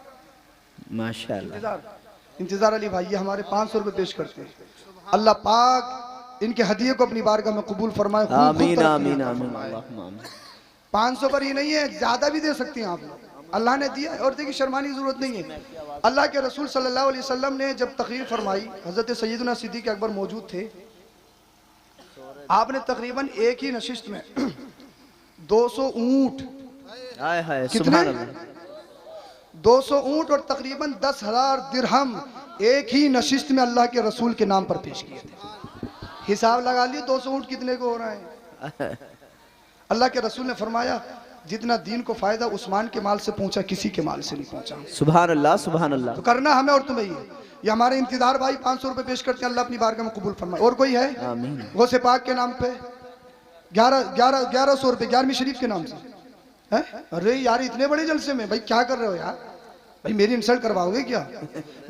माशाअल्लाह। इंतजार अली भाई, ये हमारे 500 रुपये पेश करते हैं। अल्लाह पाक इनके हदिये को अपनी बारगाह में कबूल फरमाए। खूब खूब आमीन, तरक्की आमीन, अता आमीन, फरमाए। अल्लाहुम्मा आमीन। 500 पर ही नहीं है, ज्यादा भी दे सकती हैं आप लोग, अल्लाह ने दिया। और देखिए शर्माने की जरूरत नहीं है। अल्लाह के रसूल सल्लल्लाहु अलैहि वसल्लम ने जब तकरीर फरमाई, हजरत सैयदना सिद्दीक अकबर मौजूद थे। आपने तकरीबन एक ही नशिस्त में 200 ऊंट, आय हाय, कितने? सुभान अल्लाह, 200 ऊंट और तकरीबन 10,000 दिरहम एक ही नशिस्त में अल्लाह के रसूल के नाम पर पेश किए थे। हिसाब लगा लिए 200 ऊंट कितने को हो रहा है। अल्लाह के रसूल ने फरमाया जितना दीन को फायदा उस्मान के माल से पहुंचा, किसी के माल से नहीं पहुंचा। सुभान अल्लाह, सुभान अल्लाह। तो करना हमें और तुम्हें ये हमारे इंतजार भाई 500 रुपए पेश करते हैं, अल्लाह अपनी बारगाह में कबूल फरमाए। और कोई है? आमीन। गौसे पाक के नाम पे 1100 रुपए 11वीं शरीफ के नाम से है? अरे यार इतने बड़े जलसे में भाई क्या कर रहे हो यार, भाई मेरी इंसल्ट करवाओगे क्या?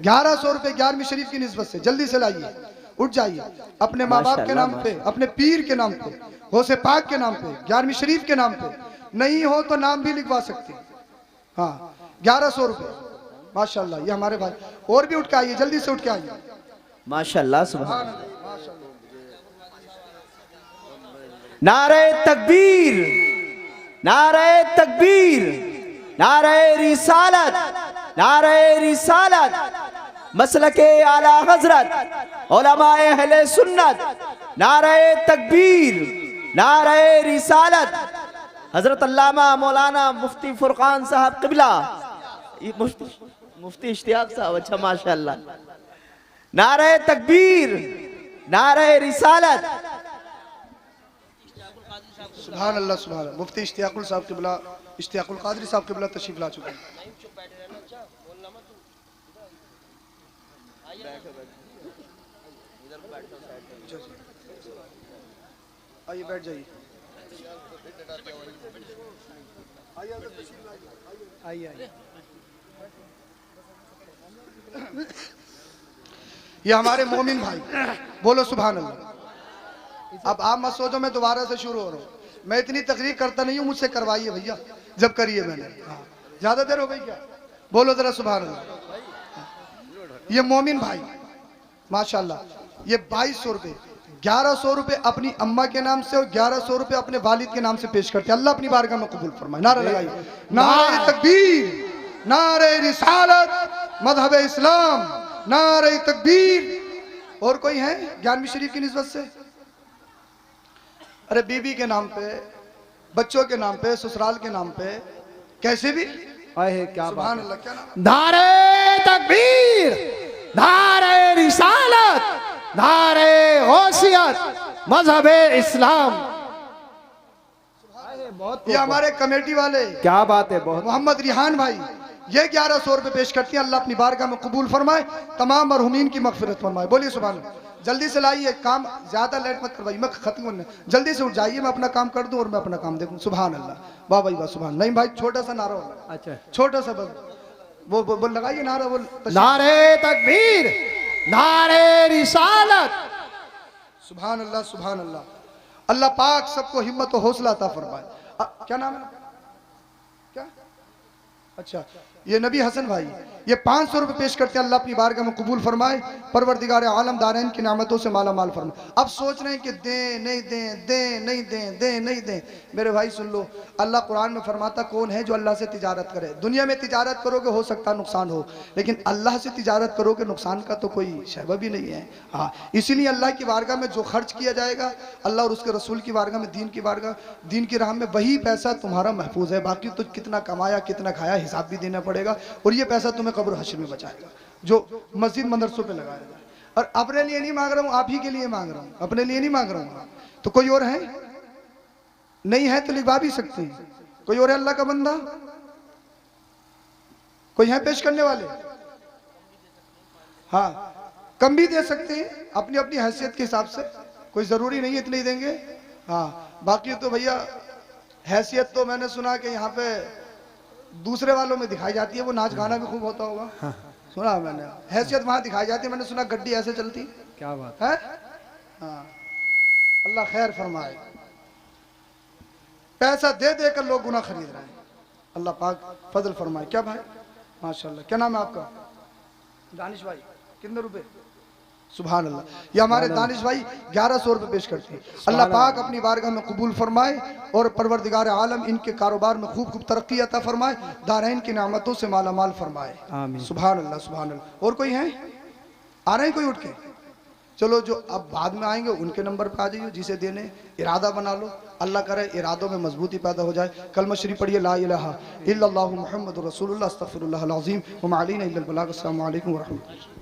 1100 रुपए 11वीं शरीफ की निस्बत से जल्दी से लाइए, उठ जाइए। अपने माँ बाप के नाम पे, अपने पीर के नाम पे, गौसे पाक के नाम पे, 11वीं शरीफ के नाम पे, नहीं हो तो नाम भी लिखवा सकते। हाँ 1100 रुपए माशाल्लाह। ये हमारे भाई और भी उठ के आइए, जल्दी से उठ के आइए। माशाल्लाह, सुभान अल्लाह। नारे तकबीर, नारे तकबीर, नारे रिसालत, नारे रिसालत, मसलके आला हजरत, उलमाए अहले सुन्नत, नारे तकबीर, नारे रिसालत, हजरत अल्लामा मौलाना मुफ्ती फुरकान साहब क़िबला, मुफ्ती इश्तियाक साहब, अच्छा माशाल्लाह। नारे तकबीर, नारे रिसालत। सुभान अल्लाह, सुभान अल्लाह। मुफ्ती इश्तियाकुल साहब क़िबला, इश्तियाकुल कादरी साहब क़िबला तशरीफ ला चुके हैं। आइए बैठ जाइए। आइए। ये हमारे मोमिन भाई, बोलो सुभान अल्लाह। अब आप मत सोचो मैं दोबारा से शुरू हो रहा हूँ, मैं इतनी तकरीर करता नहीं हूँ, मुझसे करवाइए भैया जब करिए मैंने। हाँ ज्यादा देर हो गई क्या? बोलो जरा सुभान अल्लाह। ये मोमिन भाई माशाल्लाह, ये 2200 रुपए 1100 रुपए अपनी अम्मा के नाम से और 1100 रुपए अपने वालिद के नाम से पेश करते हैं। अल्लाह अपनी बारगाह में कबूल फरमाए। नारा लगाइए, नारे तकबीर, नारे रिसालत, मजहब इस्लाम, नारे तकबीर। और कोई है 11वीं शरीफ की निस्बत से? अरे बीबी के नाम पे, बच्चों के नाम पे, ससुराल के नाम पे, कैसे भी आए क्या सुभान बात। अल्लाह। क्या नाम? नारे तकबीर, नारे रिसालत, नारे गौसियत, मजहब इस्लाम। ये हमारे कमेटी वाले क्या बात है, बहुत। मोहम्मद रिहान भाई, ये 1100 रुपए पेश करती हैं। अल्लाह अपनी बारगाह में कबूल फरमाए, तमाम मरहुमीन की मगफिरत फरमाए। बोलिए सुभान अल्लाह। जल्दी से लाइए, काम ज्यादा लेट मत करवाइए, मैं खत्म होने जल्दी से उठ जाइए, मैं अपना काम कर दूं और मैं अपना काम देखूं। सुभान अल्लाह, वाह भाई वाह, सुभान। नहीं भाई छोटा सा नारा होगा, अच्छा छोटा सा बस वो लगाइए नारा, वो नारे तकबीर, नारे रिसालत। सुभान अल्लाह, सुभान अल्लाह। अल्लाह पाक सबको हिम्मत और हौसला अता फरमाए। क्या नाम है? क्या? अच्छा ये नबी हसन भाई, ये 500 रुपए पेश करते हैं। अल्लाह अपनी बारगाह में कबूल फरमाए, परवरदिगार आलम दारैन की नेमतों से माला माल फरमाए। अब सोच रहे हैं कि दें नहीं दें, दें नहीं दें, दें नहीं दें। मेरे भाई सुन लो, अल्लाह कुरान में फरमाता कौन है जो अल्लाह से तिजारत करे। दुनिया में तिजारत करोगे हो सकता नुकसान हो, लेकिन अल्लाह से तिजारत करोगे नुकसान का तो कोई शैबा भी नहीं है। हाँ इसीलिए अल्लाह की बारगाह में जो खर्च किया जाएगा, अल्लाह और उसके रसूल की बारगाह में, दीन की बारगाह, दीन की राह में, वही पैसा तुम्हारा महफूज है। बाकी तो कितना कमाया कितना खाया हिसाब भी देना पड़ेगा, और ये पैसा तुम्हें कब्र हश्र में बचाएगा जो मस्जिद मदरसों पे लगाया जाए। और अपने लिए नहीं मांग रहा हूं, आप ही के लिए मांग रहा हूं, अपने लिए नहीं मांग रहा हूं। तो कोई और है? नहीं है तो लिखवा भी सकते हैं। कोई और है अल्लाह का बंदा? कोई है पेश करने वाले? हाँ कम भी दे सकते हैं अपनी अपनी हैसियत के हिसाब से, कोई जरूरी नहीं है इतने ही देंगे। हाँ बाकी तो भैया हैसियत तो मैंने सुना कि यहाँ पे दूसरे वालों में दिखाई जाती है, वो नाच गाना भी खूब होता होगा। हाँ। सुना मैंने, हैसियत वहां दिखाई जाती है। मैंने सुना गड्डी ऐसे चलती। क्या बात है? हाँ अल्लाह खैर फरमाए। पैसा दे दे कर लोग गुनाह खरीद रहे हैं, अल्लाह पाक फजल फरमाए। क्या भाई माशाल्लाह, क्या नाम है आपका? दानिश भाई। कितने रुपए? सुभान अल्लाह। ये हमारे दानिश भाई 1100 रुपए पेश करते हैं। अल्लाह पाक अपनी बारगाह में कबूल फरमाए और परवरदिगार आलम इनके कारोबार में खूब खूब तरक्की अता फरमाए, दारैन की नेमतों से माला माल फरमाए। आमीन। सुभान अल्लाह, सुभान अल्लाह। और कोई है? आ रहे हैं कोई उठ के? चलो जो अब बाद में आएंगे उनके नंबर पे आ जाइए, जिसे देने इरादा बना लो। अल्लाह करे इरादों में मजबूती पैदा हो जाए। कलमा शरीफ पढ़िए, ला इलाहा इल्लल्लाहु मुहम्मदुर रसूलुल्लाह अस्तगफिरुल्लाह अल अज़ीम व मा अलैना इल्लल बलाग। अस्सलामु अलैकुम व रहमतुल्लाह।